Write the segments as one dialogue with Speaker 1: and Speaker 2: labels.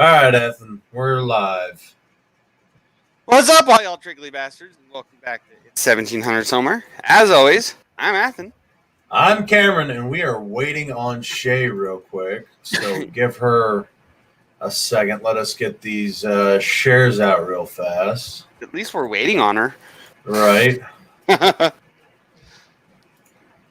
Speaker 1: All right, Athen, we're live.
Speaker 2: What's up, all y'all trickly bastards, and welcome back to It's 1700 Somewhere. As always, I'm Athen.
Speaker 1: I'm Cameron, and we are waiting on Chey real quick. So give her a second. Let us get these shares out real fast.
Speaker 2: At least we're waiting on her.
Speaker 1: Right.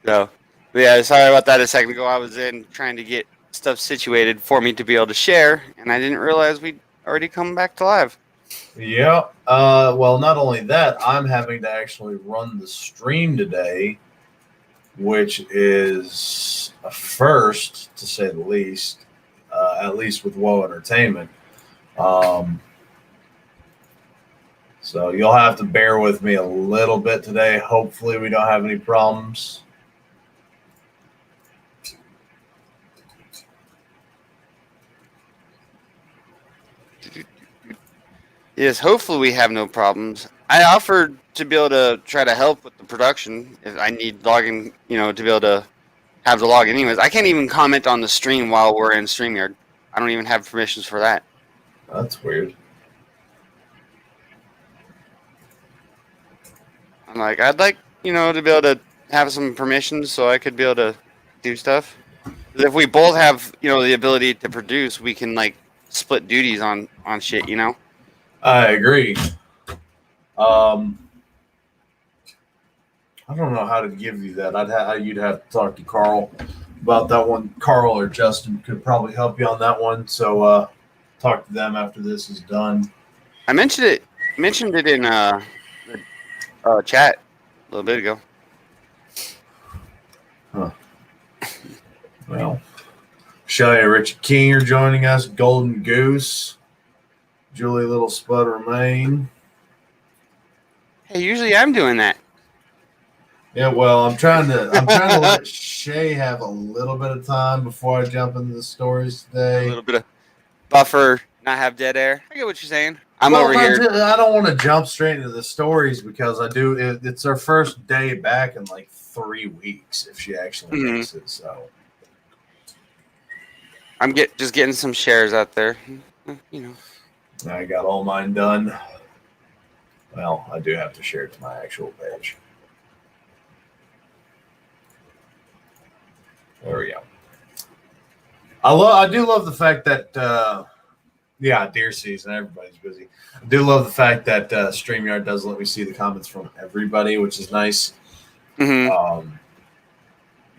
Speaker 2: So, yeah, sorry about that a second ago. I was in trying to get stuff situated for me to be able to share, and I didn't realize we'd already come back to live.
Speaker 1: Yeah. Well, not only that, I'm having to actually run the stream today, which is a first, to say the least, at least with Woe Entertainment. So you'll have to bear with me a little bit today. Hopefully we don't have any problems.
Speaker 2: Yes, hopefully we have no problems. I offered to be able to try to help with the production if I need login, to be able to have the log anyways. I can't even comment on the stream while we're in StreamYard. I don't even have permissions for that.
Speaker 1: That's weird.
Speaker 2: I'm like, I'd like, to be able to have some permissions so I could be able to do stuff. If we both have, the ability to produce, we can like split duties on shit,
Speaker 1: I agree. I don't know how to give you that. You'd have to talk to Carl about that one. Carl or Justin could probably help you on that one. So talk to them after this is done.
Speaker 2: I mentioned it in chat a little bit ago.
Speaker 1: Huh. Well, Shelley and Richard King are joining us. Golden Goose, Julie Little Spud Remain.
Speaker 2: Hey, usually I'm doing that.
Speaker 1: Yeah, well, I'm trying to let Chey have a little bit of time before I jump into the stories today.
Speaker 2: A little bit of buffer, not have dead air. I get what you're saying. I'm over here.
Speaker 1: I don't want to jump straight into the stories because I do. It's our first day back in like 3 weeks if she actually makes it. So
Speaker 2: I'm just getting some shares out there.
Speaker 1: I got all mine done. Well, I do have to share it to my actual page. There we go. I do love the fact that deer season, everybody's busy. I do love the fact that StreamYard does let me see the comments from everybody, which is nice.
Speaker 2: Mm-hmm.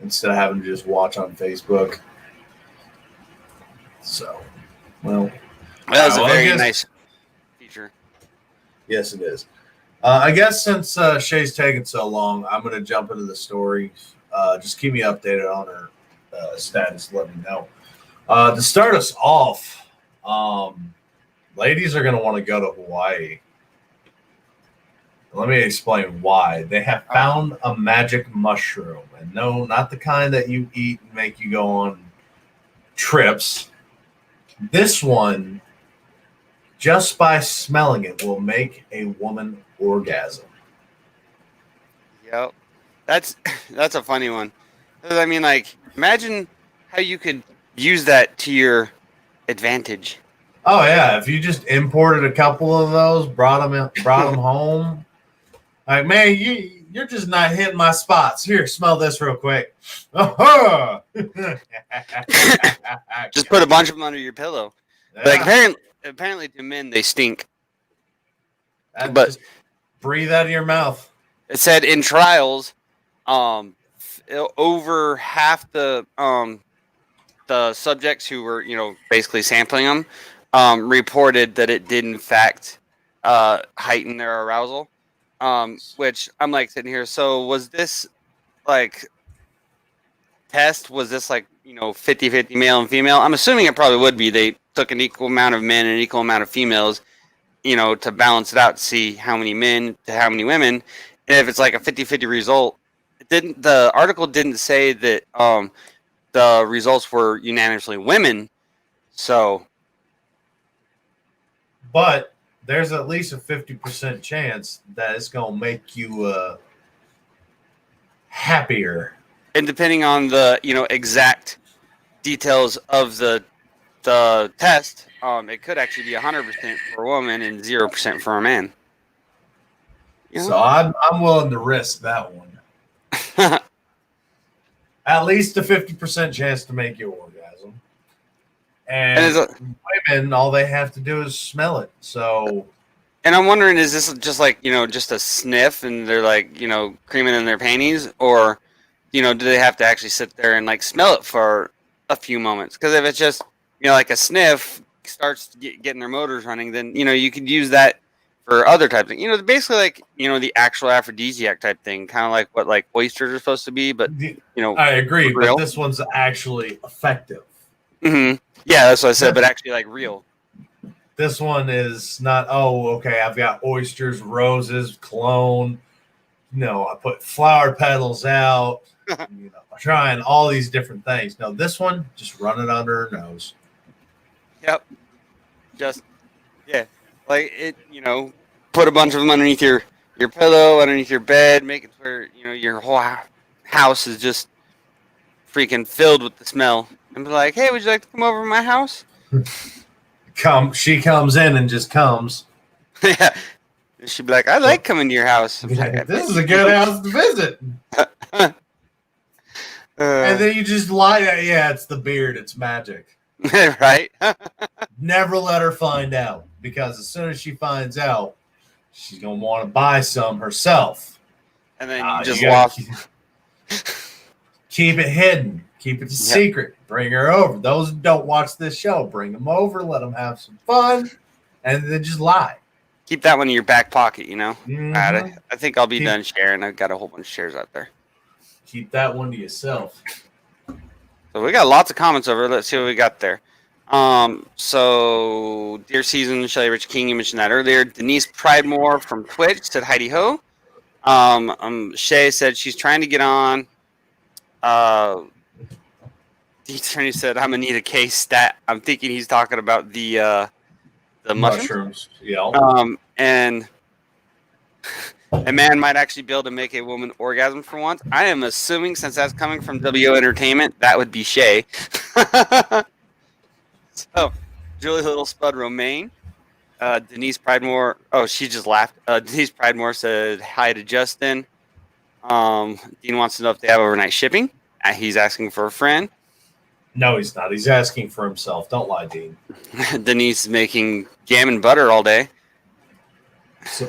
Speaker 1: Instead of having to just watch on Facebook. So, well,
Speaker 2: that was a very nice feature.
Speaker 1: Yes, it is. I guess since Shay's taking so long, I'm going to jump into the story. Just keep me updated on her status. Let me know. To start us off, ladies are going to want to go to Hawaii. Let me explain why. They have found a magic mushroom. And no, not the kind that you eat and make you go on trips. This one, just by smelling it, will make a woman orgasm.
Speaker 2: Yep. That's a funny one. I mean, like, imagine how you could use that to your advantage.
Speaker 1: Oh yeah, if you just imported a couple of those, brought them home. Like, man, you're just not hitting my spots. Here, smell this real quick.
Speaker 2: Just put a bunch of them under your pillow. Yeah. Like apparently to men they stink. But just
Speaker 1: breathe out of your mouth.
Speaker 2: It said in trials, over half the subjects who were basically sampling them reported that it did in fact heighten their arousal. Which I'm like sitting here. So was this like test? Was this like 50-50 male and female? I'm assuming it probably would be. They took an equal amount of men and an equal amount of females, to balance it out to see how many men to how many women. And if it's like a 50-50 result, the article didn't say that the results were unanimously women. So,
Speaker 1: but there's at least a 50% chance that it's going to make you happier.
Speaker 2: And depending on the, exact details of the the test, it could actually be 100% for a woman and 0% for a man. You
Speaker 1: So
Speaker 2: know?
Speaker 1: I'm willing to risk that one. At least a 50% chance to make you orgasm. And women, all they have to do is smell it. So.
Speaker 2: And I'm wondering, is this just like, just a sniff and they're like, creaming in their panties? Or, do they have to actually sit there and like smell it for a few moments? Because if it's just, like a sniff starts getting their motors running, then, you could use that for other types of things. Basically like, the actual aphrodisiac type thing, kind of like what like oysters are supposed to be. But,
Speaker 1: I agree,
Speaker 2: real.
Speaker 1: But this one's actually effective.
Speaker 2: Mm-hmm. Yeah, that's what I said, but actually like real.
Speaker 1: This one is not, okay, I've got oysters, roses, cologne. I put flower petals out, trying all these different things. No, this one, just run it under her nose.
Speaker 2: Yep. Just, yeah. Like it, put a bunch of them underneath your pillow, underneath your bed, make it where, your whole house is just freaking filled with the smell. And be like, hey, would you like to come over to my house?
Speaker 1: She comes in and just comes.
Speaker 2: Yeah. She'd be like, I like coming to your house. Like,
Speaker 1: this is a good house to visit. And then you just lie. Yeah, it's the beard. It's magic.
Speaker 2: Right?
Speaker 1: Never let her find out, because as soon as she finds out, she's going to want to buy some herself.
Speaker 2: And then you just walk.
Speaker 1: Keep it hidden. Keep it a secret. Bring her over. Those who don't watch this show, bring them over. Let them have some fun. And then just lie.
Speaker 2: Keep that one in your back pocket,
Speaker 1: Mm-hmm.
Speaker 2: I think I'll be done sharing. I've got a whole bunch of shares out there.
Speaker 1: Keep that one to yourself.
Speaker 2: So we got lots of comments over. Let's see what we got there. So Dear Season, Shelly Rich King, you mentioned that earlier. Denise Pridemore from Twitch said Heidi Ho. Chey said she's trying to get on. The attorney said, I'm gonna need a case stat. I'm thinking he's talking about the mushrooms.
Speaker 1: Yeah.
Speaker 2: And a man might actually be able to make a woman orgasm for once. I am assuming, since that's coming from WO Entertainment, that would be Chey. So, Julie Little Spud Romaine, Denise Pridemore. Oh, she just laughed. Denise Pridemore said hi to Justin. Dean wants to know if they have overnight shipping. He's asking for a friend.
Speaker 1: No, he's not. He's asking for himself. Don't lie, Dean.
Speaker 2: Denise is making jam and butter all day.
Speaker 1: So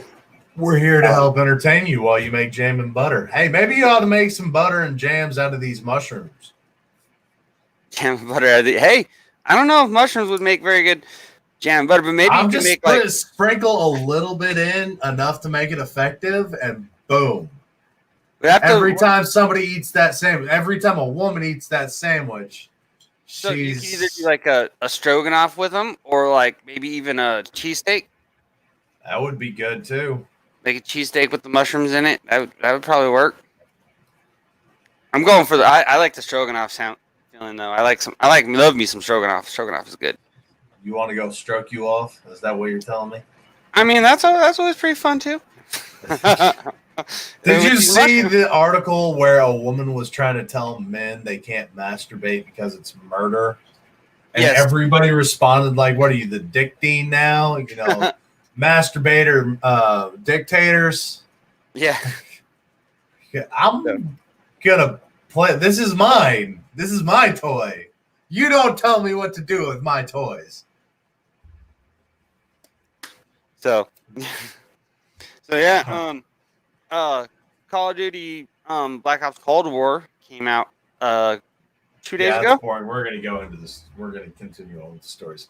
Speaker 1: we're here to help entertain you while you make jam and butter. Hey, maybe you ought to make some butter and jams out of these mushrooms.
Speaker 2: Jam and butter. Hey, I don't know if mushrooms would make very good jam and butter, but maybe
Speaker 1: I'm
Speaker 2: you
Speaker 1: just
Speaker 2: can make
Speaker 1: sprinkle a little bit in, enough to make it effective, and boom.
Speaker 2: Every
Speaker 1: time somebody eats that sandwich, every time a woman eats that sandwich,
Speaker 2: so you can either do like a stroganoff with them, or like maybe even a cheesesteak.
Speaker 1: That would be good too.
Speaker 2: Make a cheesesteak with the mushrooms in it. That would probably work. I'm going for I like the stroganoff sound feeling though. Love me some stroganoff. Stroganoff is good.
Speaker 1: You want to go stroke you off? Is that what you're telling me?
Speaker 2: I mean, that's always pretty fun too.
Speaker 1: Did you see the article where a woman was trying to tell men they can't masturbate because it's murder? And everybody responded like, what are you, the dick dean now? Masturbator dictators?
Speaker 2: Yeah.
Speaker 1: I'm going to play. This is mine. This is my toy. You don't tell me what to do with my toys.
Speaker 2: So yeah, Call of Duty Black Ops Cold War came out 2 days ago.
Speaker 1: That's boring. We're going to go into this. We're going to continue on with the stories.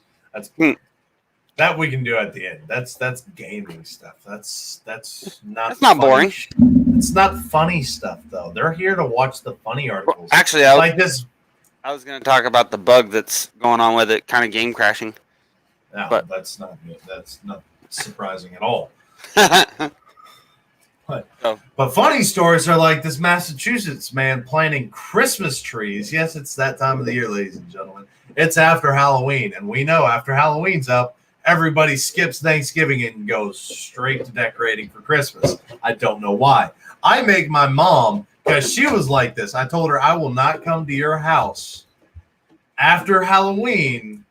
Speaker 1: That we can do at the end. That's gaming stuff. That's not
Speaker 2: boring.
Speaker 1: It's not funny stuff though. They're here to watch the funny articles.
Speaker 2: Well, actually,
Speaker 1: I was
Speaker 2: going to talk about the bug that's going on with it, kind of game crashing.
Speaker 1: No, but that's not good. That's not surprising at all. But funny stories are like this Massachusetts man planting Christmas trees. Yes, it's that time of the year, ladies and gentlemen. It's after Halloween, and we know after Halloween's up, everybody skips Thanksgiving and goes straight to decorating for Christmas. I don't know why. I make my mom, because she was like this. I told her I will not come to your house after Halloween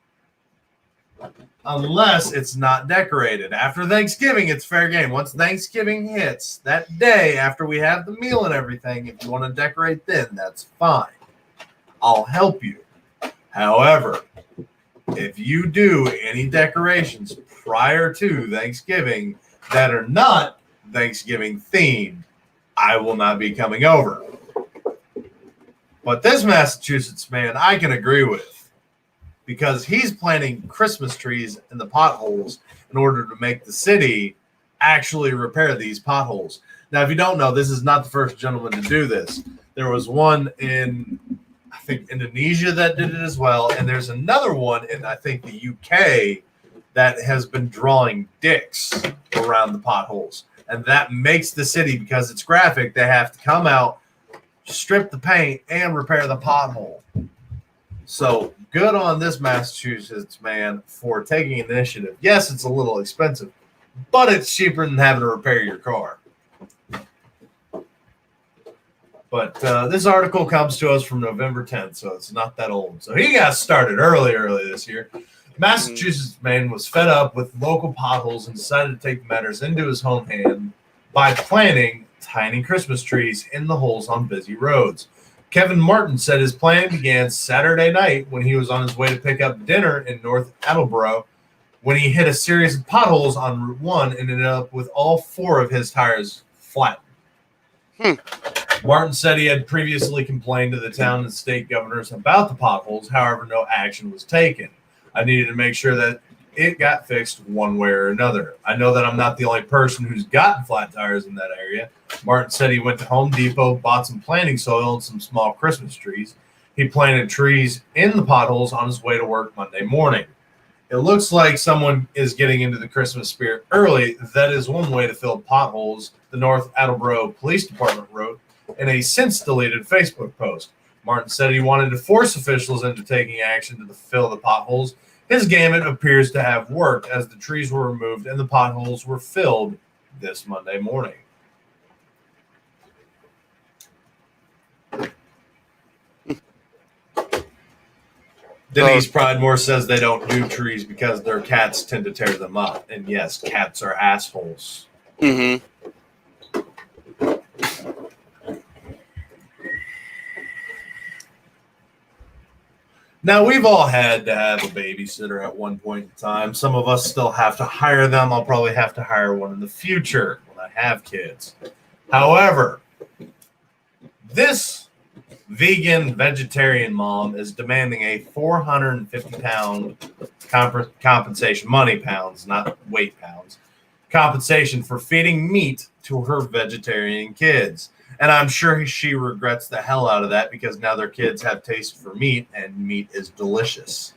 Speaker 1: unless it's not decorated. After Thanksgiving, it's fair game. Once Thanksgiving hits, that day after we have the meal and everything, if you want to decorate then, that's fine. I'll help you. However, if you do any decorations prior to Thanksgiving that are not Thanksgiving themed, I will not be coming over. But this Massachusetts man, I can agree with, because he's planting Christmas trees in the potholes in order to make the city actually repair these potholes. Now, if you don't know, this is not the first gentleman to do this. There was one in, I think, Indonesia that did it as well, and there's another one in, I think, the UK that has been drawing dicks around the potholes. And that makes the city, because it's graphic, they have to come out, strip the paint, and repair the pothole. So good on this Massachusetts man for taking initiative. Yes, it's a little expensive, but it's cheaper than having to repair your car. But this article comes to us from November 10th, so it's not that old. So he got started early this year. Massachusetts man was fed up with local potholes and decided to take matters into his own hand by planting tiny Christmas trees in the holes on busy roads. Kevin Martin said his plan began Saturday night when he was on his way to pick up dinner in North Attleboro when he hit a series of potholes on Route 1 and ended up with all 4 of his tires flattened. Martin said he had previously complained to the town and state governors about the potholes. However, no action was taken. I needed to make sure that it got fixed one way or another. I know that I'm not the only person who's gotten flat tires in that area. Martin said he went to Home Depot, bought some planting soil and some small Christmas trees. He planted trees in the potholes on his way to work Monday morning. It looks like someone is getting into the Christmas spirit early. That is one way to fill potholes, the North Attleboro Police Department wrote in a since-deleted Facebook post. Martin said he wanted to force officials into taking action to fill the potholes. His gamut appears to have worked as the trees were removed and the potholes were filled this Monday morning. Denise Pridemore says they don't do trees because their cats tend to tear them up. And yes, cats are assholes.
Speaker 2: Mm-hmm.
Speaker 1: Now, we've all had to have a babysitter at one point in time. Some of us still have to hire them. I'll probably have to hire one in the future when I have kids. However, this vegan vegetarian mom is demanding a 450-pound compensation, money pounds, not weight pounds, compensation for feeding meat to her vegetarian kids. And I'm sure she regrets the hell out of that because now their kids have taste for meat and meat is delicious.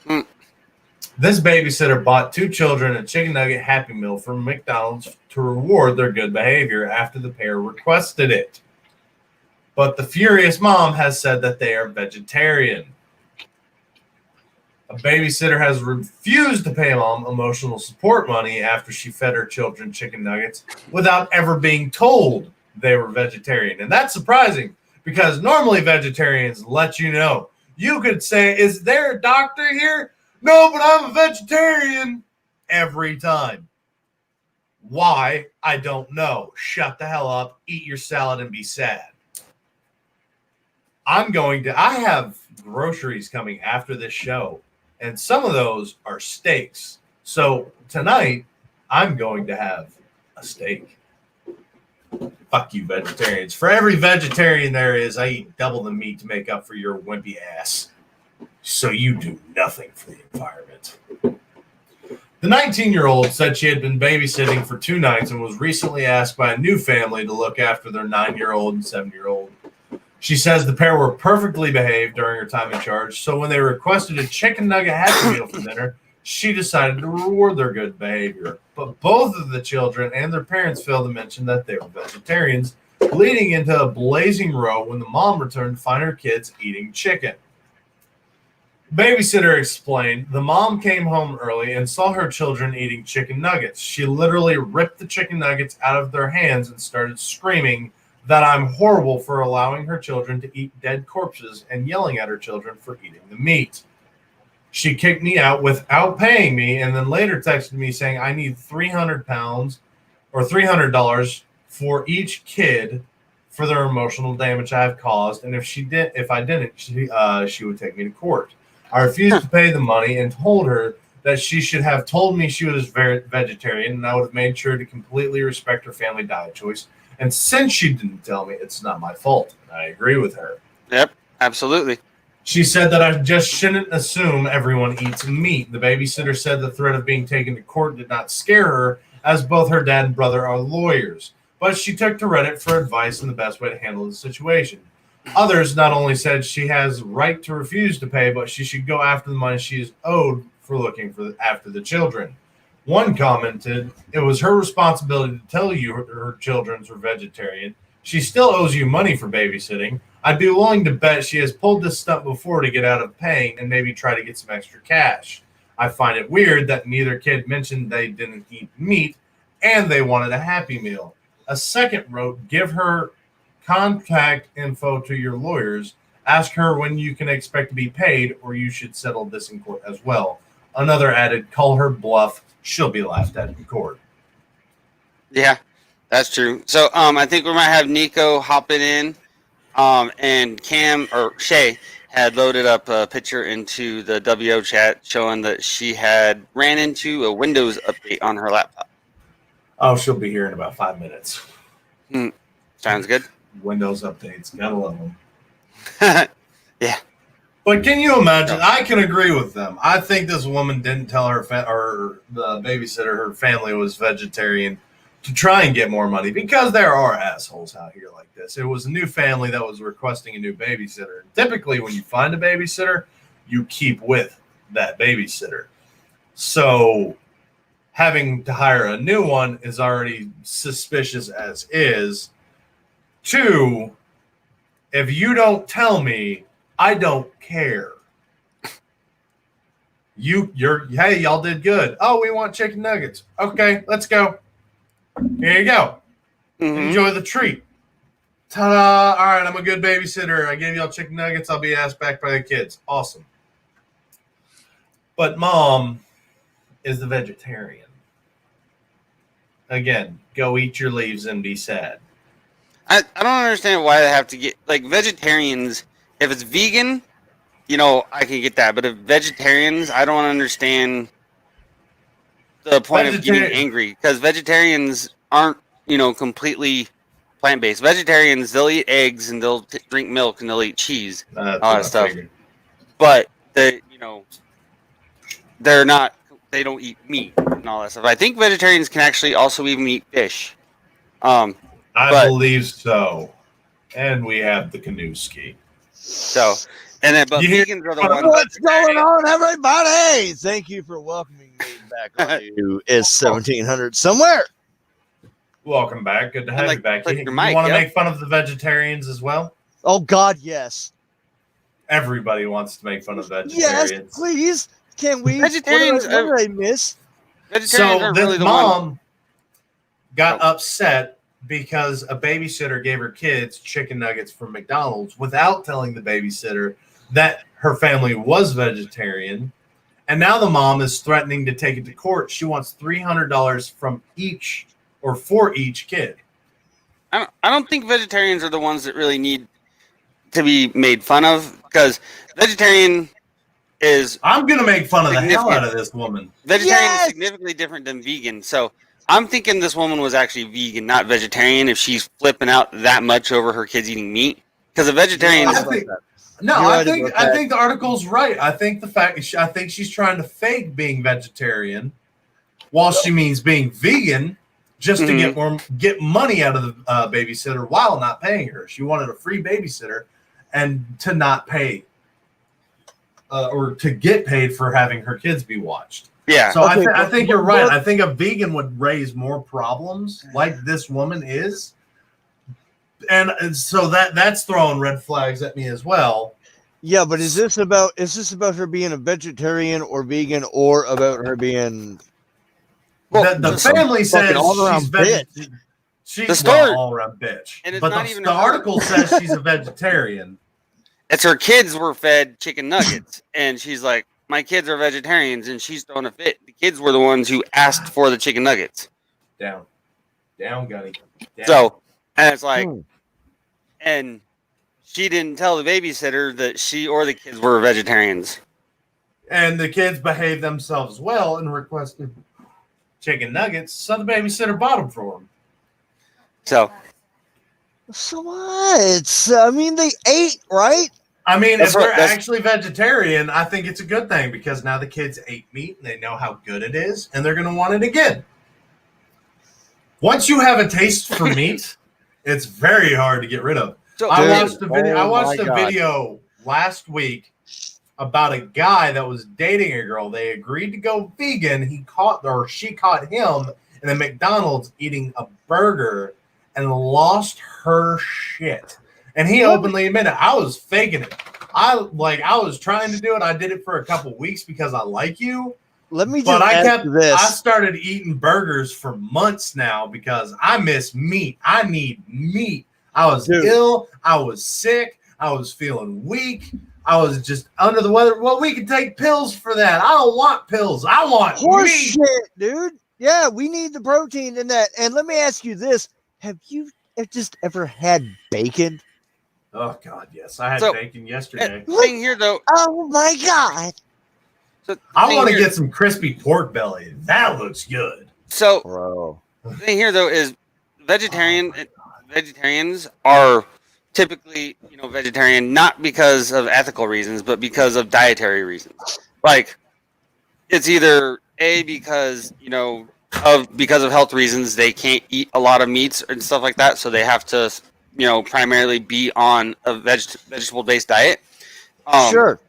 Speaker 1: This babysitter bought 2 children a chicken nugget Happy Meal from McDonald's to reward their good behavior after the pair requested it. But the furious mom has said that they are vegetarian. A babysitter has refused to pay mom emotional support money after she fed her children chicken nuggets without ever being told they were vegetarian. And that's surprising because normally vegetarians let you know. You could say, is there a doctor here? No, but I'm a vegetarian. Every time. Why? I don't know. Shut the hell up, eat your salad, and be sad. I have groceries coming after this show, and some of those are steaks. So tonight, I'm going to have a steak. Fuck you, vegetarians. For every vegetarian there is, I eat double the meat to make up for your wimpy ass. So you do nothing for the environment. The 19-year-old said she had been babysitting for 2 nights and was recently asked by a new family to look after their 9-year-old and 7-year-old. She says the pair were perfectly behaved during her time in charge, so when they requested a chicken nugget Happy Meal for dinner, she decided to reward their good behavior. But both of the children and their parents failed to mention that they were vegetarians, leading into a blazing row when the mom returned to find her kids eating chicken. Babysitter explained, the mom came home early and saw her children eating chicken nuggets. She literally ripped the chicken nuggets out of their hands and started screaming that I'm horrible for allowing her children to eat dead corpses and yelling at her children for eating the meat. She kicked me out without paying me, and then later texted me saying I need 300 pounds or $300 for each kid for their emotional damage I've caused, and if I didn't, she would take me to court. I refused to pay the money and told her that she should have told me she was vegetarian, and I would have made sure to completely respect her family diet choice. And since she didn't tell me, it's not my fault. I agree with her.
Speaker 2: Yep, absolutely.
Speaker 1: She said that I just shouldn't assume everyone eats meat. The babysitter said the threat of being taken to court did not scare her, as both her dad and brother are lawyers. But she took to Reddit for advice on the best way to handle the situation. Others not only said she has right to refuse to pay, but she should go after the money she is owed for looking after the children. One commented, it was her responsibility to tell you her children were vegetarian. She still owes you money for babysitting. I'd be willing to bet she has pulled this stunt before to get out of paying and maybe try to get some extra cash. I find it weird that neither kid mentioned they didn't eat meat and they wanted a Happy Meal. A second wrote, give her contact info to your lawyers. Ask her when you can expect to be paid, or you should settle this in court as well. Another added, call her bluff. She'll be laughed at in court.
Speaker 2: Yeah, that's true. So I think we might have Nico hopping in. And Cam or Chey had loaded up a picture into the WO chat showing that she had ran into a Windows update on her laptop.
Speaker 1: Oh, she'll be here in about 5 minutes.
Speaker 2: Sounds good.
Speaker 1: Windows updates. Gotta love them.
Speaker 2: Yeah.
Speaker 1: But can you imagine? I can agree with them. I think this woman didn't tell her or the babysitter her family was vegetarian to try and get more money, because there are assholes out here like this. It was a new family that was requesting a new babysitter. Typically, when you find a babysitter, you keep with that babysitter. So having to hire a new one is already suspicious as is. Two, if you don't tell me, I don't care. Hey, y'all did good. Oh, we want chicken nuggets. Okay, let's go. Here you go. Mm-hmm. Enjoy the treat. Ta-da! All right, I'm a good babysitter. I gave y'all chicken nuggets. I'll be asked back by the kids. Awesome. But mom is the vegetarian. Again, go eat your leaves and be sad.
Speaker 2: I don't understand why they have to get, like, vegetarians. If it's vegan, I can get that. But if vegetarians, I don't understand the point of getting angry, because vegetarians aren't, completely plant-based. Vegetarians, they'll eat eggs and they'll drink milk and they'll eat cheese, all that stuff. But they're not. They don't eat meat and all that stuff. I think vegetarians can actually also even eat fish.
Speaker 1: I believe so. And we have the canoe ski.
Speaker 2: So, and then, but vegans are the ones.
Speaker 3: What's going on, everybody? Thank you for welcoming me back on you. It's 1700 somewhere.
Speaker 1: Welcome back. Good to have you back. You
Speaker 2: want
Speaker 1: to make fun of the vegetarians as well?
Speaker 3: Oh, God, yes.
Speaker 1: Everybody wants to make fun of vegetarians.
Speaker 3: Yes, please. Can we?
Speaker 2: Vegetarians
Speaker 3: what did I miss?
Speaker 2: Vegetarians
Speaker 1: so
Speaker 2: really
Speaker 1: the mom got upset because a babysitter gave her kids chicken nuggets from McDonald's without telling the babysitter that her family was vegetarian. And now the mom is threatening to take it to court. She wants $300 from each or for each kid.
Speaker 2: I don't think vegetarians are the ones that really need to be made fun of, because vegetarian is...
Speaker 1: I'm going to make fun of the hell out of this woman.
Speaker 2: Vegetarian is significantly different than vegan. So I'm thinking this woman was actually vegan, not vegetarian, if she's flipping out that much over her kids eating meat. Because a vegetarian...
Speaker 1: I think the article's right. I think she's trying to fake being vegetarian while she means being vegan, just to get money out of the babysitter while not paying her. She wanted a free babysitter and to not pay or to get paid for having her kids be watched.
Speaker 2: Yeah.
Speaker 1: So I think you're right. I think a vegan would raise more problems like this woman is. And so that's throwing red flags at me as well.
Speaker 3: Yeah, but is this about her being a vegetarian or vegan, or about her being...
Speaker 1: Well, the family says she's an all-around bitch.
Speaker 2: And
Speaker 1: but the article says she's a vegetarian.
Speaker 2: It's her kids were fed chicken nuggets, and she's like, my kids are vegetarians and she's throwing a fit. The kids were the ones who asked for the chicken nuggets.
Speaker 1: Down, Gunny. Down.
Speaker 2: So, and it's like,
Speaker 3: Hmm.
Speaker 2: and she didn't tell the babysitter that she or the kids were vegetarians.
Speaker 1: And the kids behaved themselves well and requested chicken nuggets, so the babysitter bought them for them.
Speaker 2: So,
Speaker 3: So what? I mean, they ate, right?
Speaker 1: I mean,
Speaker 2: That's
Speaker 1: if they're
Speaker 2: what- that's-
Speaker 1: actually vegetarian, I think it's a good thing because now the kids ate meat and they know how good it is, and they're going to want it again. Once you have a taste for meat, it's very hard to get rid of.
Speaker 2: so
Speaker 1: I
Speaker 3: Dude,
Speaker 1: watched a video. I
Speaker 3: oh
Speaker 1: watched
Speaker 3: my
Speaker 1: a
Speaker 3: God.
Speaker 1: video last week about a guy that was dating a girl. They agreed to go vegan. She caught him in a McDonald's eating a burger and lost her shit. And he openly admitted, I was faking it. I was trying to do it. I did it for a couple weeks because I like you.
Speaker 3: Let me just
Speaker 1: But I
Speaker 3: ask you this.
Speaker 1: I started eating burgers for months now because I miss meat. I need meat. I was
Speaker 3: Dude.
Speaker 1: ill. I was sick. I was feeling weak. I was just under the weather. Well, we can take pills for that. I don't want pills. I want
Speaker 3: Horse
Speaker 1: meat.
Speaker 3: shit, dude. Yeah, we need the protein in that. And let me ask you this: have you just ever had bacon?
Speaker 1: Oh God, yes. I had
Speaker 2: So-
Speaker 1: bacon yesterday.
Speaker 2: thing here though,
Speaker 3: Oh my God!
Speaker 2: so
Speaker 1: I
Speaker 2: thing
Speaker 1: want to
Speaker 2: here-
Speaker 1: get some crispy pork belly. That looks good.
Speaker 2: So
Speaker 3: Bro,
Speaker 2: the thing here though is
Speaker 1: Oh
Speaker 2: vegetarians are typically, vegetarian not because of ethical reasons, but because of dietary reasons. Like it's either because because of health reasons they can't eat a lot of meats and stuff like that, so they have to primarily be on a vegetable based diet.
Speaker 3: sure.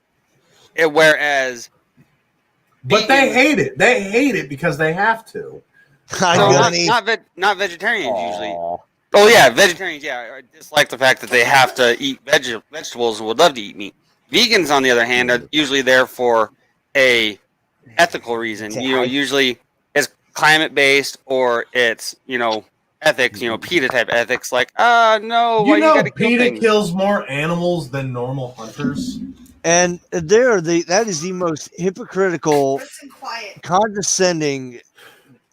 Speaker 2: Whereas
Speaker 1: But they
Speaker 2: vegans-
Speaker 1: hate it. They hate it because they have to.
Speaker 3: I
Speaker 2: no,
Speaker 3: gotta
Speaker 2: not,
Speaker 3: eat-
Speaker 2: not vegetarians usually.
Speaker 3: Aw.
Speaker 2: Oh yeah, vegetarians. Yeah, I dislike the fact that they have to eat vegetables and would love to eat meat. Vegans, on the other hand, are usually there for a ethical reason. Usually it's climate based or it's ethics. PETA type ethics. Like, no, why you gotta kill
Speaker 1: PETA
Speaker 2: things?
Speaker 1: kills more animals than normal hunters.
Speaker 3: And that is the most hypocritical,
Speaker 4: Listen quiet.
Speaker 3: condescending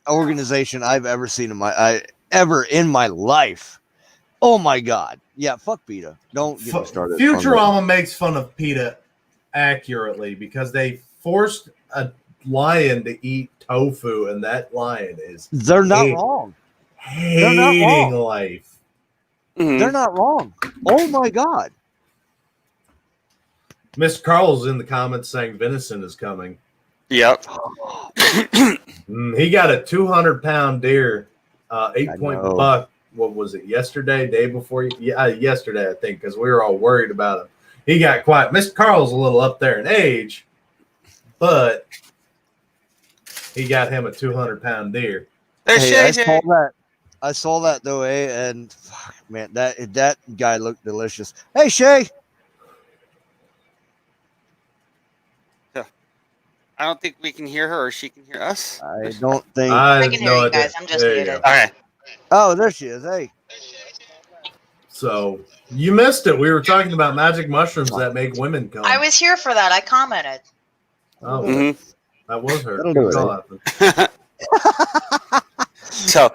Speaker 3: organization I've ever seen in my life. Oh my God! Yeah, fuck PETA. Don't get me started. on that.
Speaker 1: Futurama makes fun of PETA accurately because they forced a lion to eat tofu, and that lion is
Speaker 3: They're not
Speaker 1: Hey.
Speaker 3: wrong. not
Speaker 1: hating
Speaker 3: wrong.
Speaker 1: life.
Speaker 2: Mhm.
Speaker 3: They're not wrong. Oh my God!
Speaker 1: Mr. Carl's in the comments saying venison is coming.
Speaker 2: Yep.
Speaker 1: He got a 200-pound deer, 8-point
Speaker 3: know.
Speaker 1: buck. What was it? Yesterday, day before? Yeah, yesterday I think, because we were all worried about him. He got quiet. Mr. Carl's a little up there in age, but he got him a 200-pound deer.
Speaker 2: There's
Speaker 3: Hey,
Speaker 2: Shay.
Speaker 3: I saw that though, and fuck, man, that guy looked delicious. Hey, Shay.
Speaker 2: I don't think we can hear her or she can hear us.
Speaker 3: I don't think.
Speaker 4: I can hear you guys. I'm just
Speaker 1: There you
Speaker 4: muted.
Speaker 1: go.
Speaker 2: Okay.
Speaker 3: Oh, there she is. Hey.
Speaker 1: So you missed it. We were talking about magic mushrooms that make women come.
Speaker 4: I was here for that. I commented.
Speaker 1: Oh,
Speaker 2: Mhm.
Speaker 1: that was her.
Speaker 3: That'll do
Speaker 1: Good
Speaker 3: it,
Speaker 1: call, Athen.
Speaker 2: So,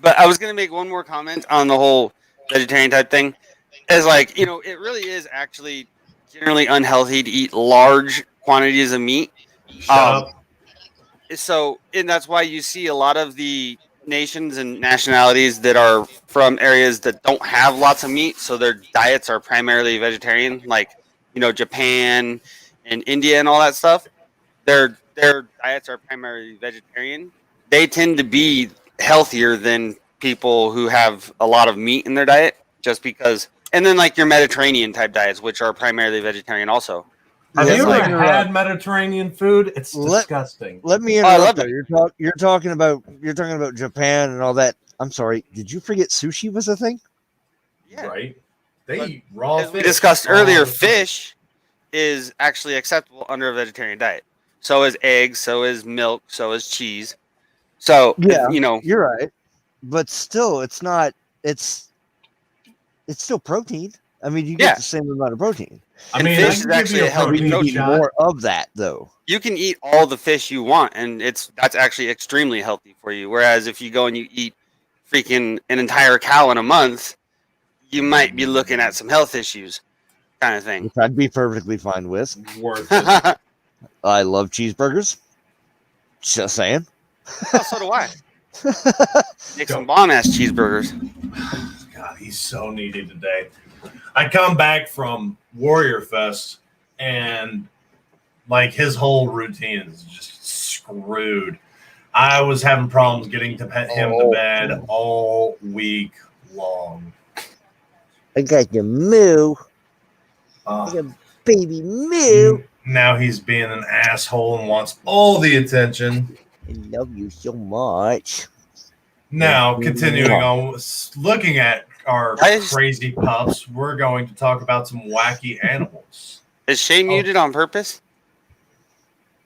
Speaker 2: but I was gonna make one more comment on the whole vegetarian type thing. Is like, it really is actually generally unhealthy to eat large quantities of meat.
Speaker 1: Shut up.
Speaker 2: So, and that's why you see a lot of the nations and nationalities that are from areas that don't have lots of meat, so their diets are primarily vegetarian, like Japan and India and all that stuff. Their diets are primarily vegetarian. They tend to be healthier than people who have a lot of meat in their diet, just because. And then like your Mediterranean type diets, which are primarily vegetarian, also.
Speaker 1: Have
Speaker 3: Let
Speaker 1: you
Speaker 3: me
Speaker 1: ever
Speaker 3: interrupt.
Speaker 1: had Mediterranean food? It's
Speaker 3: Let-
Speaker 1: disgusting.
Speaker 3: Let me
Speaker 2: Oh, I love
Speaker 3: interrupt there. You're talking about Japan and all that. I'm sorry. Did you forget sushi was a thing?
Speaker 2: Yeah.
Speaker 1: Right? They
Speaker 2: But
Speaker 1: eat raw
Speaker 2: As we
Speaker 1: fish
Speaker 2: discussed
Speaker 1: all
Speaker 2: earlier,
Speaker 1: the time.
Speaker 2: fish is actually acceptable under a vegetarian diet. So is eggs, so is milk, so is cheese. So
Speaker 3: Yeah.
Speaker 2: you're
Speaker 3: You're right, but still, it's not. It's still protein. I mean, you
Speaker 2: Yeah.
Speaker 3: get the same amount of protein.
Speaker 1: I
Speaker 2: And
Speaker 1: mean,
Speaker 2: fish
Speaker 1: I can
Speaker 2: is
Speaker 1: give
Speaker 2: actually
Speaker 1: you
Speaker 2: a
Speaker 1: a
Speaker 2: healthy
Speaker 3: We
Speaker 1: protein
Speaker 3: need
Speaker 1: shot.
Speaker 3: more of that, though.
Speaker 2: You can eat all the fish you want, and that's actually extremely healthy for you. Whereas if you go and you eat freaking an entire cow in a month, you might be looking at some health issues, kind of thing.
Speaker 3: Which I'd be perfectly fine with.
Speaker 1: Worth it.
Speaker 3: I love cheeseburgers. Just saying.
Speaker 2: Oh, so do I. Make some bomb ass cheeseburgers.
Speaker 1: God, he's so needy today. I come back from Warrior Fest and like his whole routine is just screwed. I was having problems getting him to bed all week long.
Speaker 3: I got your moo.
Speaker 1: Uh,
Speaker 3: got baby moo.
Speaker 1: now he's being an asshole and wants all the attention.
Speaker 3: I love you so much.
Speaker 1: Now, continuing on, looking at our
Speaker 2: Guys.
Speaker 1: crazy pups, we're going to talk about some wacky animals.
Speaker 2: Is Shay muted on purpose?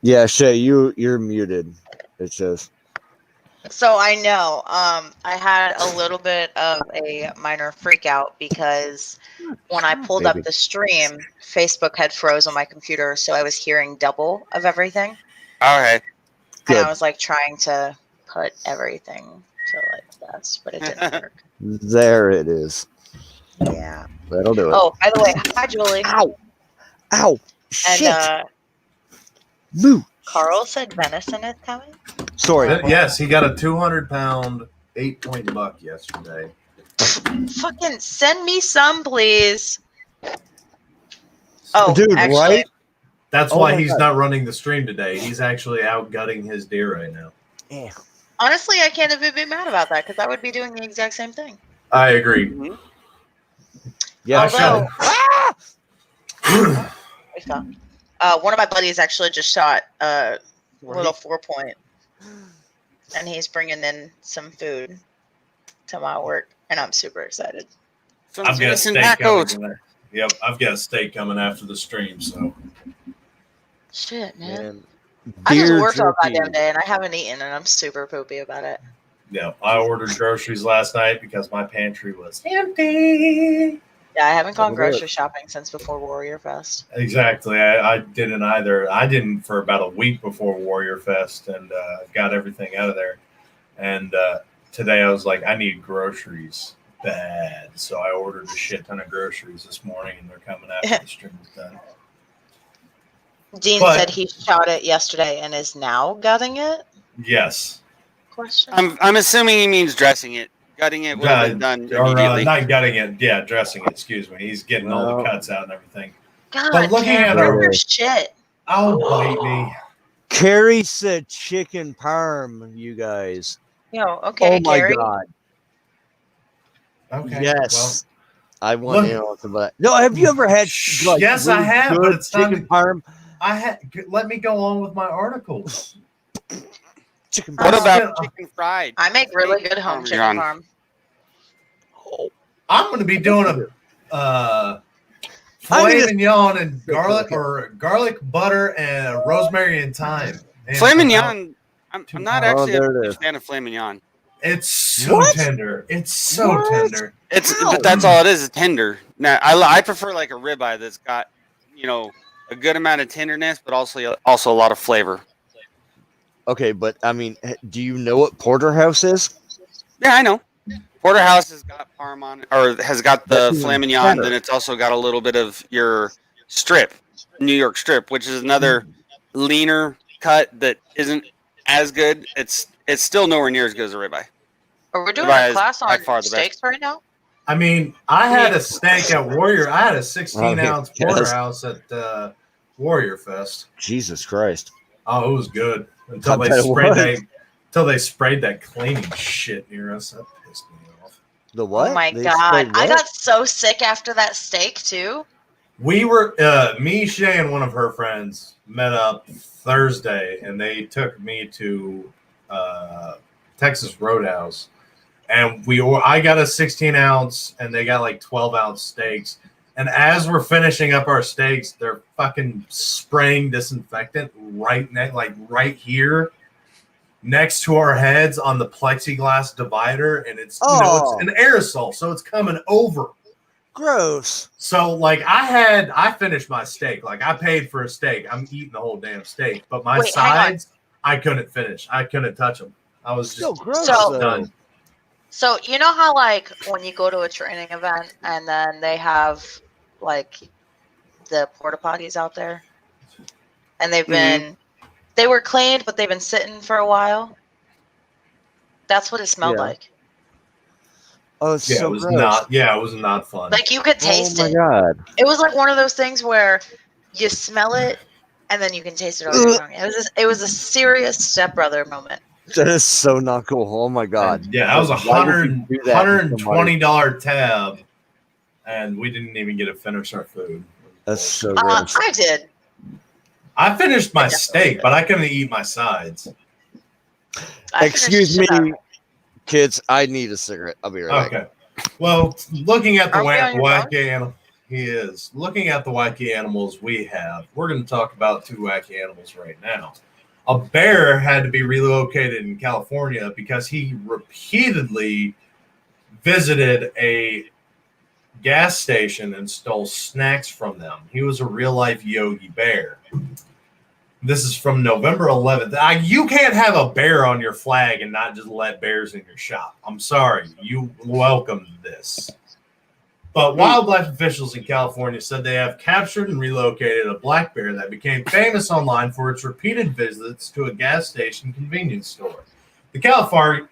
Speaker 3: Yeah, Shay, you're muted. It says.
Speaker 4: So I know, I had a little bit of a minor freak out because when I pulled up
Speaker 3: Baby.
Speaker 4: the stream, Facebook had froze on my computer, so I was hearing double of everything.
Speaker 2: Okay.
Speaker 4: And
Speaker 3: Good.
Speaker 4: I was like trying to put everything to like this, but it didn't work.
Speaker 3: There it is.
Speaker 4: Yeah.
Speaker 3: That'll do it.
Speaker 4: Oh, by the way, hi Julie.
Speaker 3: Ow! Ow! Shit!
Speaker 4: And
Speaker 3: Moo!
Speaker 4: Carl said venison is coming.
Speaker 3: Sorry.
Speaker 1: Yes, he got a 200-pound 8-point buck yesterday.
Speaker 4: Fucking send me some, please. Oh,
Speaker 3: Dude,
Speaker 4: actually,
Speaker 3: right?
Speaker 1: That's
Speaker 3: Oh
Speaker 1: why
Speaker 3: my
Speaker 1: he's
Speaker 3: God.
Speaker 1: not running the stream today. He's actually out gutting his deer right now.
Speaker 3: Yeah.
Speaker 4: honestly, I can't even be mad about that because I would be doing the exact same thing.
Speaker 1: I agree.
Speaker 3: Yeah.
Speaker 4: Although-
Speaker 3: Ah!
Speaker 4: I thought. One of my buddies actually just shot a little 4-point, and he's bringing in some food to my work, and I'm super excited.
Speaker 2: Some
Speaker 1: I've got a
Speaker 2: venison
Speaker 1: steak
Speaker 2: tacos.
Speaker 1: coming. Yep, I've got a steak coming after the stream. So
Speaker 4: Shit, man.
Speaker 3: Man.
Speaker 4: I just
Speaker 3: Deer
Speaker 4: worked all
Speaker 3: jerky.
Speaker 4: goddamn day, and I haven't eaten, and I'm super poopy about it.
Speaker 1: yeah, I ordered groceries last night because my pantry was empty.
Speaker 4: Yeah, I haven't gone
Speaker 3: Look at
Speaker 4: grocery shopping since before Warrior Fest.
Speaker 1: Exactly. I didn't either. I didn't for about a week before Warrior Fest and got everything out of there. And today I was like, I need groceries bad. So I ordered a shit ton of groceries this morning and they're coming after the stream is done.
Speaker 4: Dean
Speaker 1: But-
Speaker 4: said he shot it yesterday and is now gutting it?
Speaker 1: Yes.
Speaker 4: Question.
Speaker 2: I'm assuming he means dressing it. Gutting it would have been done
Speaker 1: Or
Speaker 2: immediately.
Speaker 1: not gutting it. Yeah, dressing it. Excuse me. He's getting all the
Speaker 3: Well-
Speaker 1: cuts out and everything.
Speaker 4: God,
Speaker 1: but looking
Speaker 4: Cam,
Speaker 1: at
Speaker 3: our-
Speaker 4: your shit.
Speaker 1: Oh, bite me.
Speaker 3: Carrie said chicken parm, you guys.
Speaker 4: Yo, okay,
Speaker 3: Oh my
Speaker 4: Gary.
Speaker 3: God.
Speaker 1: Okay.
Speaker 3: Yes. I want
Speaker 1: Look-
Speaker 3: to know about that. No, have you ever had
Speaker 1: Yes, I have, but
Speaker 3: good
Speaker 1: it's time
Speaker 3: chicken
Speaker 1: to-
Speaker 3: parm?
Speaker 1: Let me go on with my articles.
Speaker 3: Chicken
Speaker 2: What
Speaker 3: parm.
Speaker 2: about chicken fried?
Speaker 4: I make really good home chicken
Speaker 2: Parmesan.
Speaker 4: parm.
Speaker 1: I'm going to be doing a
Speaker 3: I'm
Speaker 1: filet
Speaker 3: gonna-
Speaker 1: mignon and garlic
Speaker 3: Okay.
Speaker 1: or garlic butter and rosemary and thyme. And
Speaker 2: Filet mignon. I'm not
Speaker 1: Oh,
Speaker 2: actually
Speaker 3: there it
Speaker 2: a
Speaker 3: is.
Speaker 2: fan of filet mignon.
Speaker 1: It's so
Speaker 3: What?
Speaker 1: tender. It's so
Speaker 3: What?
Speaker 1: tender.
Speaker 2: But that's all it is tender. Now I prefer like a ribeye that's got a good amount of tenderness, but also a lot of flavor.
Speaker 3: Okay, but I mean, do you know what porterhouse is?
Speaker 2: Yeah, I know. Porterhouse has got parm on, or has got the
Speaker 3: That's
Speaker 2: filet
Speaker 3: even
Speaker 2: mignon.
Speaker 3: better.
Speaker 2: Then it's also got a little bit of your strip, New York strip, which is another leaner cut that isn't as good. It's still nowhere near as good as a ribeye.
Speaker 4: Are we doing
Speaker 2: Ribeye
Speaker 4: a
Speaker 2: is
Speaker 4: class
Speaker 2: by
Speaker 4: on
Speaker 2: far the best.
Speaker 4: steaks right now?
Speaker 1: I mean, I had a steak at Warrior. I had a 16-ounce
Speaker 3: yes.
Speaker 1: porterhouse at Warrior Fest.
Speaker 3: Jesus Christ.
Speaker 1: Oh, it was good until
Speaker 3: I
Speaker 1: they
Speaker 3: bet it
Speaker 1: sprayed
Speaker 3: was.
Speaker 1: that cleaning shit near us. That pissed me off.
Speaker 3: The what?
Speaker 4: Oh my
Speaker 3: They
Speaker 4: god.
Speaker 3: sprayed
Speaker 4: I
Speaker 3: what?
Speaker 4: got so sick after that steak too.
Speaker 1: We were me, Shay, and one of her friends met up Thursday, and they took me to Texas Roadhouse, and I got a 16-ounce, and they got like 12-ounce steaks. And as we're finishing up our steaks, they're fucking spraying disinfectant right here next to our heads on the plexiglass divider, and it's it's an aerosol, so it's coming over
Speaker 3: Gross.
Speaker 1: So like I finished my steak. Like I paid for a steak. I'm eating the whole damn steak, but my
Speaker 4: Wait, hang on.
Speaker 1: sides I couldn't finish. I couldn't touch them. I was
Speaker 3: Still
Speaker 1: just
Speaker 3: gross.
Speaker 4: So-
Speaker 1: done.
Speaker 4: So you know how like when you go to a training event and then they have like the porta potties out there, and they were cleaned, but they've been sitting for a while. That's what it smelled
Speaker 3: Yeah.
Speaker 4: like.
Speaker 3: Oh, it's
Speaker 1: Yeah,
Speaker 3: so
Speaker 1: it was
Speaker 3: gross.
Speaker 1: not. Yeah, it was not fun.
Speaker 4: Like you could taste
Speaker 3: Oh my
Speaker 4: it.
Speaker 3: god.
Speaker 4: It was like one of those things where you smell it and then you can taste it on your tongue. It was a serious stepbrother moment.
Speaker 3: That is so not cool. Oh my god.
Speaker 1: And, yeah, that was a
Speaker 3: Why would you do that to somebody?
Speaker 1: $120 tab, and we didn't even get to finish our food.
Speaker 3: That's so gross.
Speaker 4: I did.
Speaker 1: I finished my
Speaker 4: I definitely
Speaker 1: steak,
Speaker 4: did.
Speaker 1: but I couldn't eat my sides.
Speaker 4: I
Speaker 3: Excuse
Speaker 4: finished
Speaker 3: me, kids. I need a cigarette. I'll be right back.
Speaker 1: Okay. Well, looking at the
Speaker 4: Are we on your
Speaker 1: wacky animal, he is looking at the wacky animals we have. We're going to talk about two wacky animals right now. A bear had to be relocated in California because he repeatedly visited a gas station and stole snacks from them. He was a real life Yogi Bear. This is from November 11th. You can't have a bear on your flag and not just let bears in your shop. I'm sorry. You welcomed this. But wildlife officials in California said they have captured and relocated a black bear that became famous online for its repeated visits to a gas station convenience store. The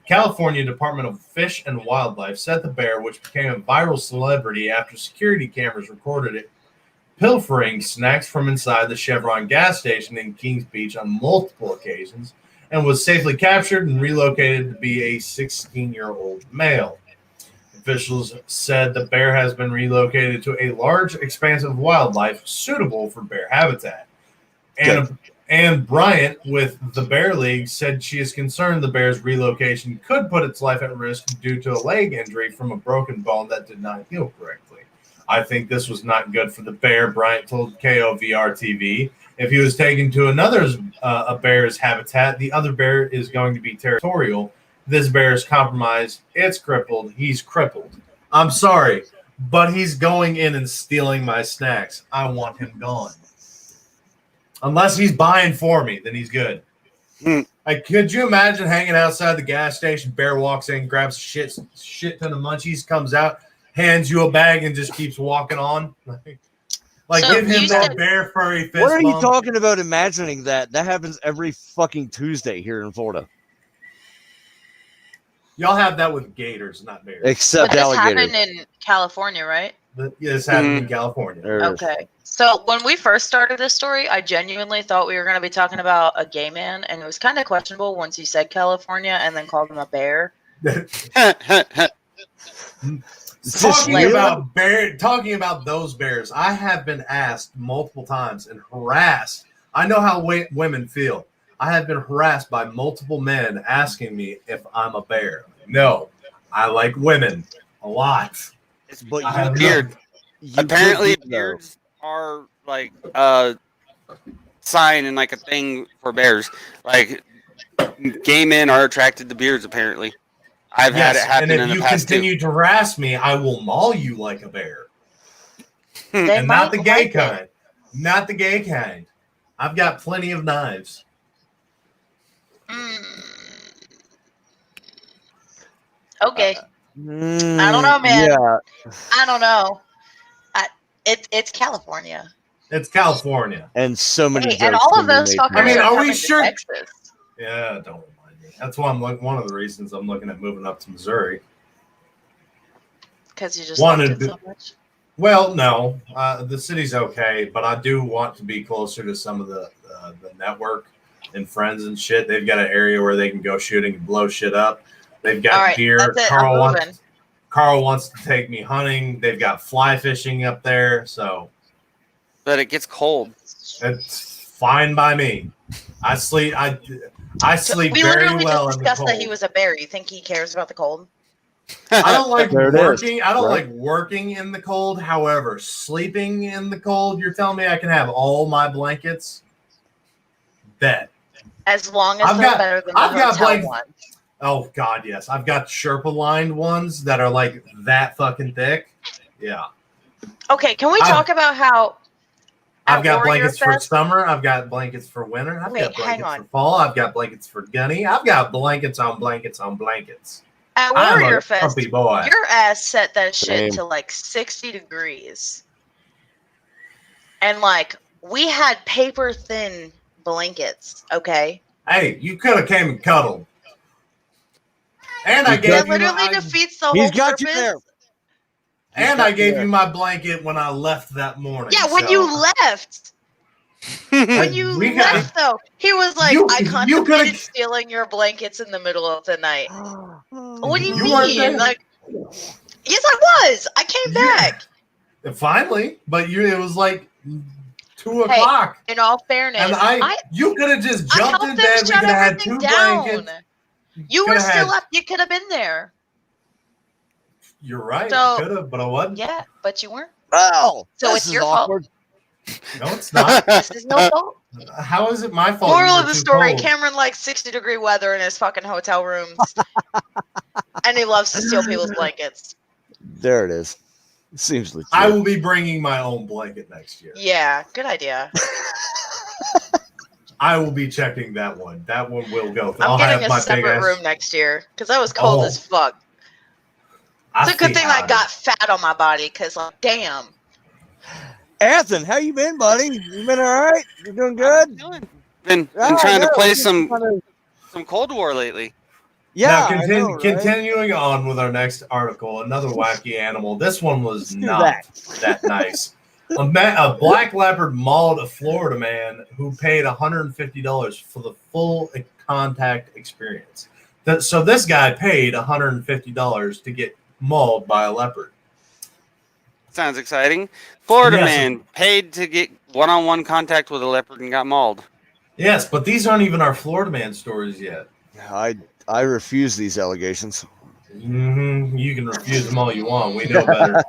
Speaker 1: California Department of Fish and Wildlife said the bear, which became a viral celebrity after security cameras recorded it pilfering snacks from inside the Chevron gas station in Kings Beach on multiple occasions, and was safely captured and relocated to be a 16-year-old male. Officials said the bear has been relocated to a large expanse of wildlife suitable for bear habitat. And Bryant with the Bear League said she is concerned the bear's relocation could put its life at risk due to a leg injury from a broken bone that did not heal correctly. I think this was not good for the bear, Bryant told KOVR TV. If he was taken to a bear's habitat, the other bear is going to be territorial. This bear is compromised. It's crippled. He's crippled. I'm sorry, but he's going in and stealing my snacks. I want him gone. Unless he's buying for me, then he's good. Like, could you imagine hanging outside the gas station? Bear walks in, grabs shit ton of munchies, comes out, hands you a bag, and just keeps walking on. Like
Speaker 4: So
Speaker 1: give him
Speaker 4: you
Speaker 1: that
Speaker 4: said-
Speaker 1: bear furry fist
Speaker 3: What are you
Speaker 1: bump.
Speaker 3: talking about imagining that? That happens every fucking Tuesday here in Florida.
Speaker 1: Y'all have that with gators, not bears.
Speaker 3: Except
Speaker 4: But this
Speaker 3: alligators.
Speaker 4: happened in California, right?
Speaker 1: This happened in California.
Speaker 3: There it is.
Speaker 4: Okay. So when we first started this story, I genuinely thought we were going to be talking about a gay man, and it was kind of questionable once you said California and then called him a bear.
Speaker 1: Talking about those bears, I have been asked multiple times and harassed. I know how women feel. I have been harassed by multiple men asking me if I'm a bear. No, I like women a lot.
Speaker 3: But
Speaker 1: I have
Speaker 2: Beard.
Speaker 3: you
Speaker 2: Apparently,
Speaker 3: could be, though.
Speaker 2: beards are like sign and like a thing for bears. Like gay men are attracted to beards. Apparently, I've had it happen
Speaker 1: and
Speaker 2: in
Speaker 1: if
Speaker 2: the
Speaker 1: you
Speaker 2: past
Speaker 1: continue to harass me, I will maul you like a bear.
Speaker 4: They
Speaker 1: And not
Speaker 4: might
Speaker 1: the gay
Speaker 4: like it.
Speaker 1: kind. Not the gay kind. I've got plenty of knives.
Speaker 4: Okay.
Speaker 3: Mm,
Speaker 4: I don't know, man.
Speaker 3: Yeah,
Speaker 4: I don't know. It's California.
Speaker 1: It's California.
Speaker 3: and so many.
Speaker 4: Hey, and
Speaker 3: jokes
Speaker 4: all
Speaker 3: can
Speaker 4: of
Speaker 3: be
Speaker 4: those
Speaker 3: made
Speaker 4: fuckers
Speaker 3: from
Speaker 1: I mean,
Speaker 3: that.
Speaker 4: are
Speaker 1: are we
Speaker 4: coming to
Speaker 1: sure-
Speaker 4: Texas.
Speaker 1: Yeah, don't remind me. That's why one of the reasons I'm looking at moving up to Missouri.
Speaker 4: Because you just
Speaker 1: Wanted
Speaker 4: loved it
Speaker 1: to-
Speaker 4: so much.
Speaker 1: Well, no, the city's okay, but I do want to be closer to some of the network and friends and shit. They've got an area where they can go shooting and blow shit up. They've got
Speaker 4: All right,
Speaker 1: deer.
Speaker 4: that's it. I'm moving.
Speaker 1: Carl wants to take me hunting. They've got fly fishing up there, so
Speaker 2: but it gets cold.
Speaker 1: it's fine by me. I sleep
Speaker 4: We
Speaker 1: very
Speaker 4: literally
Speaker 1: well
Speaker 4: just
Speaker 1: in the
Speaker 4: discussed
Speaker 1: cold.
Speaker 4: that he was a bear. You think he cares about the cold?
Speaker 1: I don't like
Speaker 3: There it is,
Speaker 1: working. I don't
Speaker 3: right?
Speaker 1: like working in the cold. However, sleeping in the cold, you're telling me I can have all my blankets? Bet.
Speaker 4: As long as
Speaker 1: I've
Speaker 4: they're
Speaker 1: got-
Speaker 4: better than the
Speaker 1: I've got
Speaker 4: hotel
Speaker 1: blankets-
Speaker 4: one.
Speaker 1: Oh God, yes. I've got Sherpa lined ones that are like that fucking thick. Yeah.
Speaker 4: Okay, can we talk about how
Speaker 1: I've
Speaker 4: at
Speaker 1: got
Speaker 4: Warrior
Speaker 1: blankets for
Speaker 4: Fest-
Speaker 1: summer. I've got blankets for winter. I've
Speaker 4: Wait,
Speaker 1: got
Speaker 4: hang
Speaker 1: blankets
Speaker 4: on.
Speaker 1: for fall. I've got blankets for gunny. I've got blankets on blankets on blankets.
Speaker 4: At
Speaker 1: I'm
Speaker 4: Warrior
Speaker 1: a
Speaker 4: Fest,
Speaker 1: comfy boy.
Speaker 4: your ass set that shit
Speaker 3: Same.
Speaker 4: to like 60 degrees. And like, we had paper thin blankets, okay?
Speaker 1: Hey, you could have came and cuddled. And I
Speaker 3: He's
Speaker 1: gave
Speaker 4: That
Speaker 1: you
Speaker 4: literally
Speaker 1: my,
Speaker 4: defeats the
Speaker 3: He's
Speaker 4: whole
Speaker 3: got
Speaker 4: purpose.
Speaker 3: you there.
Speaker 1: and I gave you my blanket when I left that morning.
Speaker 4: Yeah, when
Speaker 1: so-
Speaker 4: you left. When you
Speaker 1: we got-
Speaker 4: left, though, he was like,
Speaker 1: You-
Speaker 4: I
Speaker 1: you
Speaker 4: contemplated
Speaker 1: could've-
Speaker 4: stealing your blankets in the middle of the night. What do you
Speaker 1: You weren't there.
Speaker 4: mean? Like, yes, I was. I came back.
Speaker 1: Finally, but it was like 2 o'clock.
Speaker 4: In all fairness,
Speaker 1: And you could have just
Speaker 4: I
Speaker 1: jumped
Speaker 4: helped
Speaker 1: in
Speaker 4: them
Speaker 1: bed. We
Speaker 4: shut
Speaker 1: could have had
Speaker 4: everything
Speaker 1: 2
Speaker 4: down.
Speaker 1: blankets.
Speaker 4: You were
Speaker 1: Coulda
Speaker 4: still
Speaker 1: had-
Speaker 4: up. You could have been there.
Speaker 1: You're right.
Speaker 4: So-
Speaker 1: I could have, but I wasn't.
Speaker 4: Yeah, but you weren't.
Speaker 3: Oh,
Speaker 4: So
Speaker 3: this
Speaker 4: it's
Speaker 3: is
Speaker 4: your fault.
Speaker 3: awkward.
Speaker 1: No, it's not.
Speaker 4: This is no fault.
Speaker 1: How is it my fault?
Speaker 4: Moral
Speaker 1: You
Speaker 4: of
Speaker 1: were
Speaker 4: the
Speaker 1: too
Speaker 4: story:
Speaker 1: cold?
Speaker 4: Cameron likes 60-degree weather in his fucking hotel rooms, and he loves to steal people's blankets.
Speaker 3: There it is. Seems legit.
Speaker 1: I will be bringing my own blanket next year.
Speaker 4: Yeah, good idea.
Speaker 1: I will be checking that one. That one will go.
Speaker 4: I'm
Speaker 1: I'll
Speaker 4: getting
Speaker 1: have
Speaker 4: a
Speaker 1: my big
Speaker 4: separate
Speaker 1: ass.
Speaker 4: room next year because I was cold
Speaker 1: Oh.
Speaker 4: as fuck. It's a good thing I got fat on my body because, like, damn.
Speaker 3: Athen, how you been, buddy? You been all right? You doing good?
Speaker 2: Been
Speaker 3: Oh,
Speaker 2: trying to
Speaker 3: yeah,
Speaker 2: play
Speaker 3: we
Speaker 2: some
Speaker 3: kinda-
Speaker 2: Cold War lately.
Speaker 3: Yeah,
Speaker 1: Now,
Speaker 3: I know, right?
Speaker 1: continuing on with our next article, another wacky animal. This one was
Speaker 3: Let's do
Speaker 1: not that nice. A black leopard mauled a Florida man who paid $150 for the full contact experience. So this guy paid $150 to get mauled by a leopard.
Speaker 2: Sounds exciting. Florida
Speaker 1: Yes.
Speaker 2: man paid to get one-on-one contact with a leopard and got mauled.
Speaker 1: Yes, but these aren't even our Florida man stories yet.
Speaker 3: I refuse these allegations.
Speaker 1: You can refuse them all you want. We know better.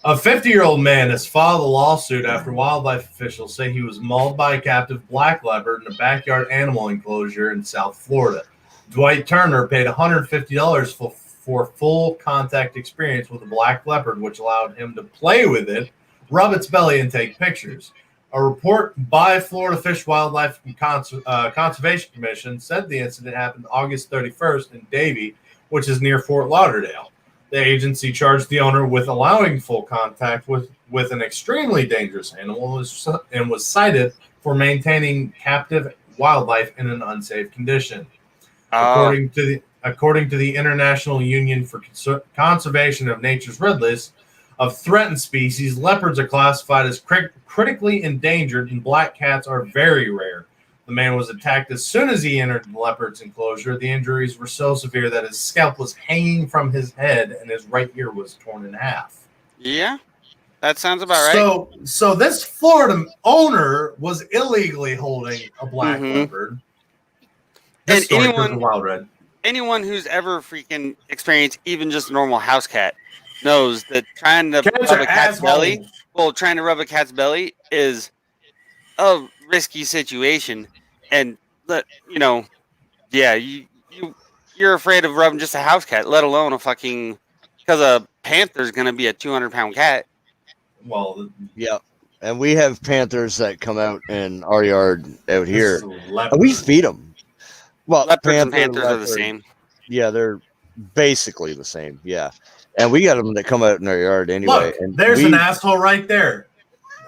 Speaker 1: A 50-year-old man has filed a lawsuit after wildlife officials say he was mauled by a captive black leopard in a backyard animal enclosure in South Florida. Dwight Turner paid $150 for full contact experience with a black leopard, which allowed him to play with it, rub its belly, and take pictures. A report by Florida Fish, Wildlife, and Conservation Commission said the incident happened August 31st in Davie, which is near Fort Lauderdale. The agency charged the owner with allowing full contact with an extremely dangerous animal and was cited for maintaining captive wildlife in an unsafe condition. According to the International Union for Conservation of Nature's Red List of threatened species, leopards are classified as critically endangered, and black cats are very rare. The man was attacked as soon as he entered the leopard's enclosure. The injuries were so severe that his scalp was hanging from his head and his right ear was torn in half.
Speaker 2: Yeah, that sounds about right.
Speaker 1: So this Florida owner was illegally holding a black leopard. This
Speaker 2: And
Speaker 1: story
Speaker 2: anyone-
Speaker 1: from Wild Red.
Speaker 2: Anyone who's ever freaking experienced even just a normal house cat knows that trying to
Speaker 1: Cats
Speaker 2: rub
Speaker 1: are
Speaker 2: a cat's belly,
Speaker 1: assholes.
Speaker 2: trying to rub a cat's belly is a risky situation, and you're afraid of rubbing just a house cat, let alone a fucking, because a panther's gonna be a 200-pound cat.
Speaker 1: Well,
Speaker 3: Yeah. And we have panthers that come out in our yard out here.
Speaker 1: this is a leopard.
Speaker 3: We feed them. Well,
Speaker 2: Leopards and
Speaker 3: panther,
Speaker 2: panthers are the
Speaker 3: leopard,
Speaker 2: same.
Speaker 3: Yeah, they're basically the same. Yeah. And we got them that come out in our yard anyway.
Speaker 1: Look,
Speaker 3: and
Speaker 1: there's
Speaker 3: we,
Speaker 1: an asshole right there.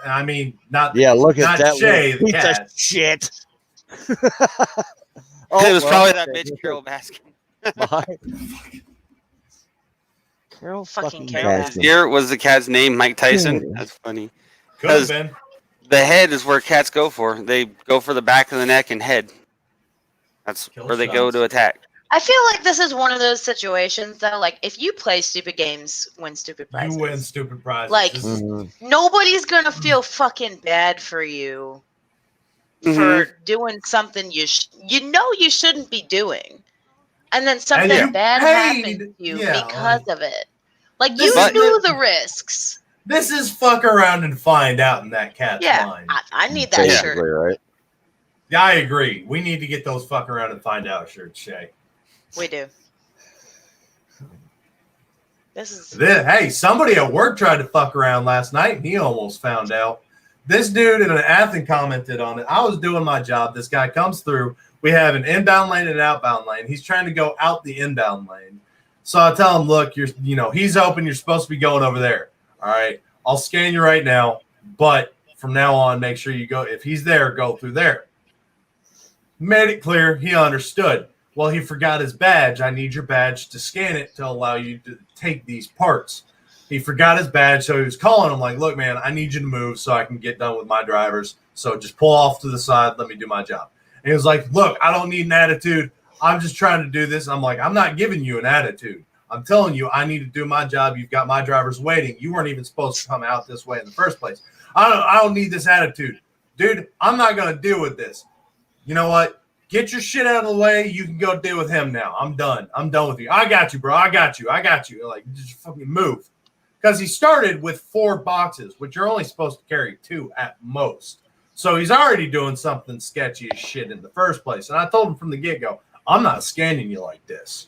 Speaker 1: I mean, not
Speaker 3: Yeah, look at
Speaker 1: not
Speaker 3: that
Speaker 1: Chey,
Speaker 3: little
Speaker 1: the
Speaker 3: piece
Speaker 1: cat.
Speaker 3: of shit.
Speaker 2: It was probably that bitch Carol Baskin.
Speaker 3: Baskin. Carol
Speaker 4: Fucking
Speaker 3: fucking
Speaker 4: Carol
Speaker 3: Baskin.
Speaker 2: Here was the cat's name, Mike Tyson. That's funny.
Speaker 1: Could have been.
Speaker 2: The head is where cats go for. They go for the back of the neck and head. That's
Speaker 1: Kill
Speaker 2: where they go
Speaker 1: shots.
Speaker 2: to attack.
Speaker 4: I feel like this is one of those situations though. Like, if you play stupid games, win stupid prizes.
Speaker 1: You win stupid prizes.
Speaker 4: Like-
Speaker 1: This is-
Speaker 3: Mhm.
Speaker 4: Nobody's gonna feel fucking bad for you
Speaker 2: Mm-hmm.
Speaker 4: for doing something you shouldn't be doing, and then something
Speaker 1: you
Speaker 4: bad
Speaker 1: paid-
Speaker 4: happened to you
Speaker 1: yeah,
Speaker 4: because of it. Like,
Speaker 1: This
Speaker 4: you
Speaker 2: is-
Speaker 4: knew the risks.
Speaker 1: This is fuck around and find out in that cat's
Speaker 4: Yeah,
Speaker 1: mind.
Speaker 4: I need that
Speaker 3: Basically,
Speaker 4: shirt.
Speaker 3: right?
Speaker 1: Yeah, I agree. We need to get those fuck around and find out shirts, Shay.
Speaker 4: We do.
Speaker 1: Hey, somebody at work tried to fuck around last night, and he almost found out. This dude in an Athen commented on it. I was doing my job. This guy comes through. We have an inbound lane and an outbound lane. He's trying to go out the inbound lane. So I tell him, look, he's open. You're supposed to be going over there. All right. I'll scan you right now. But from now on, make sure you go. If he's there, go through there. Made it clear. He understood. Well, he forgot his badge. I need your badge to scan it to allow you to take these parts. He forgot his badge, so he was calling him like, look, man, I need you to move so I can get done with my drivers. So just pull off to the side. Let me do my job. And he was like, look, I don't need an attitude. I'm just trying to do this. I'm like, I'm not giving you an attitude. I'm telling you, I need to do my job. You've got my drivers waiting. You weren't even supposed to come out this way in the first place. I don't need this attitude. Dude, I'm not going to deal with this. You know what? Get your shit out of the way. You can go deal with him now. I'm done. I'm done with you. I got you, bro. I got you. Like, just fucking move. Because he started with 4 boxes, which you're only supposed to carry 2 at most. So he's already doing something sketchy as shit in the first place. And I told him from the get-go, I'm not scanning you like this.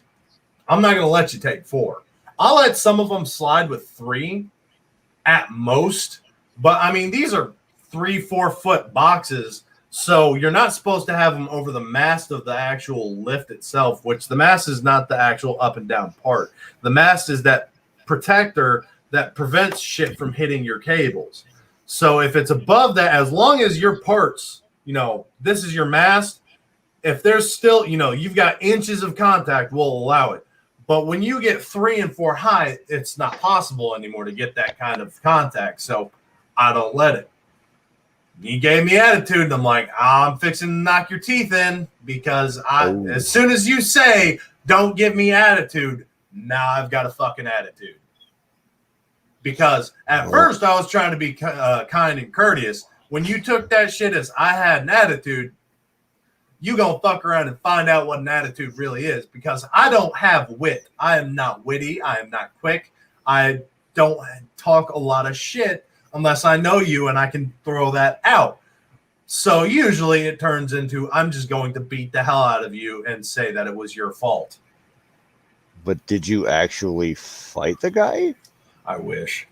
Speaker 1: I'm not going to let you take 4. I'll let some of them slide with 3 at most. But, I mean, these are 3-4 foot boxes. So you're not supposed to have them over the mast of the actual lift itself, which the mast is not the actual up and down part. The mast is that protector that prevents shit from hitting your cables. So if it's above that, as long as your parts, this is your mast, if there's still, you've got inches of contact, we'll allow it. But when you get 3 and 4 high, it's not possible anymore to get that kind of contact. So I don't let it. He gave me attitude, and I'm like, I'm fixing to knock your teeth in because as soon as you say, don't give me attitude, now I've got a fucking attitude. Because at first I was trying to be kind and courteous. When you took that shit as I had an attitude, you gonna fuck around and find out what an attitude really is. Because I don't have wit. I am not witty. I am not quick. I don't talk a lot of shit unless I know you and I can throw that out. So usually it turns into I'm just going to beat the hell out of you and say that it was your fault.
Speaker 3: But did you actually fight the guy?
Speaker 1: I wish.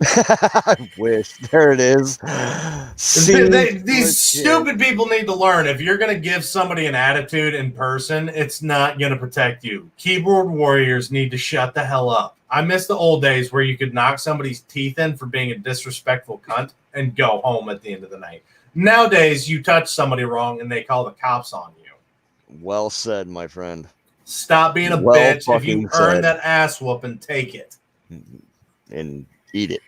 Speaker 3: I wish. There it is.
Speaker 1: These stupid people need to learn. If you're going to give somebody an attitude in person, it's not going to protect you. Keyboard warriors need to shut the hell up. I miss the old days where you could knock somebody's teeth in for being a disrespectful cunt and go home at the end of the night. Nowadays, you touch somebody wrong and they call the cops on you.
Speaker 3: Well said, my friend.
Speaker 1: Stop being a bitch. If you earn that ass whooping, take it.
Speaker 3: And eat it.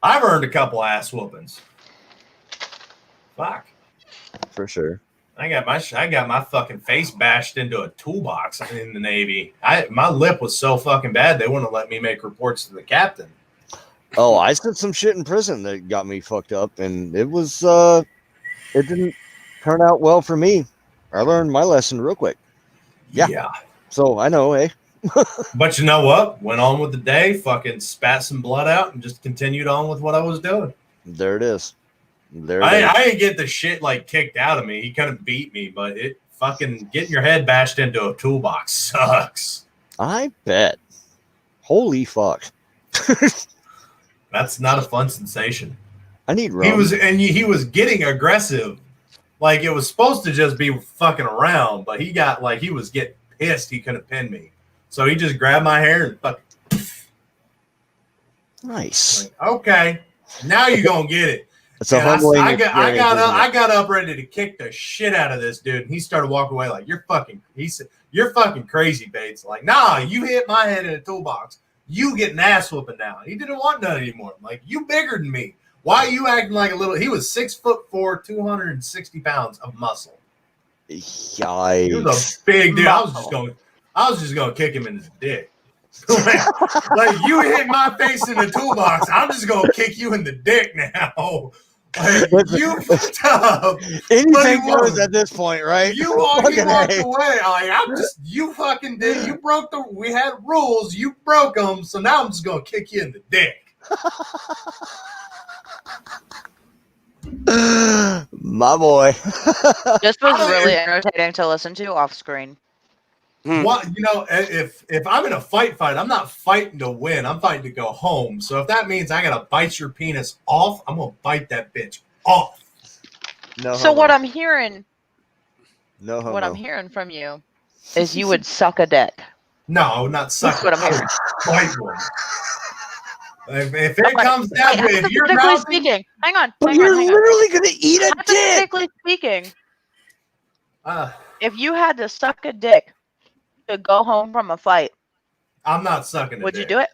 Speaker 1: I've earned a couple ass whoopings. Fuck.
Speaker 3: For sure.
Speaker 1: I got my fucking face bashed into a toolbox in the Navy. My lip was so fucking bad they wouldn't let me make reports to the captain.
Speaker 3: Oh, I said some shit in prison that got me fucked up, and it was it didn't turn out well for me. I learned my lesson real quick. Yeah. So I know, eh?
Speaker 1: But you know what? Went on with the day, fucking spat some blood out, and just continued on with what I was doing.
Speaker 3: There it is.
Speaker 1: I didn't get the shit like kicked out of me. He kind of beat me, but it fucking getting your head bashed into a toolbox sucks.
Speaker 3: I bet. Holy fuck.
Speaker 1: That's not a fun sensation.
Speaker 3: I need rum.
Speaker 1: He was getting aggressive. Like it was supposed to just be fucking around, but he was getting pissed he couldn't pin me. So he just grabbed my hair and fucking.
Speaker 3: Nice.
Speaker 1: Like, okay, now you're gonna get it.
Speaker 3: It's a humbling
Speaker 1: I got up ready to kick the shit out of this dude, and he started walking away like he said, you're fucking crazy, Bates. Like, nah, you hit my head in a toolbox. You get an ass whooping now. He didn't want none anymore. I'm like, you bigger than me. Why are you acting like a little? He was 6'4", 260 pounds of muscle.
Speaker 3: Yikes.
Speaker 1: He was a big dude. I was just gonna kick him in his dick. like you hit my face in the toolbox, I'm just gonna kick you in the dick now. Like you fucked up.
Speaker 3: Anything goes at this point, right?
Speaker 1: You walked away. Like you fucking did. You broke we had rules. You broke them. So now I'm just gonna kick you in the dick.
Speaker 3: My boy.
Speaker 4: This was really entertaining to listen to off screen.
Speaker 1: What if I'm in a fight, I'm not fighting to win. I'm fighting to go home. So if that means I gotta bite your penis off, I'm gonna bite that bitch off.
Speaker 3: No.
Speaker 4: So what I'm hearing,
Speaker 3: No homo.
Speaker 4: what I'm hearing from you, is you would suck a dick.
Speaker 1: No, not suck.
Speaker 4: That's what I'm hearing.
Speaker 1: Fight one. If it comes down to it, if you're
Speaker 4: hypothetically
Speaker 1: mouthing,
Speaker 4: speaking, hang on.
Speaker 3: But
Speaker 4: hang
Speaker 3: you're
Speaker 4: on, hang on.
Speaker 3: literally gonna eat a dick.
Speaker 4: Hypothetically speaking, if you had to suck a dick to go home from a fight,
Speaker 1: I'm not sucking it.
Speaker 4: would you do it?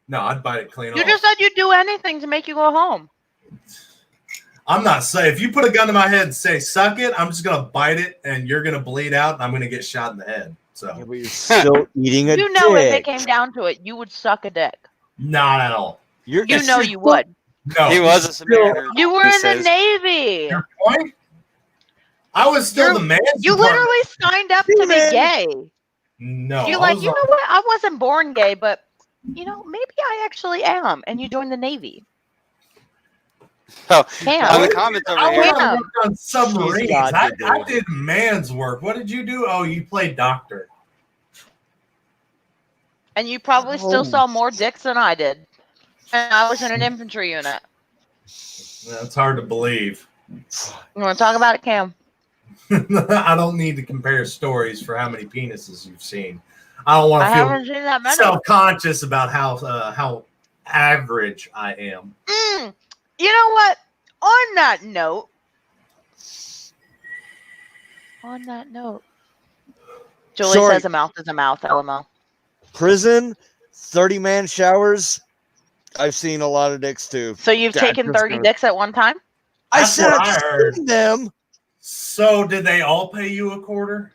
Speaker 1: No, I'd bite it clean off.
Speaker 4: You just said you'd do anything to make you go home.
Speaker 1: I'm not saying if you put a gun to my head and say suck it, I'm just gonna bite it and you're gonna bleed out and I'm gonna get shot in the head. So
Speaker 3: Yeah, but you're still eating a dick.
Speaker 4: You know, if it came down to it, you would suck a dick.
Speaker 1: not at all.
Speaker 4: You know you would.
Speaker 1: No,
Speaker 2: He was a Samaritan.
Speaker 4: You were
Speaker 2: he
Speaker 4: in the
Speaker 2: says.
Speaker 4: Navy.
Speaker 1: Your point? I was still the man.
Speaker 4: You literally signed up to be gay.
Speaker 1: No.
Speaker 4: You're like, you know what? I wasn't born gay, but maybe I actually am. And you joined the Navy.
Speaker 2: Oh,
Speaker 4: Cam.
Speaker 2: on the comments over
Speaker 1: I
Speaker 2: here.
Speaker 1: went to work on submarines.
Speaker 3: She's got
Speaker 1: I
Speaker 3: to do it.
Speaker 1: did man's work. What did you do? Oh, you played doctor.
Speaker 4: And you probably still saw more dicks than I did. And I was in an infantry unit.
Speaker 1: That's hard to believe.
Speaker 4: You want to talk about it, Cam?
Speaker 1: I don't need to compare stories for how many penises you've seen. I don't want
Speaker 4: I
Speaker 1: to
Speaker 4: haven't
Speaker 1: feel
Speaker 4: seen that many.
Speaker 1: self-conscious about how average I am.
Speaker 4: You know what? On that note, Julie
Speaker 3: Sorry.
Speaker 4: says a mouth is a mouth, LML.
Speaker 3: Prison, 30-man showers. I've seen a lot of dicks too.
Speaker 4: So you've
Speaker 3: That's
Speaker 4: taken
Speaker 3: just
Speaker 4: 30 dicks at one time?
Speaker 3: I
Speaker 1: That's
Speaker 3: said
Speaker 1: what
Speaker 3: I've
Speaker 1: I heard.
Speaker 3: seen them.
Speaker 1: So did they all pay you a quarter?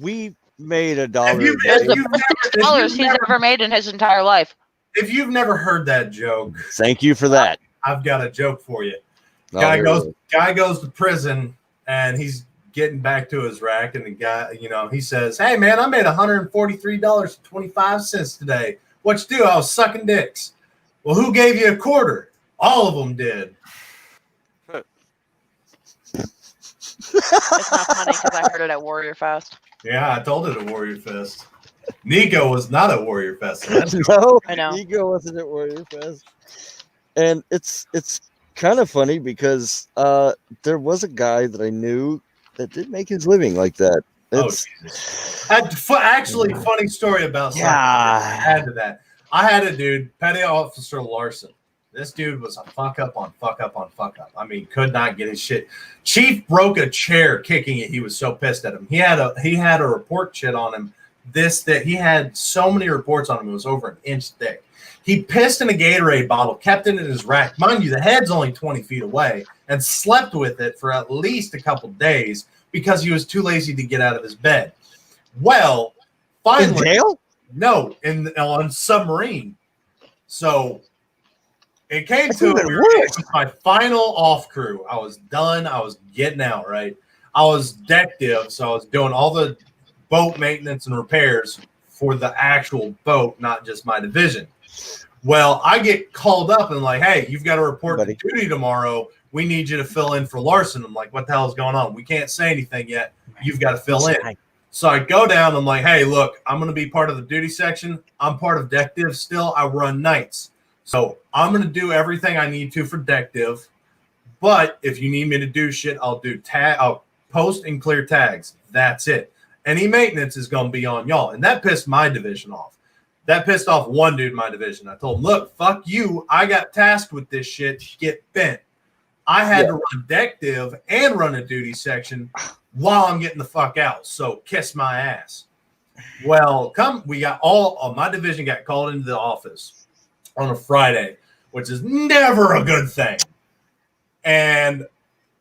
Speaker 3: We made $1.
Speaker 1: Have you-
Speaker 3: a
Speaker 4: That's
Speaker 3: day.
Speaker 4: the
Speaker 1: you've
Speaker 4: most
Speaker 1: never-
Speaker 4: dollars
Speaker 1: if
Speaker 4: he's
Speaker 1: you've
Speaker 4: ever made in his entire life.
Speaker 1: If you've never heard that joke,
Speaker 3: Thank you for that.
Speaker 1: I've got a joke for you.
Speaker 3: Oh,
Speaker 1: Guy
Speaker 3: here
Speaker 1: goes
Speaker 3: it
Speaker 1: to prison and he's getting back to his rack, and the guy, he says, "Hey man, I made $143.25 today. What you do? I was sucking dicks." "Well, who gave you a quarter?" "All of them did."
Speaker 4: It's not funny because I heard it at Warrior Fest.
Speaker 1: Yeah, I told it at Warrior Fest. Nico was not at Warrior Fest. So that's
Speaker 3: is. No,
Speaker 4: I know.
Speaker 3: Ego wasn't at Warrior Fest. And it's kind of funny because there was a guy that I knew that did make his living like that. It's,
Speaker 1: Jesus. Actually, funny story about something.
Speaker 3: Yeah.
Speaker 1: Add to that. I had a dude, Petty Officer Larson. This dude was a fuck up on fuck up on fuck up. I mean, could not get his shit. Chief broke a chair kicking it. He was so pissed at him. He had a report shit on him. That he had so many reports on him. It was over an inch thick. He pissed in a Gatorade bottle, kept it in his rack. Mind you, the head's only 20 feet away, and slept with it for at least a couple days because he was too lazy to get out of his bed. Well,
Speaker 3: in
Speaker 1: finally,
Speaker 3: jail?
Speaker 1: no, on submarine. So it came to
Speaker 3: even
Speaker 1: it.
Speaker 3: worse.
Speaker 1: It was my final off crew. I was done. I was getting out, right? I was deck div, so I was doing all the boat maintenance and repairs for the actual boat, not just my division. Well, I get called up and like, "Hey, you've got to report to duty tomorrow. We need you to fill in for Larson." I'm like, "What the hell is going on? We can't say anything yet. You've got to fill in." So I go down. I'm like, "Hey, look, I'm going to be part of the duty section. I'm part of deck div still. I run nights. So I'm going to do everything I need to for deck div. But if you need me to do shit, I'll do I'll post and clear tags. That's it. Any maintenance is going to be on y'all." And that pissed my division off. That pissed off one dude in my division. I told him, "Look, fuck you. I got tasked with this shit. Get bent." I had to run deck div and run a duty section while I'm getting the fuck out. So kiss my ass. Well, we got all of my division got called into the office on a Friday, which is never a good thing. And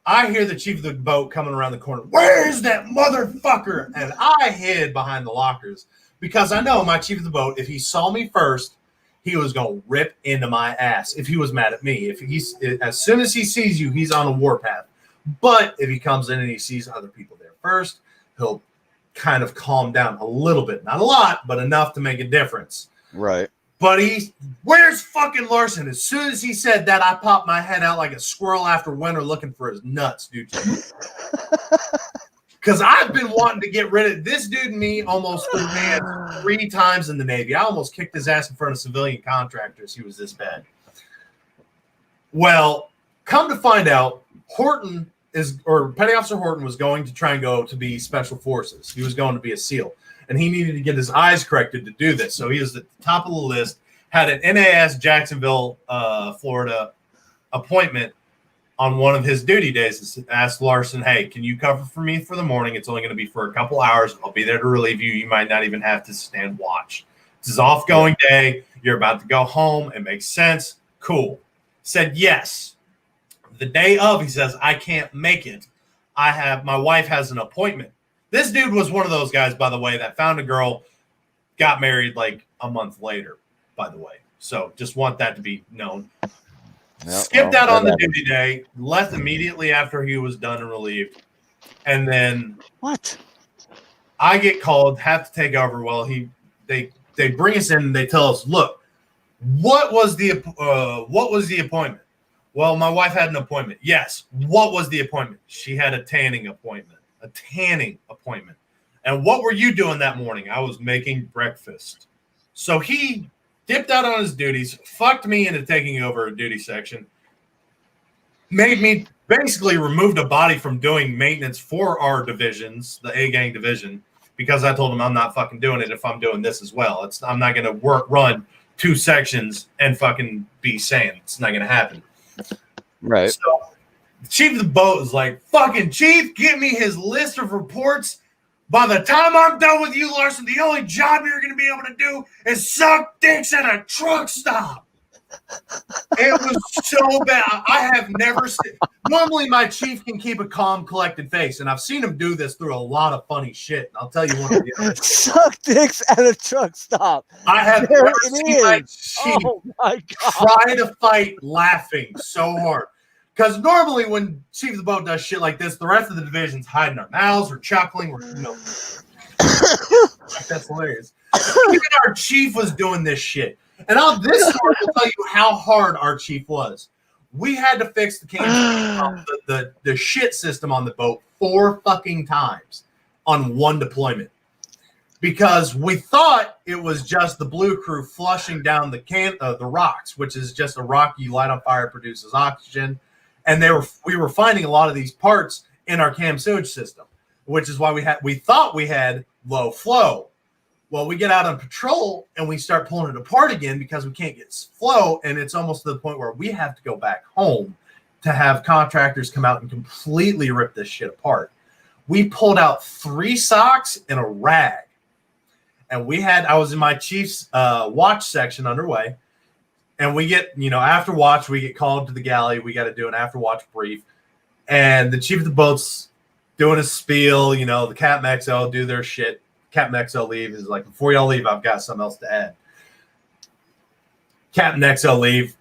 Speaker 1: I hear the chief of the boat coming around the corner. "Where's that motherfucker?" And I hid behind the lockers because I know my chief of the boat, if he saw me first, he was going to rip into my ass if he was mad at me. As soon as he sees you, he's on a warpath. But if he comes in and he sees other people there first, he'll kind of calm down a little bit. Not a lot, but enough to make a difference.
Speaker 3: Right.
Speaker 1: But where's fucking Larson? As soon as he said that, I popped my head out like a squirrel after winter looking for his nuts, dude. Because I've been wanting to get rid of this dude and me almost threw hands 3 times in the Navy. I almost kicked his ass in front of civilian contractors. He was this bad. Well, come to find out, Petty Officer Horton was going to try and go to be Special Forces. He was going to be a SEAL. And he needed to get his eyes corrected to do this. So he was at the top of the list, had an NAS Jacksonville, Florida appointment on one of his duty days. Asked Larson, hey, can you cover for me for the morning? It's only going to be for a couple hours. I'll be there to relieve you. You might not even have to stand watch. This is off-going day. You're about to go home. It makes sense. Cool. Said yes. The day of, he says, I can't make it. My wife has an appointment. This dude was one of those guys, by the way, that found a girl, got married like a month later, by the way. So just want that to be known. Skipped out on the duty day, left immediately after he was done and relieved. And then
Speaker 3: what?
Speaker 1: I get called, have to take over. Well, they bring us in and they tell us, look, what was the appointment? Well, my wife had an appointment. Yes. What was the appointment? She had a tanning appointment. And what were you doing that morning? I was making breakfast. So he dipped out on his duties, fucked me into taking over a duty section, made me basically removed a body from doing maintenance for our divisions, the A-gang division, because I told him I'm not fucking doing it if I'm doing this as well. I'm not going to run 2 sections and fucking be sane. It's not going to happen.
Speaker 3: Right.
Speaker 1: So the chief of the boat is like, fucking chief, give me his list of reports. By the time I'm done with you, Larson, the only job you're going to be able to do is suck dicks at a truck stop. It was so bad. I have never seen. Normally, my chief can keep a calm, collected face, and I've seen him do this through a lot of funny shit. I'll tell you one of the other.
Speaker 3: Suck dicks at a truck stop.
Speaker 1: I have
Speaker 3: There
Speaker 1: never
Speaker 3: it
Speaker 1: seen my
Speaker 3: is.
Speaker 1: chief
Speaker 3: Oh my god!
Speaker 1: try to fight laughing so hard. Because normally when Chief of the Boat does shit like this, the rest of the division's hiding our mouths or chuckling or that's hilarious. Even our chief was doing this shit. And this story will tell you how hard our chief was. We had to fix the shit system on the boat 4 fucking times on one deployment. Because we thought it was just the blue crew flushing down the rocks, which is just a rock you light on fire, produces oxygen. And we were finding a lot of these parts in our cam sewage system, which is why we thought we had low flow. Well, we get out on patrol and we start pulling it apart again because we can't get flow, and it's almost to the point where we have to go back home to have contractors come out and completely rip this shit apart. We pulled out 3 socks and a rag, and I was in my chief's watch section underway. And we get, after watch, we get called to the galley. We got to do an after watch brief. And the chief of the boat's doing a spiel, the Captain XO do their shit. Captain XO leave is like, before y'all leave, I've got something else to add. Captain XO leave.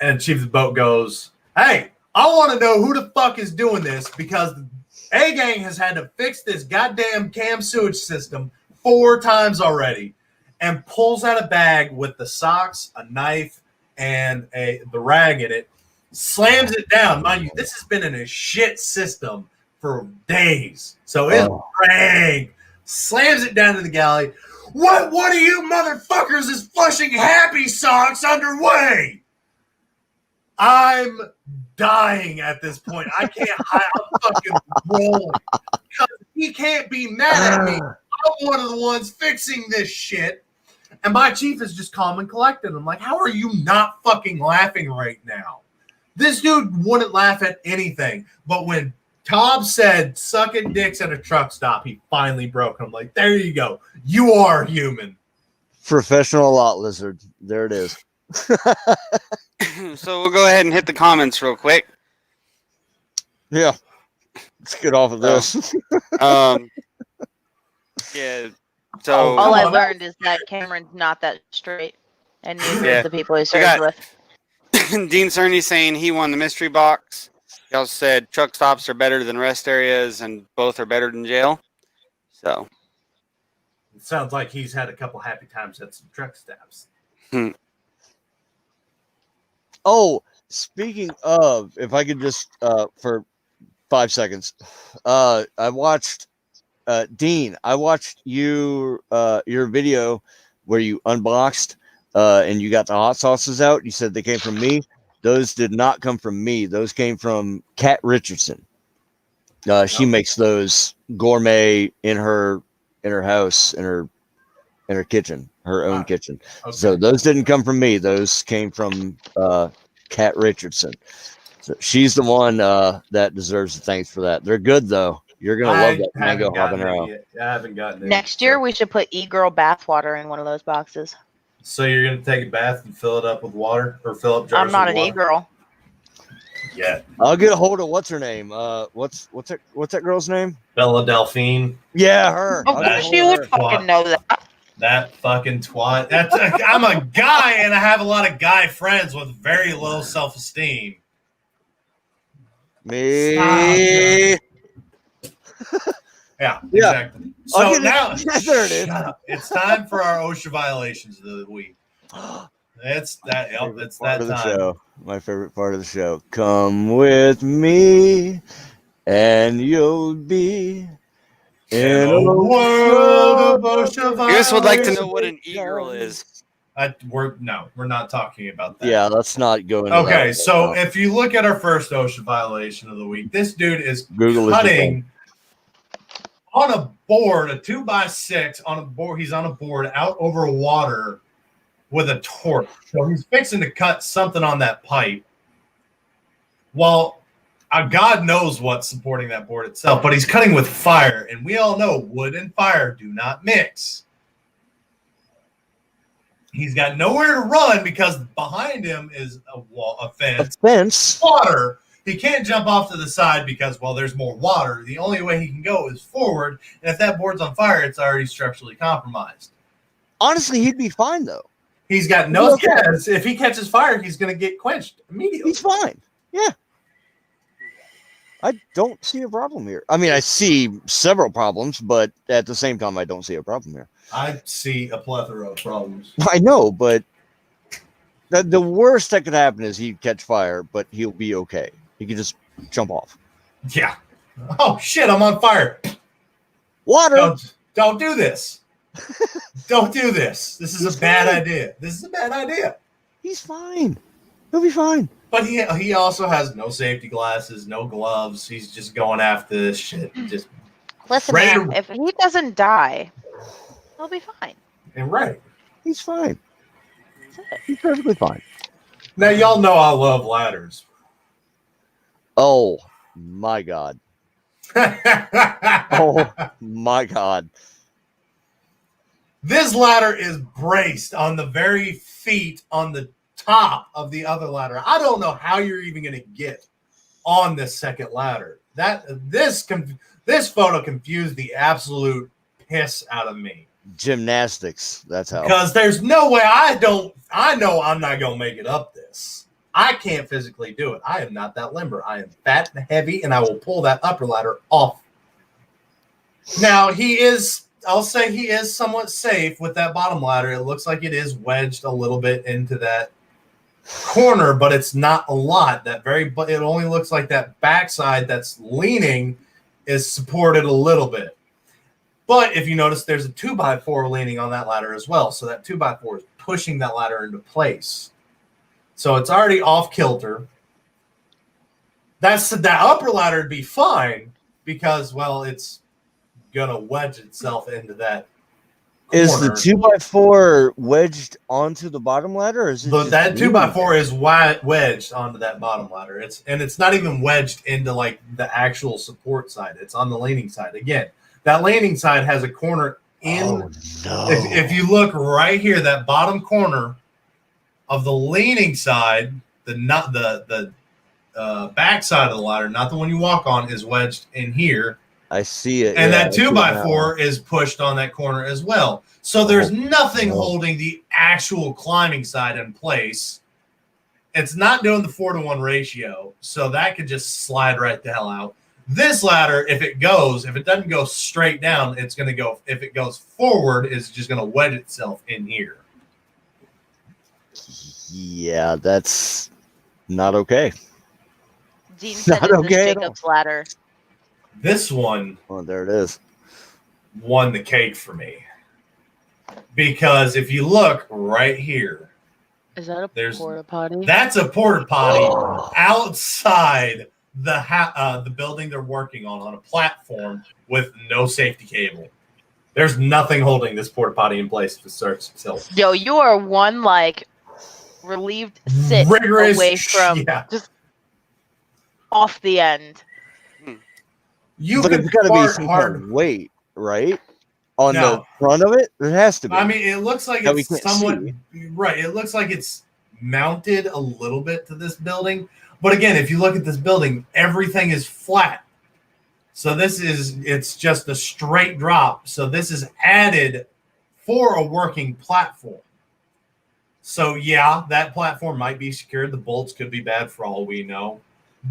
Speaker 1: And chief of the boat goes, hey, I want to know who the fuck is doing this, because the A-gang has had to fix this goddamn cam sewage system 4 times already. And pulls out a bag with the socks, a knife, and the rag in it, slams it down. Mind you, this has been in a shit system for days. So it's rag. Slams it down to the galley. What one of you motherfuckers is flushing happy socks underway? I'm dying at this point. I can't. I'm fucking rolling. Because he can't be mad at me. I'm one of the ones fixing this shit. And my chief is just calm and collected. I'm like, how are you not fucking laughing right now? This dude wouldn't laugh at anything. But when Tom said sucking dicks at a truck stop, he finally broke. I'm like, there you go. You are human.
Speaker 3: Professional lot lizard. There it is.
Speaker 2: So we'll go ahead and hit the comments real quick.
Speaker 3: Yeah. Let's get off of this.
Speaker 2: Yeah. So
Speaker 4: all I learned is that Cameron's not that straight, and neither is the people he serves with.
Speaker 2: Dean Cerny saying he won the mystery box. He also said truck stops are better than rest areas, and both are better than jail. So
Speaker 1: it sounds like he's had a couple happy times at some truck stops.
Speaker 3: Oh, speaking of, if I could just for 5 seconds. I watched Dean. I watched your video where you unboxed and you got the hot sauces out. You said they came from me. Those did not come from me. Those came from Kat Richardson. She makes those gourmet in her house, in her kitchen, her own kitchen. Okay. So those didn't come from me. Those came from Kat Richardson. So she's the one that deserves the thanks for that. They're good though. You're gonna love that mango habanero.
Speaker 1: I haven't gotten it.
Speaker 4: Next year we should put e-girl bath water in one of those boxes.
Speaker 1: So you're gonna take a bath and fill it up with water, or fill up jars?
Speaker 4: I'm not
Speaker 1: an
Speaker 4: e-girl.
Speaker 1: Yeah.
Speaker 3: I'll get a hold of what's her name. What's that girl's name?
Speaker 1: Bella Delphine.
Speaker 3: Yeah, her.
Speaker 4: Oh, she would fucking know that.
Speaker 1: That fucking twat. I'm a guy and I have a lot of guy friends with very low self-esteem.
Speaker 3: Me.
Speaker 1: Yeah, exactly. So now,
Speaker 3: there it is.
Speaker 1: It's time for our OSHA violations of the week. It's that. Yep, it's that time.
Speaker 3: Show. My favorite part of the show. Come with me, and you'll be in a world of OSHA violations.
Speaker 2: I just would like to know what an e-girl is.
Speaker 1: We're not talking about that.
Speaker 3: Yeah, let's not go into
Speaker 1: okay,
Speaker 3: that.
Speaker 1: so if you look at our first OSHA violation of the week, this dude is
Speaker 3: Google
Speaker 1: cutting on a board, a 2x6 on a board. He's on a board out over water with a torch. So he's fixing to cut something on that pipe. Well, God knows what's supporting that board itself, but he's cutting with fire, and we all know wood and fire do not mix. He's got nowhere to run because behind him is a fence. Water. He can't jump off to the side because, well, there's more water. The only way he can go is forward, and if that board's on fire, it's already structurally compromised.
Speaker 3: Honestly, he'd be fine, though.
Speaker 1: He's got no chance. If he catches fire, he's going to get quenched immediately.
Speaker 3: He's fine. Yeah. I don't see a problem here. I mean, I see several problems, but at the same time, I don't see a problem here.
Speaker 1: I see a plethora of problems.
Speaker 3: I know, but the worst that could happen is he'd catch fire, but he'll be okay. He could just jump off.
Speaker 1: Yeah. Oh, shit, I'm on fire.
Speaker 3: Water.
Speaker 1: Don't do this. Don't do this. This is a bad idea. This is a bad idea.
Speaker 3: He's fine. He'll be fine.
Speaker 1: But he also has no safety glasses, no gloves. He's just going after this shit. Just
Speaker 4: listen, man, if he doesn't die, he'll be fine.
Speaker 1: And right.
Speaker 3: He's fine. He's perfectly fine.
Speaker 1: Now, y'all know I love ladders.
Speaker 3: Oh, my God. Oh, my God.
Speaker 1: This ladder is braced on the very feet on the top of the other ladder. I don't know how you're even going to get on this second ladder. This photo confused the absolute piss out of me.
Speaker 3: Gymnastics. That's how.
Speaker 1: Because there's no way I know I'm not going to make it up this. I can't physically do it. I am not that limber. I am fat and heavy, and I will pull that upper ladder off. Now, I'll say he is somewhat safe with that bottom ladder. It looks like it is wedged a little bit into that corner, but it's not a lot. It only looks like that backside that's leaning is supported a little bit. But if you notice, there's a 2x4 leaning on that ladder as well. So that 2x4 is pushing that ladder into place. So it's already off kilter. That upper ladder would be fine because, well, it's gonna wedge itself into that corner.
Speaker 3: Is the 2x4 wedged onto the bottom ladder? Or is it
Speaker 1: that 2x4 is wedged onto that bottom ladder. It's not even wedged into like the actual support side. It's on the leaning side. Again, that leaning side has a corner in.
Speaker 3: Oh, no.
Speaker 1: If you look right here, that bottom corner of the leaning side, the back side of the ladder, not the one you walk on, is wedged in here.
Speaker 3: I see it.
Speaker 1: And that 2x4 is pushed on that corner as well. So there's nothing holding the actual climbing side in place. It's not doing the 4-to-1 ratio. So that could just slide right the hell out. This ladder, if it doesn't go straight down, it's going to go, if it goes forward, it's just going to wedge itself in here.
Speaker 3: Yeah, that's not okay.
Speaker 4: Dean said it's Jacob's ladder.
Speaker 1: This one
Speaker 3: Oh, there it is.
Speaker 1: won the cake for me. Because if you look right here,
Speaker 5: Is that a
Speaker 1: there's
Speaker 5: porta potty?
Speaker 1: that's a porta potty outside the building they're working on a platform with no safety cable. There's nothing holding this porta potty in place if it starts tilt.
Speaker 5: Yo, you are one like relieved sit
Speaker 1: Rigorous,
Speaker 5: away from just off the end.
Speaker 1: You
Speaker 3: But
Speaker 1: could
Speaker 3: it's got to be
Speaker 1: fart
Speaker 3: some
Speaker 1: hard.
Speaker 3: kind of weight, right? On
Speaker 1: No.
Speaker 3: the front of it, there has to be.
Speaker 1: I mean, it looks like
Speaker 3: That we
Speaker 1: it's
Speaker 3: can't
Speaker 1: somewhat
Speaker 3: see.
Speaker 1: right. It looks like it's mounted a little bit to this building, but again, if you look at this building, everything is flat. So it's just a straight drop. So this is added for a working platform. So yeah, that platform might be secured. The bolts could be bad for all we know,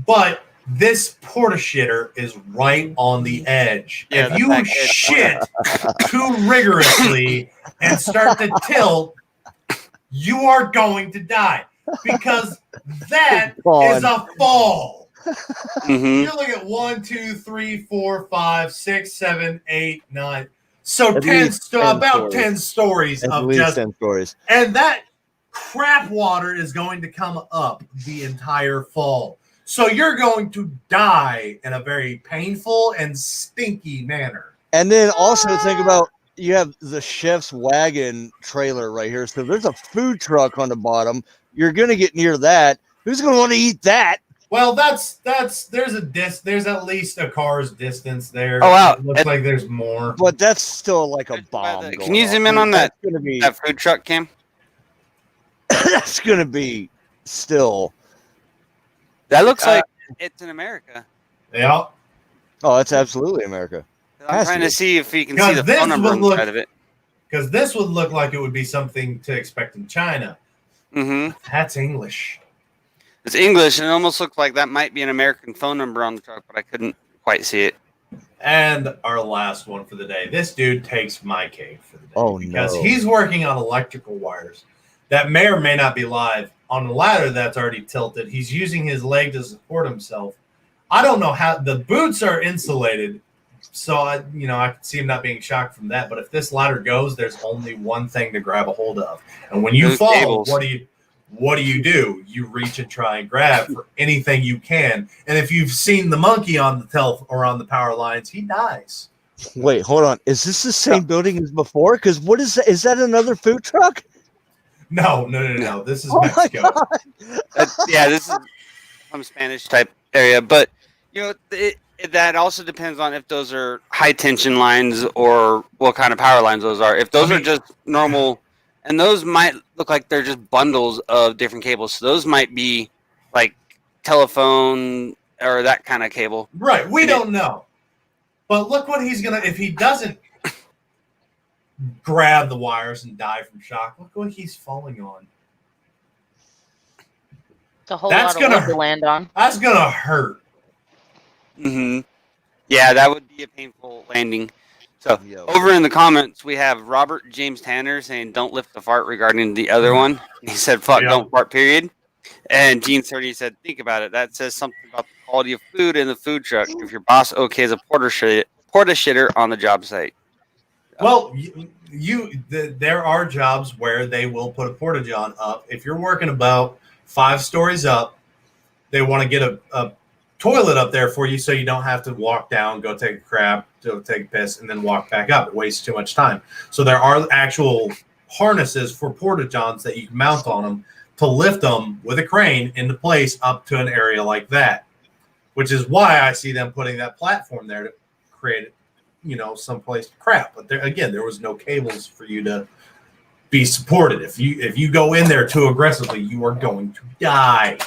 Speaker 1: but this porta shitter is right on the edge.
Speaker 2: Yeah,
Speaker 1: if
Speaker 2: the
Speaker 1: you
Speaker 2: back edge.
Speaker 1: shit too rigorously and start to tilt, you are going to die because that is a fall.
Speaker 2: Mhm.
Speaker 1: You're looking at 1, 2, 3, 4, 5, 6, 7, 8, 9. So
Speaker 3: At
Speaker 1: 10
Speaker 3: least 10
Speaker 1: about
Speaker 3: stories.
Speaker 1: 10 stories
Speaker 3: At
Speaker 1: of
Speaker 3: least
Speaker 1: just
Speaker 3: 10 stories.
Speaker 1: and that crap water is going to come up the entire fall. So you're going to die in a very painful and stinky manner.
Speaker 3: And then also think about, you have the chef's wagon trailer right here. So there's a food truck on the bottom. You're going to get near that. Who's going to want to eat that?
Speaker 1: Well, there's at least a car's distance there.
Speaker 2: Oh, wow.
Speaker 1: It looks like there's more.
Speaker 3: But that's still like a bomb.
Speaker 2: Can
Speaker 3: going
Speaker 2: you
Speaker 3: off.
Speaker 2: zoom in on that?
Speaker 3: That's going to be,
Speaker 2: That food truck, Cam?
Speaker 3: that's going to be still.
Speaker 2: That looks like it's in America.
Speaker 1: Yeah.
Speaker 3: Oh, it's absolutely America.
Speaker 2: I'm
Speaker 3: Has
Speaker 2: trying
Speaker 3: to
Speaker 2: to
Speaker 3: be.
Speaker 2: see if you can
Speaker 1: Because
Speaker 2: see the
Speaker 1: this
Speaker 2: phone number
Speaker 1: would
Speaker 2: on the
Speaker 1: look-
Speaker 2: side of it.
Speaker 1: Because this would look like it would be something to expect in China.
Speaker 2: Mm-hmm.
Speaker 1: That's English.
Speaker 2: It's English, and it almost looks like that might be an American phone number on the truck, but I couldn't quite see it.
Speaker 1: And our last one for the day. This dude takes my cake for the day.
Speaker 3: Oh,
Speaker 1: because
Speaker 3: no.
Speaker 1: he's working on electrical wires that may or may not be live. On the ladder that's already tilted, he's using his leg to support himself. I don't know how the boots are insulated, so I can see him not being shocked from that. But if this ladder goes, there's only one thing to grab a hold of, and when you
Speaker 2: Those
Speaker 1: fall,
Speaker 2: cables.
Speaker 1: what do? You reach and try and grab for anything you can. And if you've seen the monkey on the or on the power lines, he dies.
Speaker 3: Wait, hold on. Is this the same building as before? Because what is that? Is that another food truck?
Speaker 1: No. This is
Speaker 3: Oh my
Speaker 1: Mexico.
Speaker 3: God.
Speaker 2: Yeah, this is some Spanish type area, but that also depends on if those are high tension lines or what kind of power lines those are. If those are just normal, and those might look like they're just bundles of different cables, so those might be like telephone or that kind of cable.
Speaker 1: Right, we don't know. But look what he's going to, if he doesn't grab the wires and die from shock, look what he's falling on.
Speaker 5: It's a whole
Speaker 1: That's
Speaker 5: lot of
Speaker 1: gonna
Speaker 5: wood to land on.
Speaker 1: That's going to hurt.
Speaker 2: Mm-hmm. Yeah, that would be a painful landing. So
Speaker 3: Yo.
Speaker 2: over in the comments, we have Robert James Tanner saying, "Don't lift the fart" regarding the other one. He said, "Fuck,
Speaker 1: Yeah.
Speaker 2: don't fart." Period. And Gene 30 said, "Think about it. That says something about the quality of food in the food truck. If your boss okays a porta shitter on the job site."
Speaker 1: Well, there are jobs where they will put a porta john up. If you're working about 5 stories up, they want to get a toilet up there for you so you don't have to walk down, go take a crap, go take a piss, and then walk back up. It wastes too much time. So there are actual harnesses for porta johns that you can mount on them to lift them with a crane into place up to an area like that, which is why I see them putting that platform there to create, some place to crap. But there was no cables for you to be supported. If you go in there too aggressively, you are going to die.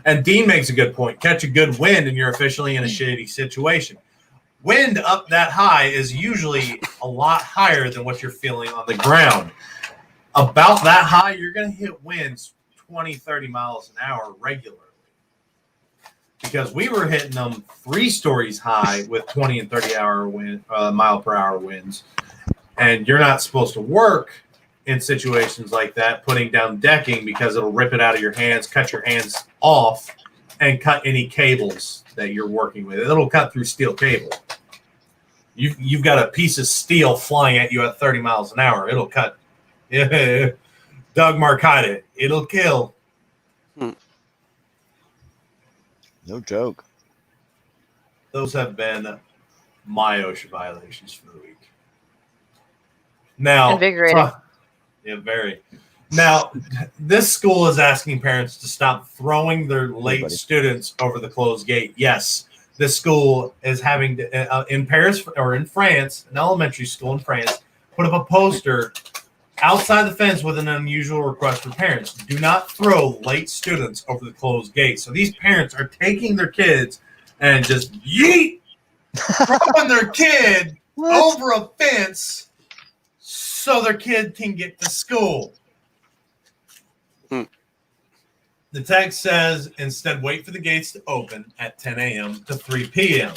Speaker 1: And Dean makes a good point. Catch a good wind and you're officially in a shitty situation. Wind up that high is usually a lot higher than what you're feeling on the ground. About that high, you're going to hit winds 20, 30 miles an hour regularly. Because we were hitting them 3 stories high with 20 and 30 mile per hour winds. And you're not supposed to work in situations like that, putting down decking, because it'll rip it out of your hands, cut your hands off, and cut any cables that you're working with. It'll cut through steel cable. You've got a piece of steel flying at you at 30 miles an hour. It'll cut. Yeah. Doug Marcotte. It'll kill.
Speaker 3: No joke.
Speaker 1: Those have been my OSHA violations for the week. Now,
Speaker 5: Invigorating.
Speaker 1: Yeah, very. Now, this school is asking parents to stop throwing their late students over the closed gate. Yes, this school is having to, in Paris or in France, an elementary school in France, put up a poster outside the fence with an unusual request for parents. Do not throw late students over the closed gate. So these parents are taking their kids and just throwing their kid over a fence so their kid can get to school. The text says, instead, wait for the gates to open at 10 a.m. to 3 p.m.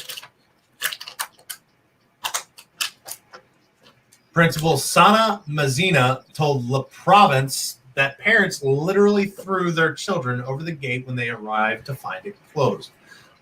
Speaker 1: Principal Sana Mazzina told La Province that parents literally threw their children over the gate when they arrived to find it closed.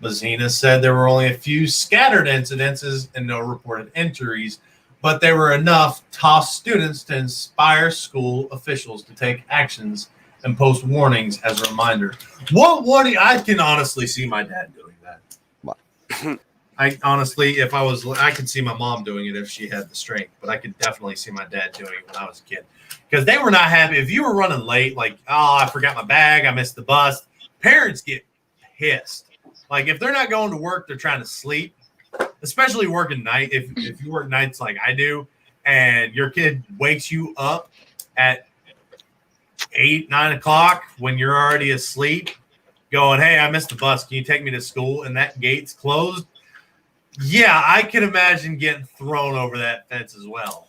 Speaker 1: Mazzina said there were only a few scattered incidences and no reported injuries, but there were enough tossed students to inspire school officials to take actions and post warnings as a reminder. What warning? I can honestly see my dad doing that. I honestly, if I was, I could see my mom doing it if she had the strength, but I could definitely see my dad doing it when I was a kid. Because they were not happy. If you were running late, like, oh, I forgot my bag, I missed the bus, parents get pissed. Like, if they're not going to work, they're trying to sleep, especially working night. If you work nights like I do, and your kid wakes you up at 8, 9 o'clock when you're already asleep, going, hey, I missed the bus. Can you take me to school? And that gate's closed. Yeah, I can imagine getting thrown over that fence as well.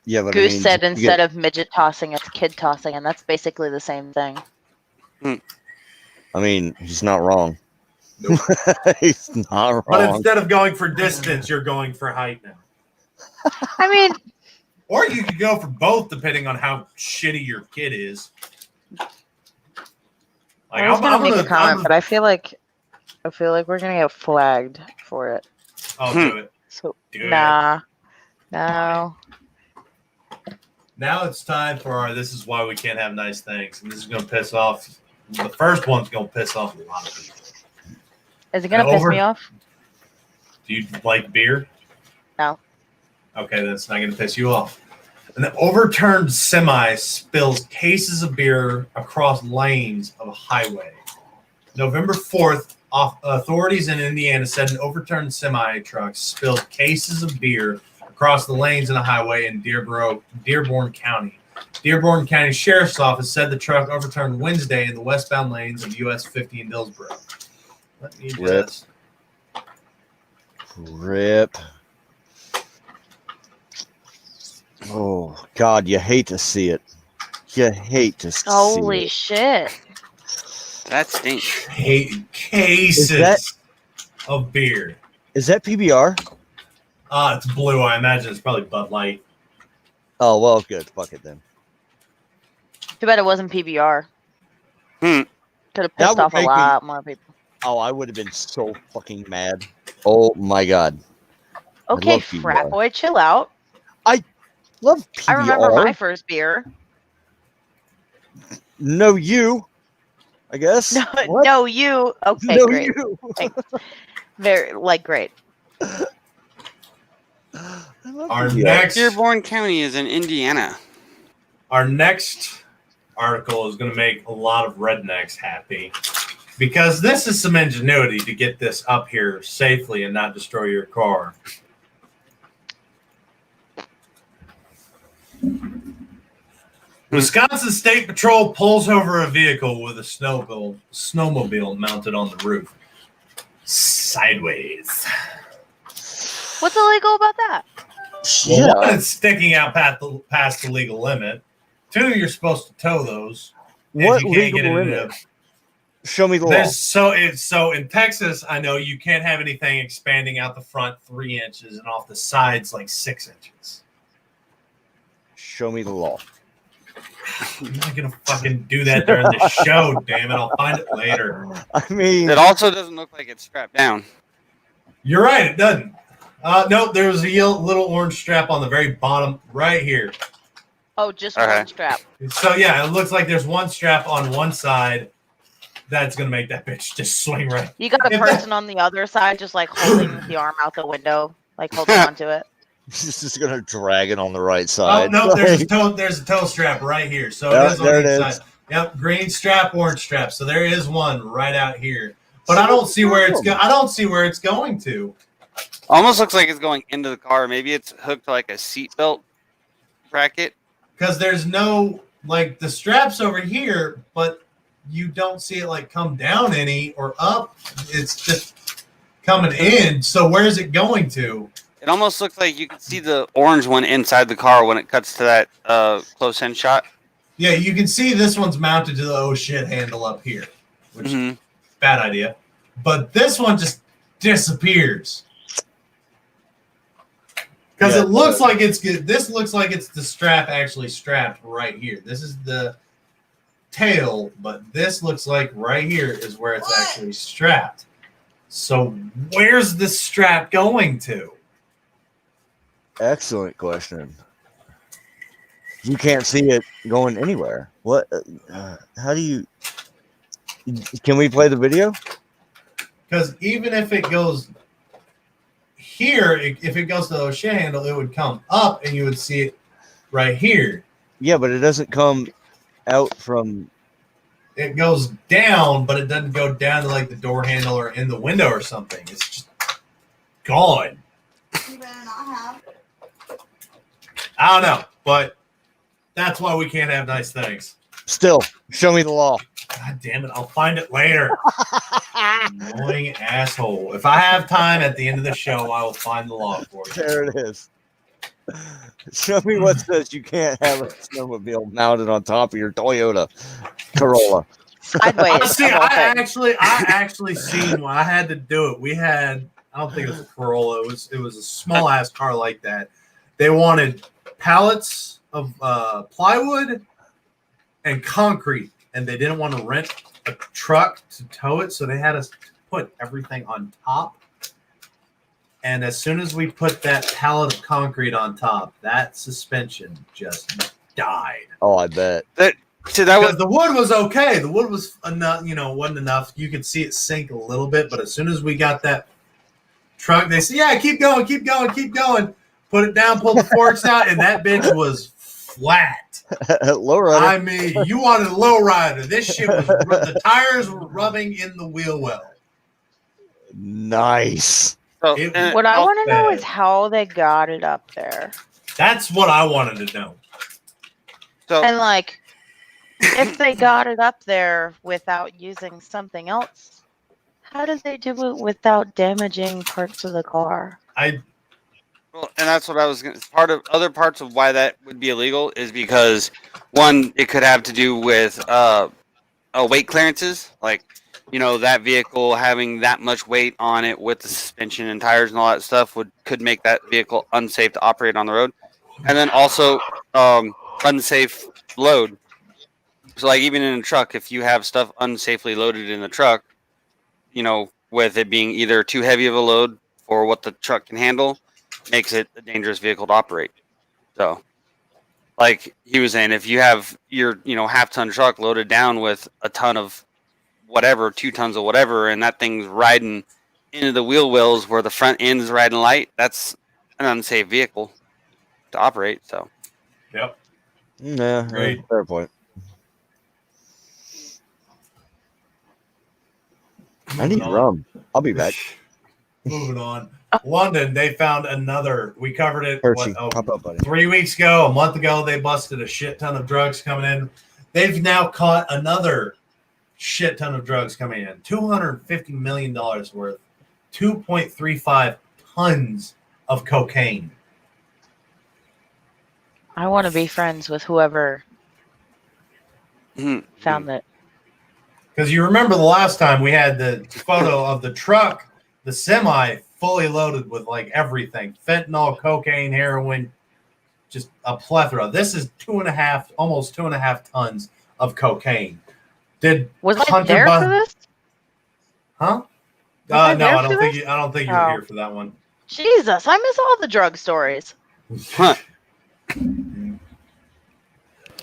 Speaker 5: Yeah, but Goose said instead of midget tossing, it's kid tossing, and that's basically the same thing.
Speaker 3: I mean, he's not wrong.
Speaker 1: Nope.
Speaker 3: He's not wrong.
Speaker 1: But instead of going for distance, you're going for height now.
Speaker 5: I mean,
Speaker 1: or you could go for both, depending on how shitty your kid is.
Speaker 5: Like, I was gonna make a comment, but I feel like we're gonna get flagged for it.
Speaker 1: I'll do it.
Speaker 5: So no.
Speaker 1: Now it's time for our "This is why we can't have nice things," and this is gonna piss off. The first one's gonna piss off a lot of people.
Speaker 5: Is it gonna piss me off?
Speaker 1: Do you like beer?
Speaker 5: No.
Speaker 1: Okay, that's not going to piss you off. An overturned semi spills cases of beer across lanes of a highway. November 4th, authorities in Indiana said an overturned semi truck spilled cases of beer across the lanes in a highway in Dearborn County. Dearborn County Sheriff's Office said the truck overturned Wednesday in the westbound lanes of US 50 in Dillsboro. Let me just...
Speaker 3: Rip. Oh, God, you hate to see it. You hate to see it.
Speaker 5: Holy shit.
Speaker 2: That stinks.
Speaker 1: Cases of beer.
Speaker 3: Is that PBR?
Speaker 1: It's blue. I imagine it's probably Bud Light.
Speaker 3: Oh, well, good. Fuck it then.
Speaker 5: Too bad it wasn't PBR. Could have pissed off a lot more people.
Speaker 3: Oh, I would have been so fucking mad. Oh, my God.
Speaker 5: Okay, frat boy, chill out.
Speaker 3: I love PBR.
Speaker 5: I remember my first beer.
Speaker 3: No, you. I guess.
Speaker 5: No, you. Okay,
Speaker 3: no,
Speaker 5: great.
Speaker 3: You.
Speaker 5: Very, great.
Speaker 1: Our next
Speaker 2: Dearborn County is in Indiana.
Speaker 1: Our next article is going to make a lot of rednecks happy because this is some ingenuity to get this up here safely and not destroy your car. Wisconsin State Patrol pulls over a vehicle with a snowmobile mounted on the roof. Sideways.
Speaker 5: What's illegal about that?
Speaker 1: Well, one, it's sticking out past the legal limit. Two, you're supposed to tow those.
Speaker 3: What legal limit? Show me the law.
Speaker 1: So in Texas, I know you can't have anything expanding out the front 3 inches and off the sides like 6 inches.
Speaker 3: Show me the law.
Speaker 1: I'm not gonna fucking do that during the show. Damn it! I'll find it later.
Speaker 3: I mean,
Speaker 2: It also doesn't look like it's strapped down.
Speaker 1: You're right. It doesn't. Nope. There was a little orange strap on the very bottom right here.
Speaker 4: Oh, just
Speaker 2: Okay.
Speaker 4: one strap.
Speaker 1: So yeah, it looks like there's one strap on one side that's gonna make that bitch just swing right.
Speaker 4: You got a
Speaker 1: If that-
Speaker 4: person on the other side just like holding the arm out the window, like holding onto it.
Speaker 3: he's just gonna drag it on the right
Speaker 1: Oh
Speaker 3: side.
Speaker 1: no, there's a
Speaker 3: Like,
Speaker 1: toe. There's a toe strap right here. So
Speaker 3: Yeah,
Speaker 1: it is on
Speaker 3: there it
Speaker 1: each
Speaker 3: is.
Speaker 1: side. Yep, green strap, orange strap. So there is one right out here. But I don't see where it's I don't see where it's going to.
Speaker 2: Almost looks like it's going into the car. Maybe it's hooked to like a seatbelt bracket.
Speaker 1: Because there's no like the straps over here, but you don't see it like come down any or up. It's just coming in. So where's it going to?
Speaker 2: It almost looks like you can see the orange one inside the car when it cuts to that close in shot.
Speaker 1: Yeah, you can see this one's mounted to the oh shit handle up here, which
Speaker 2: Mhm.
Speaker 1: bad idea. But this one just disappears. Because
Speaker 3: Yeah,
Speaker 1: it looks like it's good. This looks like it's the strap actually strapped right here. This is the tail, but this looks like right here is where it's actually strapped. So where's this strap going to?
Speaker 3: excellent question. You can't see it going anywhere. What? How do you? Can we play the video?
Speaker 1: Because even if it goes here, if it goes to the O'Shea handle, it would come up and you would see it right here.
Speaker 3: Yeah, but it doesn't come out from.
Speaker 1: It goes down, but it doesn't go down to like the door handle or in the window or something. It's just gone.
Speaker 6: You better not have.
Speaker 1: I don't know, but that's why we can't have nice things.
Speaker 3: Still, show me the law.
Speaker 1: God damn it, I'll find it later. Annoying asshole. If I have time at the end of the show, I will find the law for you.
Speaker 3: There it is. Show me what says you can't have a snowmobile mounted on top of your Toyota Corolla.
Speaker 4: Sideways.
Speaker 1: See,
Speaker 4: the whole
Speaker 1: I
Speaker 4: thing.
Speaker 1: actually seen when I had to do it. We had, I don't think it was a Corolla. It was a small ass car like that. They wanted pallets of plywood and concrete, and they didn't want to rent a truck to tow it, so they had us put everything on top. And as soon as we put that pallet of concrete on top, that suspension just died.
Speaker 3: Oh, I bet.
Speaker 2: So that was
Speaker 1: Because the wood was okay. The wood was enough, wasn't enough. You could see it sink a little bit, but as soon as we got that truck, they said, yeah, keep going, keep going, keep going. Put it down, pull the forks out, and that bitch was flat.
Speaker 3: Lowrider.
Speaker 1: I mean, you wanted a low rider. This shit was, the tires were rubbing in the wheel well.
Speaker 3: Nice.
Speaker 2: so,
Speaker 1: It-
Speaker 2: and
Speaker 4: What I
Speaker 1: I'll
Speaker 4: want to know
Speaker 1: bet.
Speaker 4: is how they got it up there.
Speaker 1: That's what I wanted to know.
Speaker 2: so
Speaker 4: And like, if they got it up there without using something else, how did they do it without damaging parts of the car?
Speaker 2: Well, and that's what I was going to. Other parts of why that would be illegal is because one, it could have to do with weight clearances, like that vehicle having that much weight on it with the suspension and tires and all that stuff could make that vehicle unsafe to operate on the road, and then also unsafe load. So, like even in a truck, if you have stuff unsafely loaded in the truck, with it being either too heavy of a load for what the truck can handle, makes it a dangerous vehicle to operate. So, like he was saying, if you have your half-ton truck loaded down with a ton of whatever, 2 tons of whatever, and that thing's riding into the wheel wells where the front end is riding light, that's an unsafe vehicle to operate. So,
Speaker 1: Yep.
Speaker 3: Yeah,
Speaker 1: Great.
Speaker 3: fair point. I need
Speaker 1: Moving on.
Speaker 3: rum. I'll be back.
Speaker 1: Moving on. London, they found another. We covered it
Speaker 3: Hershey, pop up, buddy.
Speaker 1: 3 weeks ago, a month ago. They busted a shit ton of drugs coming in. They've now caught another shit ton of drugs coming in. $250 million worth. 2.35 tons of cocaine.
Speaker 4: I want to be friends with whoever found it.
Speaker 1: Because you remember the last time we had the photo of the truck, the semi, fully loaded with like everything: fentanyl, cocaine, heroin, just a plethora. This is almost 2.5 tons of cocaine.
Speaker 5: Was I there for this?
Speaker 1: Huh?
Speaker 5: Was I there
Speaker 1: no,
Speaker 5: for this?
Speaker 1: I don't think you were here for that one.
Speaker 5: Jesus, I miss all the drug stories.
Speaker 2: Huh.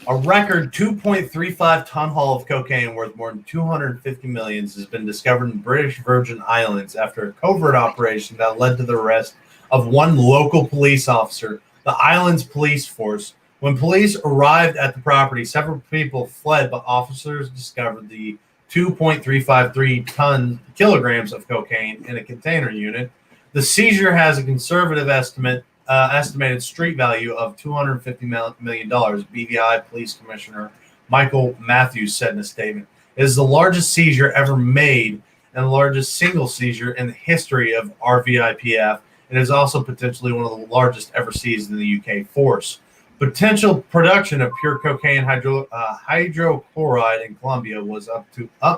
Speaker 1: A record 2.35 ton haul of cocaine worth more than 250 million has been discovered in British Virgin Islands after a covert operation that led to the arrest of one local police officer. The island's police force. When police arrived at the property, several people fled, but officers discovered the 2.353 kilograms of cocaine in a container unit. The seizure has a conservative estimated street value of $250 million, BVI Police Commissioner Michael Matthews said in a statement. It is the largest seizure ever made and the largest single seizure in the history of RVIPF. It is also potentially one of the largest ever seized in the UK force. Potential production of pure cocaine hydrochloride in Colombia was up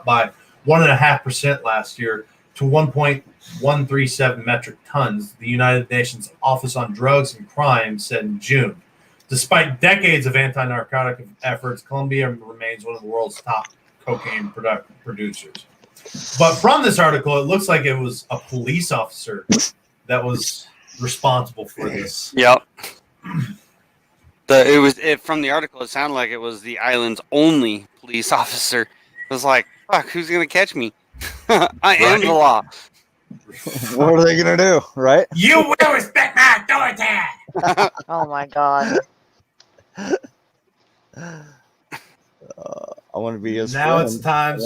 Speaker 1: by 1.5% last year to 1.137 metric tons, the United Nations Office on Drugs and Crime said in June. Despite decades of anti-narcotic efforts, Colombia remains one of the world's top cocaine producers. But from this article, it looks like it was a police officer that was responsible for this.
Speaker 2: Yep. From the article, it sounded like it was the island's only police officer. It was like, fuck, who's going to catch me? I am the law.
Speaker 3: What are they gonna do, right?
Speaker 1: You will respect my authority.
Speaker 5: Oh my god.
Speaker 3: I want to be his
Speaker 1: now
Speaker 3: friend.
Speaker 1: It's time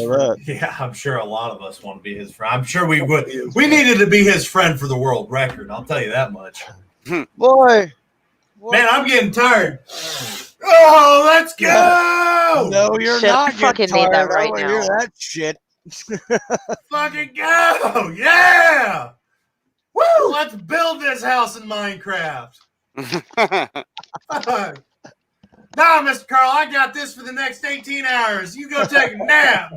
Speaker 1: yeah, I'm sure a lot of us want to be his friend. I'm sure we would. We needed to be his friend for the world record. I'll tell you that much.
Speaker 3: Boy.
Speaker 1: Man, I'm getting tired. Oh, let's go.
Speaker 3: No, you're
Speaker 5: Shit,
Speaker 3: not.
Speaker 5: I fucking
Speaker 3: getting
Speaker 5: need that
Speaker 3: tired. I
Speaker 5: right
Speaker 3: wanna
Speaker 5: now.
Speaker 3: hear that shit.
Speaker 1: Fucking go. Yeah. Woo. Let's build this house in Minecraft. Nah, Mr. Carl, I got this for the next 18 hours. You go take a nap.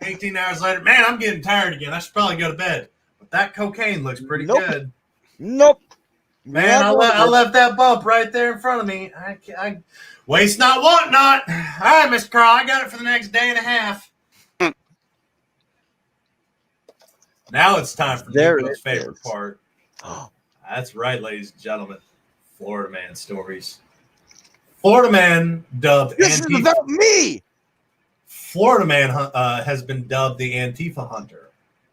Speaker 1: 18 hours later, man, I'm getting tired again. I should probably go to bed. But that cocaine looks pretty good.
Speaker 3: Nope.
Speaker 1: Man, I left that bump right there in front of me. I waste not, want not. All right, Mr. Carl, I got it for the next day and a half. Now it's time for Nico's favorite part. That's right, ladies and gentlemen. Florida Man stories. Florida Man dubbed
Speaker 3: This is about me.
Speaker 1: Florida Man has been dubbed the Antifa Hunter.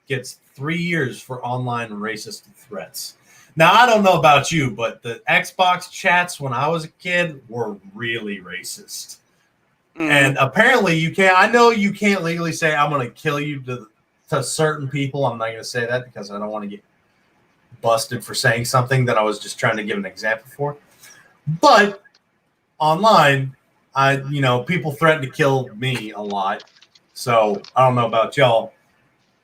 Speaker 1: Gets 3 years for online racist threats. Now, I don't know about you, but the Xbox chats when I was a kid were really racist. And apparently you can't, I know you can't legally say I'm going to kill you to certain people. I'm not going to say that because I don't want to get busted for saying something that I was just trying to give an example for. But online, people threaten to kill me a lot. So I don't know about y'all.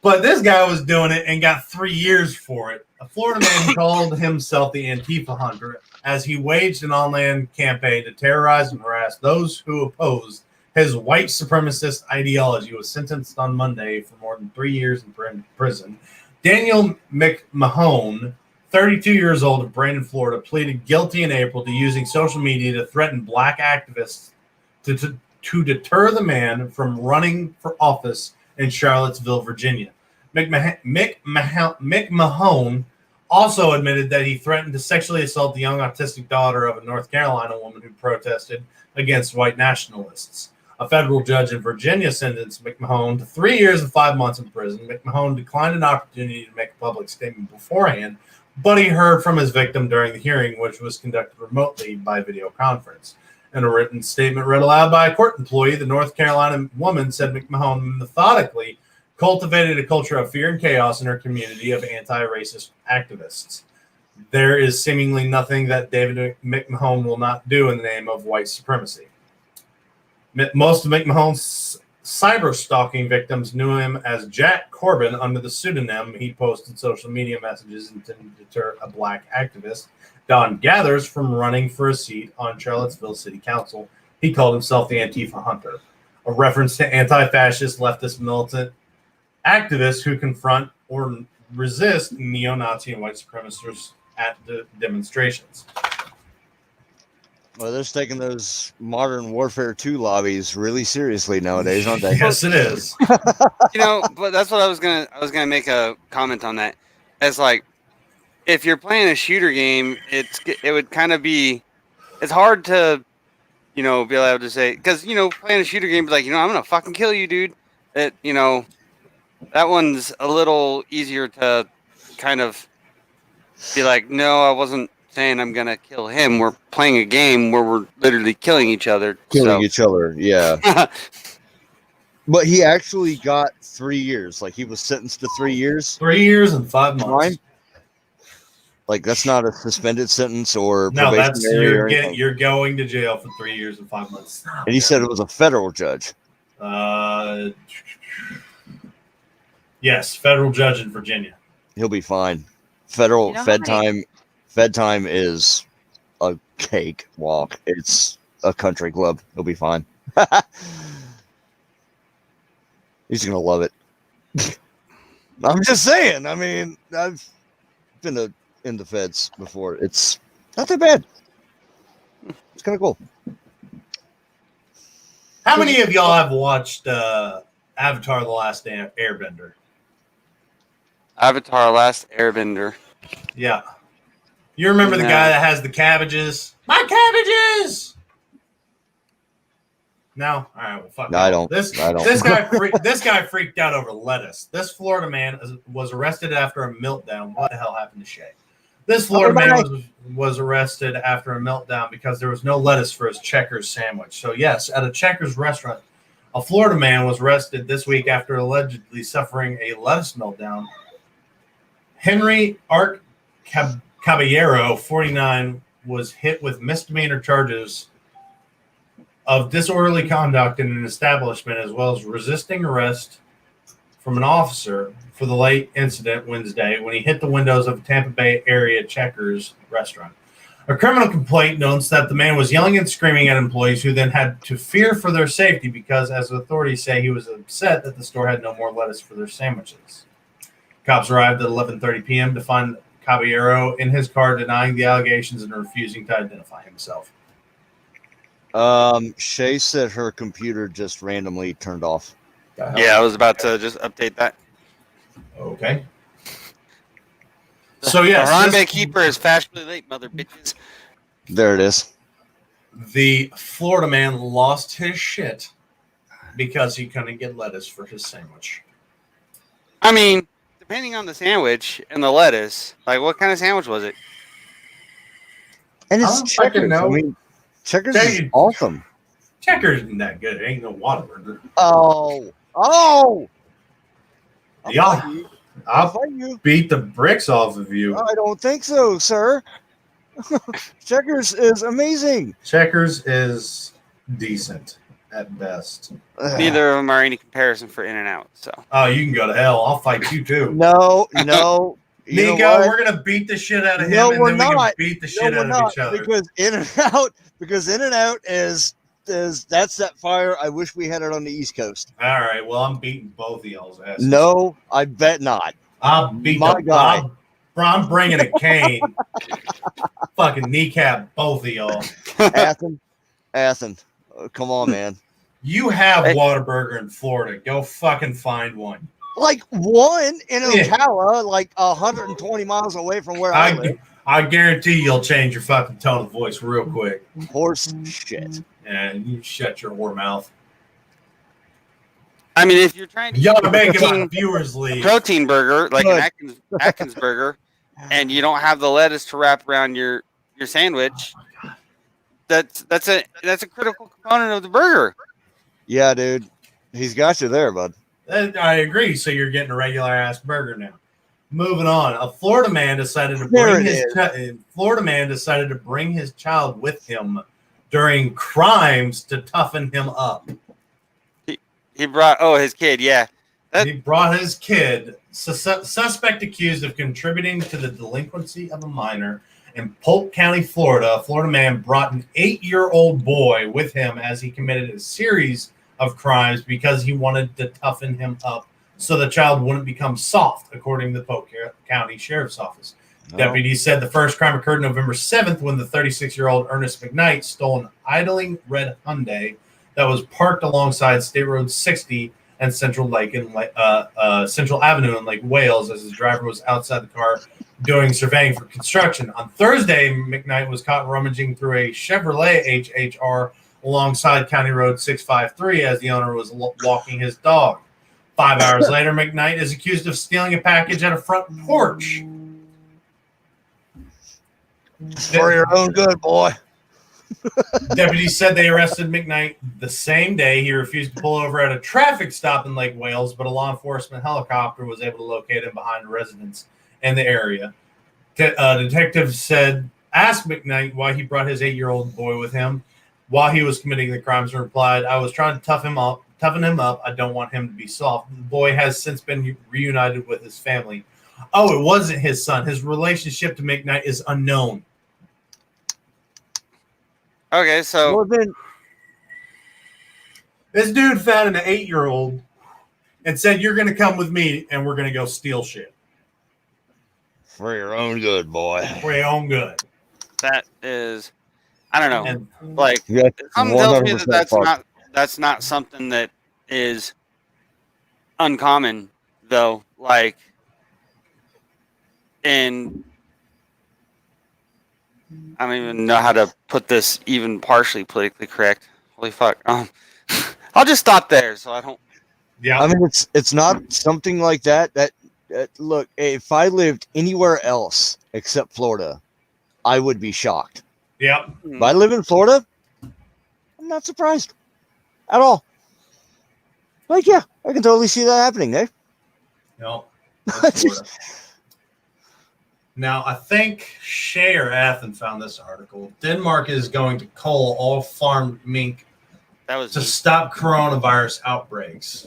Speaker 1: But this guy was doing it and got 3 years for it. A Florida man called himself the Antifa Hunter as he waged an online campaign to terrorize and harass those who opposed his white supremacist ideology. Was sentenced on Monday for more than 3 years in prison. Daniel McMahon, 32 years old of Brandon, Florida, pleaded guilty in April to using social media to threaten black activists to deter the man from running for office in Charlottesville, Virginia. McMahon also admitted that he threatened to sexually assault the young autistic daughter of a North Carolina woman who protested against white nationalists. A federal judge in Virginia sentenced McMahon to 3 years and 5 months in prison. McMahon declined an opportunity to make a public statement beforehand, but he heard from his victim during the hearing, which was conducted remotely by video conference. In a written statement read aloud by a court employee, the North Carolina woman said McMahon methodically cultivated a culture of fear and chaos in her community of anti-racist activists. There is seemingly nothing that David McMahon will not do in the name of white supremacy. Most of McMahon's cyber-stalking victims knew him as Jack Corbin under the pseudonym. He posted social media messages intended to deter a black activist, Don Gathers, from running for a seat on Charlottesville City Council. He called himself the Antifa Hunter, a reference to anti-fascist leftist militant activists who confront or resist neo-Nazi and white supremacists at the demonstrations.
Speaker 3: Well, they're taking those Modern Warfare 2 lobbies really seriously nowadays, aren't they?
Speaker 1: Yes, it is.
Speaker 2: But that's what I was gonna make a comment on that. It's like if you're playing a shooter game, it would kind of be it's hard to be able to say because playing a shooter game is like I'm gonna fucking kill you, dude. That that one's a little easier to kind of be like, no, I wasn't saying I'm gonna kill him. We're playing a game where we're literally killing each other.
Speaker 3: Killing each other, yeah. But he actually got 3 years. Like he was sentenced to 3 years.
Speaker 1: 3 years and 5 months.
Speaker 3: Fine. Like that's not a suspended sentence or
Speaker 1: No, that's
Speaker 3: probationary.
Speaker 1: you're going to jail for 3 years and 5 months.
Speaker 3: And he said it was a federal judge.
Speaker 1: Yes, federal judge in Virginia.
Speaker 3: He'll be fine. Federal Fed time is a cake walk. It's a country club. He'll be fine. He's gonna love it. I'm just saying. I mean, I've been in the feds before. It's not that bad. It's kind of cool.
Speaker 1: How many of y'all have watched Avatar: The Last Airbender?
Speaker 2: Avatar: Last Airbender.
Speaker 1: Yeah. You remember the guy that has the cabbages? My cabbages! No? All right, well, fuck.
Speaker 3: No, I don't.
Speaker 1: This guy freaked out over lettuce. This Florida man was arrested after a meltdown. What the hell happened to Chey? This Florida man was arrested after a meltdown because there was no lettuce for his Checkers sandwich. So, yes, at a Checkers restaurant, a Florida man was arrested this week after allegedly suffering a lettuce meltdown. Henry Art Caballero, 49, was hit with misdemeanor charges of disorderly conduct in an establishment as well as resisting arrest from an officer for the late incident Wednesday when he hit the windows of a Tampa Bay area Checkers restaurant. A criminal complaint notes that the man was yelling and screaming at employees who then had to fear for their safety because, as authorities say, he was upset that the store had no more lettuce for their sandwiches. Cops arrived at 11:30 p.m. to find Caballero in his car denying the allegations and refusing to identify himself.
Speaker 3: Chey said her computer just randomly turned off.
Speaker 2: Yeah, I was about to just update that.
Speaker 1: Okay. So, yes.
Speaker 2: Harambe Keeper is fashionably late, mother bitches.
Speaker 3: There it is.
Speaker 1: The Florida man lost his shit because he couldn't get lettuce for his sandwich.
Speaker 2: I mean, depending on the sandwich and the lettuce, like what kind of sandwich was it?
Speaker 3: And it's Checkers. I mean, Checkers is awesome.
Speaker 1: Checkers isn't that good. It ain't no Whataburger.
Speaker 3: Oh.
Speaker 1: I'll beat the bricks off of you.
Speaker 3: I don't think so, sir. Checkers is amazing.
Speaker 1: Checkers is decent at best.
Speaker 2: Neither of them are any comparison for In-N-Out. So.
Speaker 1: Oh, you can go to hell. I'll fight you too.
Speaker 3: No.
Speaker 1: Nico, we're gonna beat the shit out of him, and then we can beat the shit out of each other.
Speaker 3: Because In-N-Out is that's that fire. I wish we had it on the East Coast.
Speaker 1: All right, well, I'm beating both of y'all's asses.
Speaker 3: No, I bet not.
Speaker 1: I'll beat my guy. I'm bringing a cane. Fucking kneecap both of y'all.
Speaker 3: Athen. Come on, man.
Speaker 1: You have Whataburger in Florida. Go fucking find one.
Speaker 3: Like one in Ocala, like 120 miles away from where I live.
Speaker 1: I guarantee you'll change your fucking tone of voice real quick.
Speaker 3: Horse shit.
Speaker 1: And you shut your whore mouth.
Speaker 2: I mean, if you're trying to
Speaker 1: y'all are making my viewers leave.
Speaker 2: Protein burger, like an Atkins burger, and you don't have the lettuce to wrap around your sandwich, that's a critical component of the burger.
Speaker 3: Yeah, dude. He's got you there, bud.
Speaker 1: I agree. So you're getting a regular ass burger now. Moving on. A Florida man decided to bring his child with him during crimes to toughen him up.
Speaker 2: He brought his kid, yeah.
Speaker 1: He brought his kid. Suspect accused of contributing to the delinquency of a minor in Polk County, Florida. A Florida man brought an 8-year-old boy with him as he committed a series of crimes because he wanted to toughen him up so the child wouldn't become soft, according to the Polk County Sheriff's Office. Deputies said the first crime occurred November 7th when the 36-year-old Ernest McKnight stole an idling red Hyundai that was parked alongside State Road 60 and Central Avenue in Lake Wales as his driver was outside the car doing surveying for construction. On Thursday, McKnight was caught rummaging through a Chevrolet HHR alongside County Road 653 as the owner was walking his dog. 5 hours later, McKnight is accused of stealing a package at a front porch.
Speaker 3: For your own good, boy.
Speaker 1: Deputies said they arrested McKnight the same day. He refused to pull over at a traffic stop in Lake Wales, but a law enforcement helicopter was able to locate him behind a residence in the area. Detectives asked McKnight why he brought his 8-year-old boy with him while he was committing the crimes and replied, "I was trying to toughen him up. I don't want him to be soft." The boy has since been reunited with his family. Oh, it wasn't his son. His relationship to McKnight is unknown.
Speaker 2: Okay, so
Speaker 3: Well, then,
Speaker 1: This dude found an 8-year-old and said, "You're going to come with me and we're going to go steal shit."
Speaker 3: for your own good, boy.
Speaker 1: For your own good.
Speaker 2: that is, I don't know.
Speaker 1: And
Speaker 2: Like,
Speaker 3: Yeah,
Speaker 2: something tells me that
Speaker 3: 100%
Speaker 2: that's not something that is uncommon, though. Like, and I don't even know how to put this even partially politically correct. Holy fuck! I'll just stop there, so I don't.
Speaker 1: yeah,
Speaker 3: I mean, it's not something like that. That look, if I lived anywhere else except Florida, I would be shocked.
Speaker 1: yeah.
Speaker 3: If I live in Florida, I'm not surprised at all. Like, yeah, I can totally see that happening, eh?
Speaker 1: No. That's Florida. Now, I think Chey or Athen found this article. Denmark is going to cull all farmed mink
Speaker 2: That was
Speaker 1: to stop coronavirus outbreaks.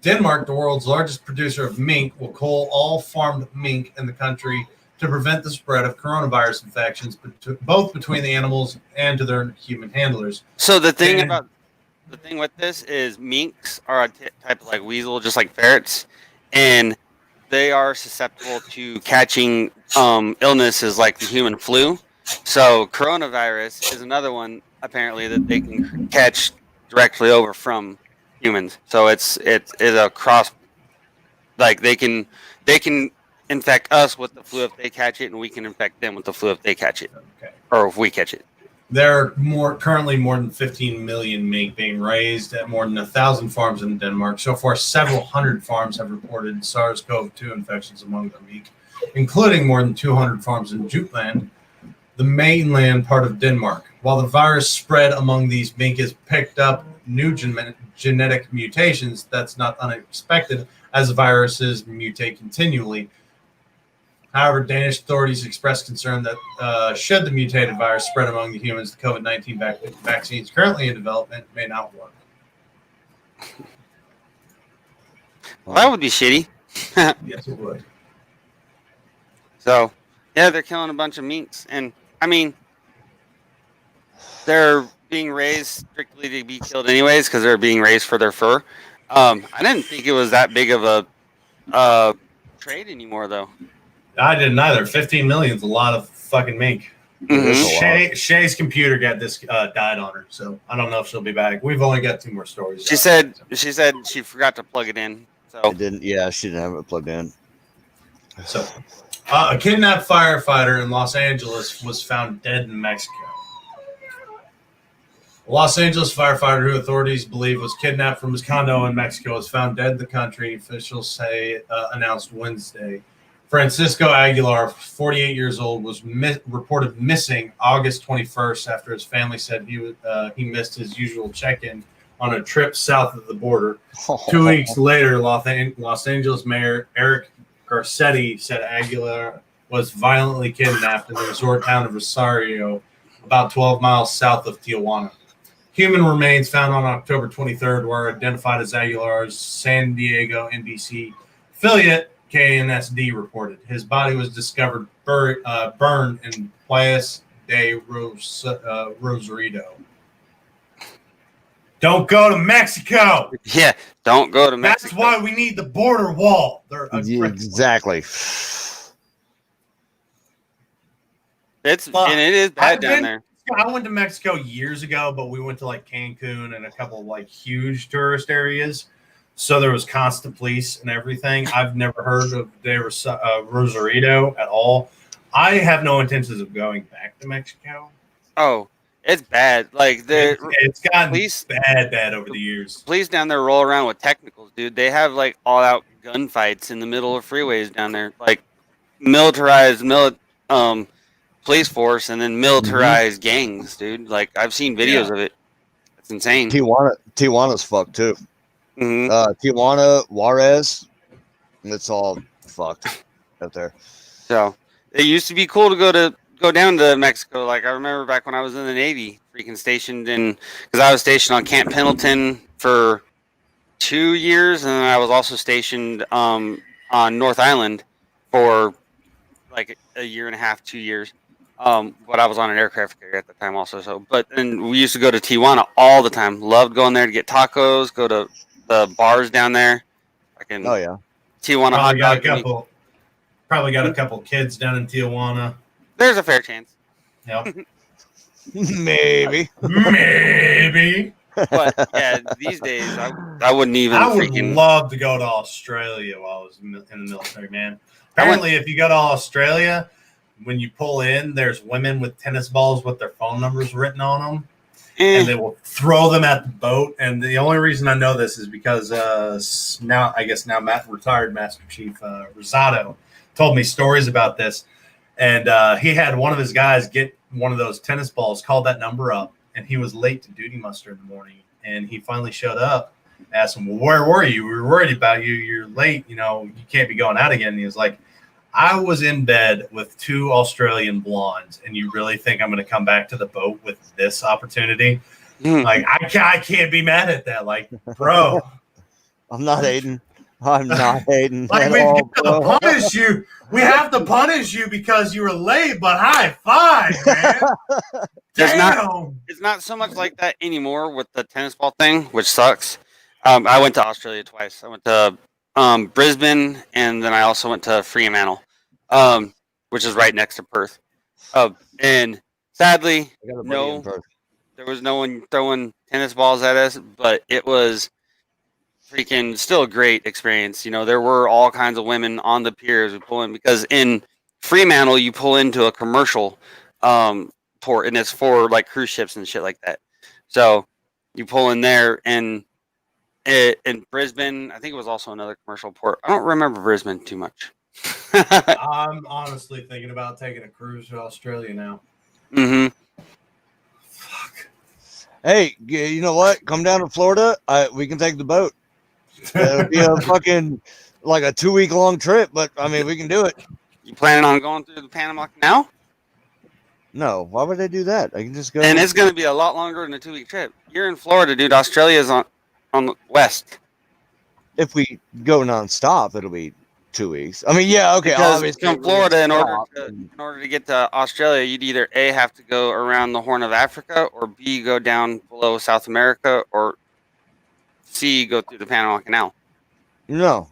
Speaker 1: Denmark, the world's largest producer of mink, will cull all farmed mink in the country to prevent the spread of coronavirus infections, both between the animals and to their human handlers.
Speaker 2: So the thing
Speaker 1: And-
Speaker 2: with this is minks are a type of like weasel, just like ferrets, and they are susceptible to catching illnesses like the human flu. So coronavirus is another one apparently that they can catch directly over from humans. So it's a cross. Like they can infect us with the flu if they catch it, and we can infect them with the flu if they catch it,
Speaker 1: Okay.
Speaker 2: or if we catch it.
Speaker 1: There are currently more than 15 million mink being raised at more than 1,000 farms in Denmark. So far, several hundred farms have reported SARS-CoV-2 infections among their mink, including more than 200 farms in Jutland, the mainland part of Denmark. While the virus spread among these mink has picked up new genetic mutations, that's not unexpected as viruses mutate continually. However, Danish authorities expressed concern that should the mutated virus spread among the humans, the COVID-19 vaccines currently in development may not work.
Speaker 2: Well, that would be shitty.
Speaker 1: Yes, it would.
Speaker 2: So, yeah, they're killing a bunch of minks, and I mean, they're being raised strictly to be killed anyways because they're being raised for their fur. I didn't think it was that big of a trade anymore, though.
Speaker 1: I didn't either. 15 million is a lot of fucking mink.
Speaker 2: Mhm.
Speaker 1: Shay's computer got this died on her, so I don't know if she'll be back. We've only got 2 more stories.
Speaker 2: She said she forgot to plug it in. So
Speaker 3: I didn't. Yeah, she didn't have it plugged in.
Speaker 1: So, a kidnapped firefighter in Los Angeles was found dead in Mexico. A Los Angeles firefighter who authorities believe was kidnapped from his condo in Mexico was found dead in the country, officials say announced Wednesday. Francisco Aguilar, 48 years old, was reported missing August 21st after his family said he missed his usual check-in on a trip south of the border. 2 weeks later, Los Angeles Mayor Eric Garcetti said Aguilar was violently kidnapped in the resort town of Rosario, about 12 miles south of Tijuana. Human remains found on October 23rd were identified as Aguilar's San Diego NBC affiliate, KNSD reported. His body was discovered burned in Playas de Rosarito. Don't go to Mexico.
Speaker 2: yeah, don't go to Mexico.
Speaker 1: That's why we need the border wall.
Speaker 3: Exactly.
Speaker 2: It is bad down there.
Speaker 1: I went to Mexico years ago, but we went to like Cancun and a couple of like huge tourist areas. So there was constant police and everything. I've never heard of Rosarito at all. I have no intentions of going back to Mexico.
Speaker 2: Oh, it's bad. Like
Speaker 1: it's gotten
Speaker 2: police,
Speaker 1: bad over the years.
Speaker 2: Police down there roll around with technicals, dude. They have like all out gunfights in the middle of freeways down there, like militarized police force and then militarized gangs, dude. Like I've seen videos of it. It's insane.
Speaker 3: Tijuana's fucked too. Tijuana, Juarez, it's all fucked up there.
Speaker 2: So it used to be cool to go down to Mexico. Like I remember back when I was in the Navy, freaking stationed in, because I was stationed on Camp Pendleton for 2 years, and then I was also stationed on North Island for like a year and a half, 2 years. But I was on an aircraft carrier at the time also. So, but then we used to go to Tijuana all the time. Loved going there to get tacos, go to the bars down there.
Speaker 3: Oh yeah,
Speaker 2: Tijuana hot dog.
Speaker 1: Probably got a couple kids down in Tijuana.
Speaker 2: There's a fair chance.
Speaker 1: Yep.
Speaker 3: Maybe.
Speaker 2: But yeah, these days I wouldn't even.
Speaker 1: I would love to go to Australia while I was in the military, man. Apparently, if you go to Australia, when you pull in, there's women with tennis balls with their phone numbers written on them. And they will throw them at the boat. And the only reason I know this is because now retired Master Chief Rosado told me stories about this. And he had one of his guys get one of those tennis balls, called that number up, and he was late to duty muster in the morning. And he finally showed up, asked him, well, where were you? We were worried about you. You're late. You can't be going out again. And he was like, I was in bed with 2 Australian blondes, and you really think I'm going to come back to the boat with this opportunity? Like, I can't be mad at that. Like, bro.
Speaker 3: I'm not hating. Like,
Speaker 1: we have to punish you. We have to punish you because you were late, but high five, man.
Speaker 2: It's not so much like that anymore with the tennis ball thing, which sucks. I went to Australia twice. I went to Brisbane, and then I also went to Fremantle, which is right next to Perth. And sadly, there was no one throwing tennis balls at us, but it was freaking still a great experience. There were all kinds of women on the piers we pull in, because in Fremantle you pull into a commercial port, and it's for like cruise ships and shit like that. So you pull in there, and in Brisbane, I think it was also another commercial port. I don't remember Brisbane too much.
Speaker 1: I'm honestly thinking about taking a cruise to Australia now. Fuck.
Speaker 3: Hey, you know what? Come down to Florida. We can take the boat. It'll be a fucking like a 2-week long trip, but I mean, we can do it.
Speaker 2: You planning on going through the Panama Canal?
Speaker 3: No, why would they do that? I can just go.
Speaker 2: And it's going to be a lot longer than a 2-week trip. You're in Florida, dude. Australia's on the west.
Speaker 3: If we go nonstop, it'll be 2 weeks. I mean, yeah, okay.
Speaker 2: Because from Florida, in order to get to Australia, you'd either A, have to go around the Horn of Africa, or B, go down below South America, or C, go through the Panama Canal.
Speaker 3: No.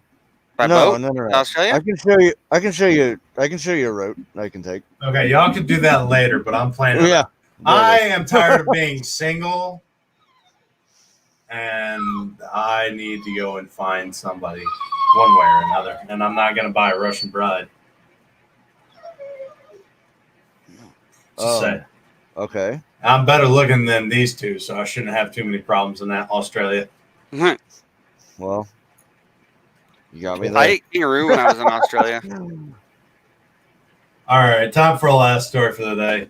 Speaker 2: By boat? No. Australia?
Speaker 3: I can show you a route I can take.
Speaker 1: Okay, y'all can do that later, but I'm planning.
Speaker 3: Yeah.
Speaker 1: I am tired of being single, and I need to go and find somebody one way or another. And I'm not going to buy a Russian bride. Just say.
Speaker 3: Okay.
Speaker 1: I'm better looking than these two, so I shouldn't have too many problems in that Australia.
Speaker 3: Well, you got me there.
Speaker 2: I ate kangaroo when I was in Australia.
Speaker 1: All right, time for a last story for the day.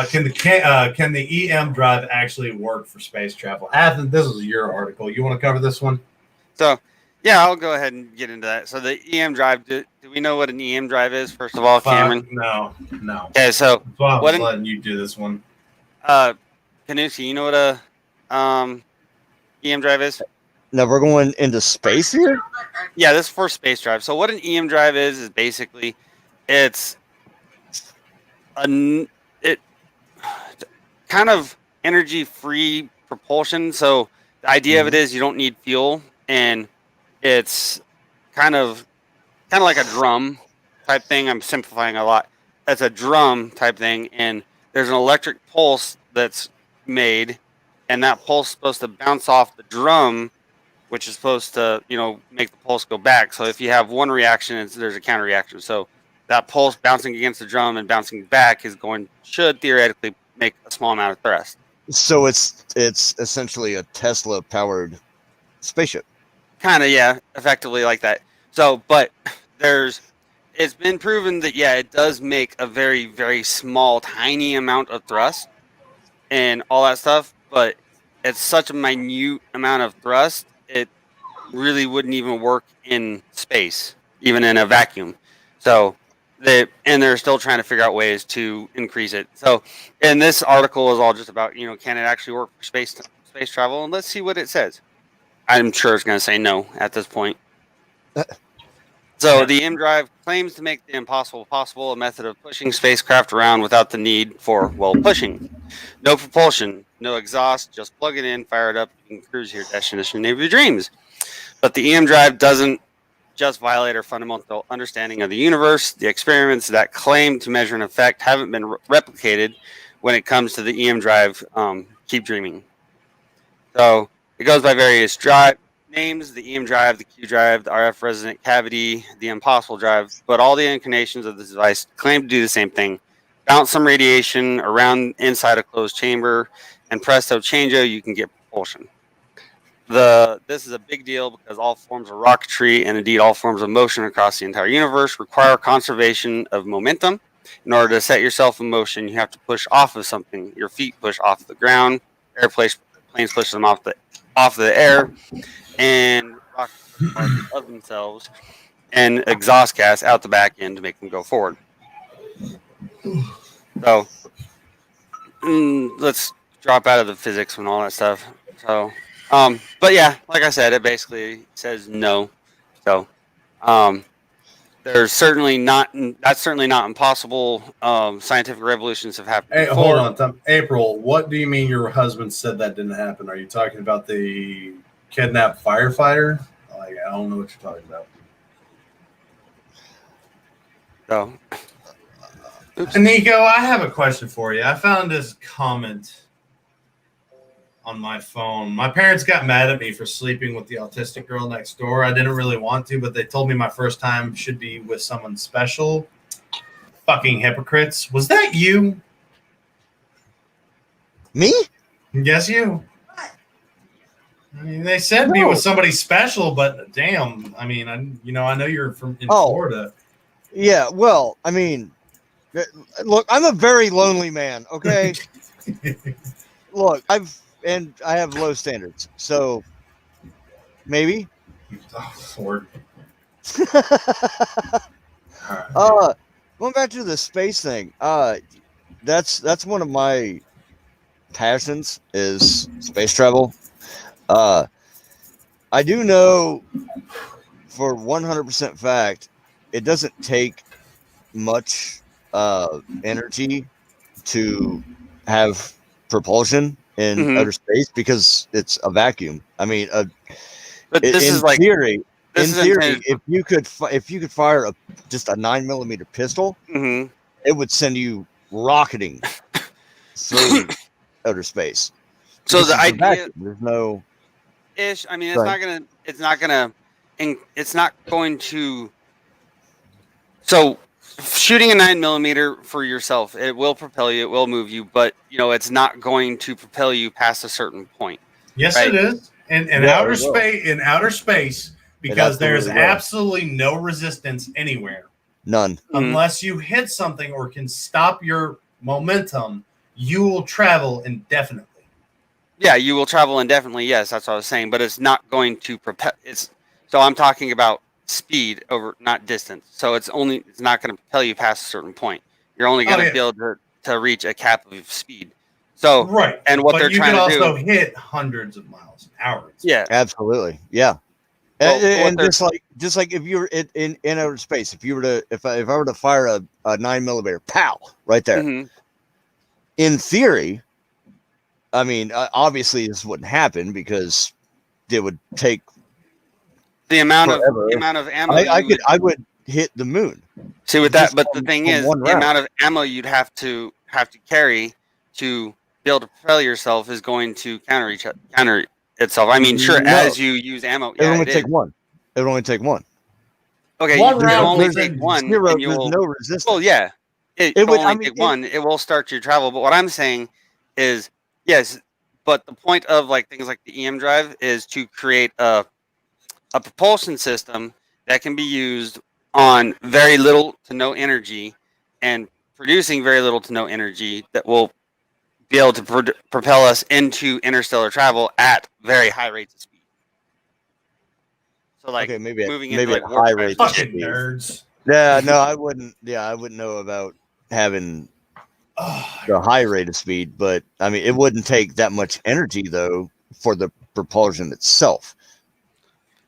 Speaker 1: Can the EM drive actually work for space travel? Athen, this is your article. You want to cover this one?
Speaker 2: So, yeah, I'll go ahead and get into that. So the EM drive, do we know what an EM drive is, first of all, Cameron?
Speaker 1: No.
Speaker 2: Okay, so
Speaker 1: that's why I was letting you do this one.
Speaker 2: Kanusi, you know what a EM drive is?
Speaker 3: Now we're going into space here?
Speaker 2: Yeah, this is for space drive. So what an EM drive is basically it's kind of energy-free propulsion. So the idea of it is you don't need fuel, and it's kind of like a drum type thing. I'm simplifying a lot. it's a drum type thing, and there's an electric pulse that's made, and that pulse is supposed to bounce off the drum, which is supposed to, make the pulse go back. So if you have one reaction, there's a counter reaction. So that pulse bouncing against the drum and bouncing back should theoretically make a small amount of thrust.
Speaker 3: So it's essentially a Tesla powered spaceship.
Speaker 2: Kind of, yeah, effectively like that. So, but it's been proven that, yeah, it does make a very, very small, tiny amount of thrust and all that stuff, but it's such a minute amount of thrust, it really wouldn't even work in space, even in a vacuum. So, they're still trying to figure out ways to increase it. So, and this article is all just about, can it actually work for space travel? And let's see what it says. I'm sure it's going to say no at this point. So the M drive claims to make the impossible possible, a method of pushing spacecraft around without the need for, pushing. No propulsion, no exhaust, just plug it in, fire it up, and cruise your destination of your dreams. But the EM drive doesn't just violate our fundamental understanding of the universe. The experiments that claim to measure an effect haven't been replicated when it comes to the EM drive. Keep dreaming. So it goes by various drive names: the EM drive, the Q drive, the RF resonant cavity, the impossible drive. But all the incarnations of this device claim to do the same thing: bounce some radiation around inside a closed chamber, and presto changeo, you can get propulsion. This is a big deal because all forms of rocketry, and indeed all forms of motion across the entire universe, require conservation of momentum. In order to set yourself in motion, you have to push off of something. Your feet push off the ground, planes push them off the air, and rockets of themselves, and exhaust gas out the back end to make them go forward. So let's drop out of the physics and all that stuff. So, but yeah, like I said, it basically says no. So, that's certainly not impossible. Scientific revolutions have happened.
Speaker 1: Hey,
Speaker 2: before.
Speaker 1: hold on, Tom. April, what do you mean your husband said that didn't happen? Are you talking about the kidnapped firefighter? Like, I don't know what you're talking about.
Speaker 2: So,
Speaker 1: Nico, I have a question for you. I found this comment on my phone. My parents got mad at me for sleeping with the autistic girl next door. I didn't really want to, but they told me my first time should be with someone special. Fucking hypocrites. Was that you?
Speaker 3: Me?
Speaker 1: Yes, you. I mean, they said be with somebody special, but damn, I mean, I know you're from Florida.
Speaker 3: Yeah, well, I mean, look, I'm a very lonely man, okay? Look, I have low standards, so maybe.
Speaker 1: Oh, Lord.
Speaker 3: Going back to the space thing, that's one of my passions is space travel. I do know for 100% fact it doesn't take much energy to have propulsion in outer space because it's a vacuum. I mean,
Speaker 2: but this is like
Speaker 3: theory. In theory, if you could fire just a 9mm pistol, it would send you rocketing through outer space.
Speaker 2: So the idea,
Speaker 3: there's no
Speaker 2: ish. I mean, it's not going to. So shooting a 9mm for yourself, it will propel you, it will move you, but it's not going to propel you past a certain point.
Speaker 1: Yes, right? It is. In outer space, because there's absolutely no resistance anywhere.
Speaker 3: None.
Speaker 1: Unless you hit something or can stop your momentum, you will travel indefinitely.
Speaker 2: Yeah, you will travel indefinitely. Yes, that's what I was saying. But it's not going to propel. So I'm talking about speed over, not distance. So it's not going to propel you past a certain point. You're only going to be able to reach a cap of speed. So
Speaker 1: right,
Speaker 2: and what they're trying to do,
Speaker 1: you can also hit hundreds of miles an hour.
Speaker 2: Yeah,
Speaker 3: absolutely. Yeah. Well, and just like if you were in outer space, if I were to fire a 9mm, pow, right there. In theory, I mean, obviously this wouldn't happen because it would take
Speaker 2: the amount
Speaker 3: forever.
Speaker 2: of ammo.
Speaker 3: I would hit the moon.
Speaker 2: See with that, but the thing
Speaker 3: from
Speaker 2: is,
Speaker 3: one
Speaker 2: the
Speaker 3: round.
Speaker 2: amount of ammo you'd have to carry to be able to propel yourself is going to counter itself. I mean, sure,
Speaker 3: No.
Speaker 2: as you use ammo,
Speaker 3: It would
Speaker 2: yeah,
Speaker 3: only
Speaker 2: it
Speaker 3: take
Speaker 2: is.
Speaker 3: one. It would only take one.
Speaker 2: Okay,
Speaker 1: One
Speaker 2: you
Speaker 1: round
Speaker 2: only
Speaker 1: is
Speaker 2: take one,
Speaker 3: Zero.
Speaker 2: and you
Speaker 3: There's
Speaker 2: will.
Speaker 3: no resistance.
Speaker 2: Well, yeah, it
Speaker 3: It would.
Speaker 2: only
Speaker 3: I mean,
Speaker 2: take one. It will start your travel. But what I'm saying is, yes, but the point of like things like the EM drive is to create a propulsion system that can be used on very little to no energy and producing very little to no energy that will be able to propel us into interstellar travel at very high rates of speed. So like
Speaker 3: okay, maybe
Speaker 2: moving
Speaker 3: at
Speaker 2: into like
Speaker 3: high
Speaker 2: warp drive
Speaker 3: rates of
Speaker 1: Fucking
Speaker 3: speed.
Speaker 1: nerds.
Speaker 3: Yeah, no, I wouldn't. Yeah, I wouldn't know about having the high rate of speed, but I mean, it wouldn't take that much energy though for the propulsion itself.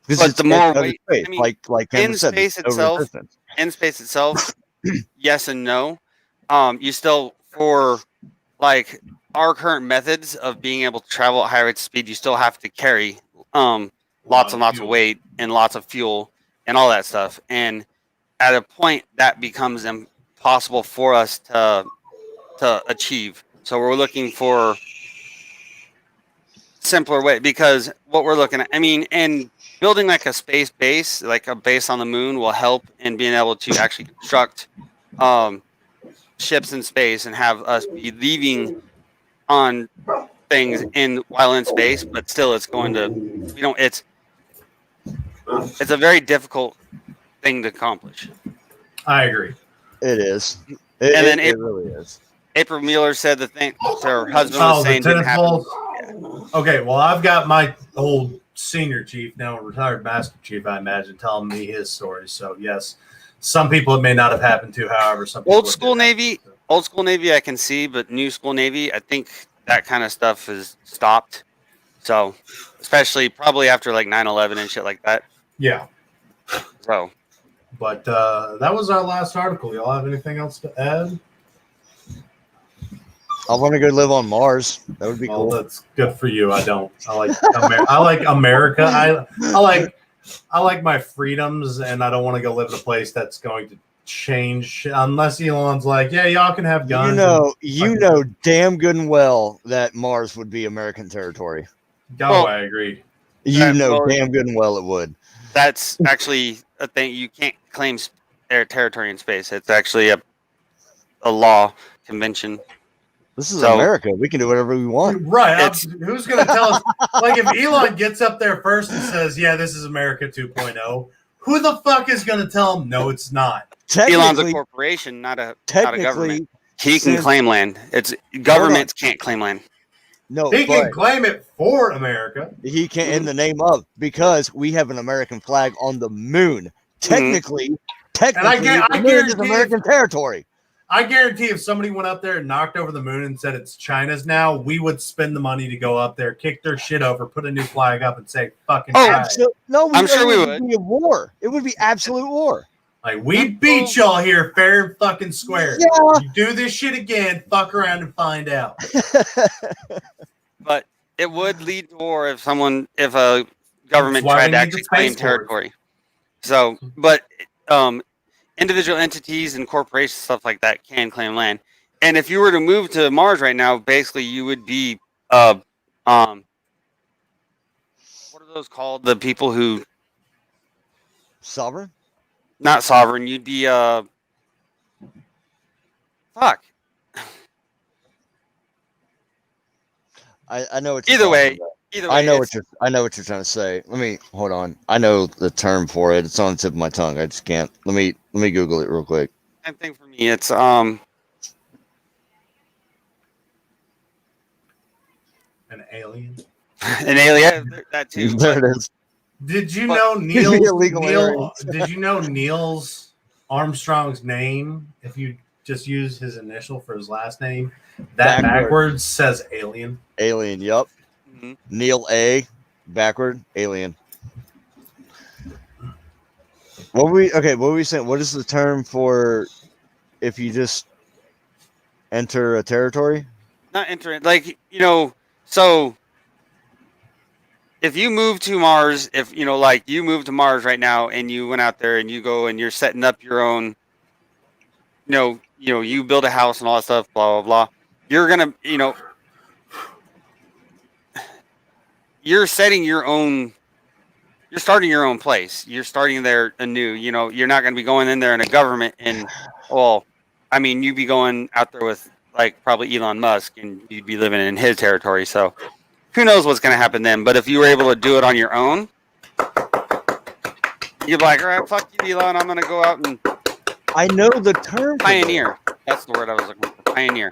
Speaker 3: Because
Speaker 2: But
Speaker 3: it's
Speaker 2: the more
Speaker 3: in outer
Speaker 2: weight,
Speaker 3: space,
Speaker 2: I mean,
Speaker 3: like Cameron
Speaker 2: in
Speaker 3: said,
Speaker 2: space
Speaker 3: there's no
Speaker 2: itself,
Speaker 3: resistance.
Speaker 2: yes and no. You still for like our current methods of being able to travel at high rates of speed, you still have to carry lots and lots of weight and lots of fuel and all that stuff. And at a point, that becomes impossible for us to achieve. So we're looking for simpler way because what we're looking at, I mean, and building like a space base, like a base on the moon, will help in being able to actually construct ships in space and have us be leaving on things in while in space. But still, it's going to it's a very difficult thing to accomplish.
Speaker 1: I agree.
Speaker 3: It is.
Speaker 2: And then
Speaker 3: It really is.
Speaker 2: April Mueller said the thing her husband was
Speaker 1: Oh, the
Speaker 2: saying didn't happen.
Speaker 1: tentacles. Okay, well, I've got my old senior chief, now retired master chief, I imagine, telling me his story. So yes, some people it may not have happened to. However, some people
Speaker 2: Old
Speaker 1: it
Speaker 2: school
Speaker 1: did
Speaker 2: Navy,
Speaker 1: happen to.
Speaker 2: old school Navy, I can see, but new school Navy, I think that kind of stuff is stopped. So, especially probably after like 9/11 and shit like that.
Speaker 1: Yeah,
Speaker 2: So,
Speaker 1: but that was our last article. Y'all have anything else to add?
Speaker 3: I want to go live on Mars. That would be
Speaker 1: Well,
Speaker 3: cool.
Speaker 1: that's good for you. I don't. I like. I like America. I like my freedoms, and I don't want to go live in a place that's going to change unless Elon's like, yeah, y'all can have guns.
Speaker 3: You know damn good and well that Mars would be American territory.
Speaker 1: Oh, I agree.
Speaker 3: You know damn good and well it would.
Speaker 2: That's actually a thing. You can't claim air territory in space. It's actually a law convention.
Speaker 3: This is America. We can do whatever we want.
Speaker 1: Right. Who's going to tell us? Like, if Elon gets up there first and says, yeah, this is America 2.0, who the fuck is going to tell him, no, it's not?
Speaker 2: Elon's a corporation, not a government. He can claim land. It's governments can't claim land.
Speaker 3: No,
Speaker 1: he can claim it for America.
Speaker 3: He can in the name of, because we have an American flag on the moon. Technically,
Speaker 1: and I guarantee
Speaker 3: American territory.
Speaker 1: I guarantee if somebody went up there and knocked over the moon and said it's China's now, we would spend the money to go up there, kick their shit over, put a new flag up, and say fucking.
Speaker 2: I'm sure we would.
Speaker 3: It would be a war. It would be absolute war.
Speaker 1: Like, we beat y'all here fair and fucking square.
Speaker 3: Yeah.
Speaker 1: You do this shit again, fuck around and find out.
Speaker 2: But it would lead to war if a government tried to actually claim territory. So, but individual entities and corporations, stuff like that, can claim land. And if you were to move to Mars right now, basically you would be what are those called? The people who
Speaker 3: sovereign?
Speaker 2: Not sovereign. You'd be fuck.
Speaker 3: I know what
Speaker 2: either way.
Speaker 3: I know what you're trying to say. Let me hold on. I know the term for it. It's on the tip of my tongue. I just can't. Let me Google it real quick.
Speaker 2: Same thing for me. It's
Speaker 1: an alien.
Speaker 2: An alien. That too.
Speaker 3: There it is.
Speaker 1: Did you know Did you know Neil's Armstrong's name? If you just use his initial for his last name, that backwards says alien.
Speaker 3: Alien. Yup.
Speaker 2: Mm-hmm.
Speaker 3: Neil A. Backward. Alien. What were we saying? What is the term for if you just enter a territory?
Speaker 2: Not enter it. Like, so if you move to Mars, like you move to Mars right now and you went out there and you go and you're setting up your own you build a house and all that stuff, blah blah blah. You're gonna, you're setting your own. You're starting your own place. You're starting there anew. You're not going to be going in there in a government and, well, I mean, you'd be going out there with like probably Elon Musk and you'd be living in his territory. So who knows what's going to happen then? But if you were able to do it on your own, you'd be like, all right, fuck you, Elon. I'm going to go out and
Speaker 3: I know the term.
Speaker 2: pioneer. That's the word I was looking for. Pioneer.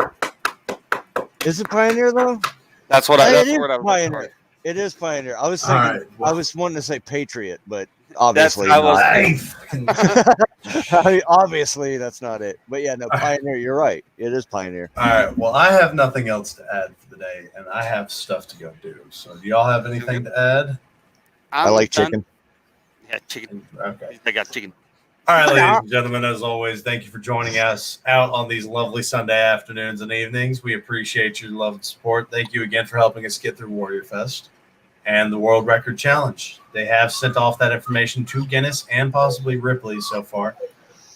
Speaker 3: Is it pioneer though?
Speaker 2: That's the word I was looking for.
Speaker 3: It is pioneer. I was thinking.
Speaker 1: Right, well,
Speaker 3: I was wanting to say patriot, but obviously not. Obviously, that's not it. But yeah, no, pioneer. You're right. It is pioneer.
Speaker 1: All right. Well, I have nothing else to add for the day, and I have stuff to go do. So, do y'all have anything to add?
Speaker 3: I like
Speaker 2: done.
Speaker 3: chicken.
Speaker 2: Yeah, chicken.
Speaker 1: Okay.
Speaker 2: I got chicken.
Speaker 1: All right, ladies and gentlemen, as always, thank you for joining us out on these lovely Sunday afternoons and evenings. We appreciate your love and support. Thank you again for helping us get through Warrior Fest and the World Record Challenge. They have sent off that information to Guinness and possibly Ripley so far.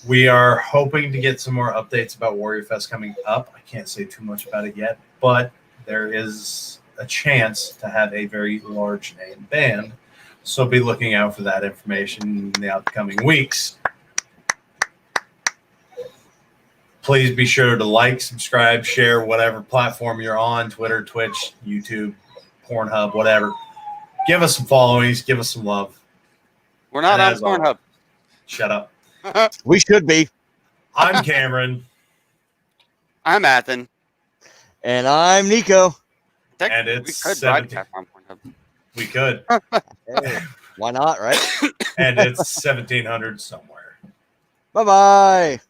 Speaker 1: We are hoping to get some more updates about Warrior Fest coming up. I can't say too much about it yet, but there is a chance to have a very large name band. So be looking out for that information in the upcoming weeks. Please be sure to like, subscribe, share, whatever platform you're on, Twitter, Twitch, YouTube, Pornhub, whatever. Give us some followings. Give us some love.
Speaker 2: We're not on
Speaker 1: And as always-
Speaker 2: Pornhub.
Speaker 1: Shut up.
Speaker 3: We should be.
Speaker 1: I'm Cameron.
Speaker 2: I'm Athen.
Speaker 3: And I'm Nico.
Speaker 1: And
Speaker 2: We
Speaker 1: it's
Speaker 2: could
Speaker 1: 17.
Speaker 2: broadcast on Pornhub.
Speaker 1: We could.
Speaker 3: Hey, why not, right?
Speaker 1: And it's 1700 somewhere.
Speaker 3: Bye-bye.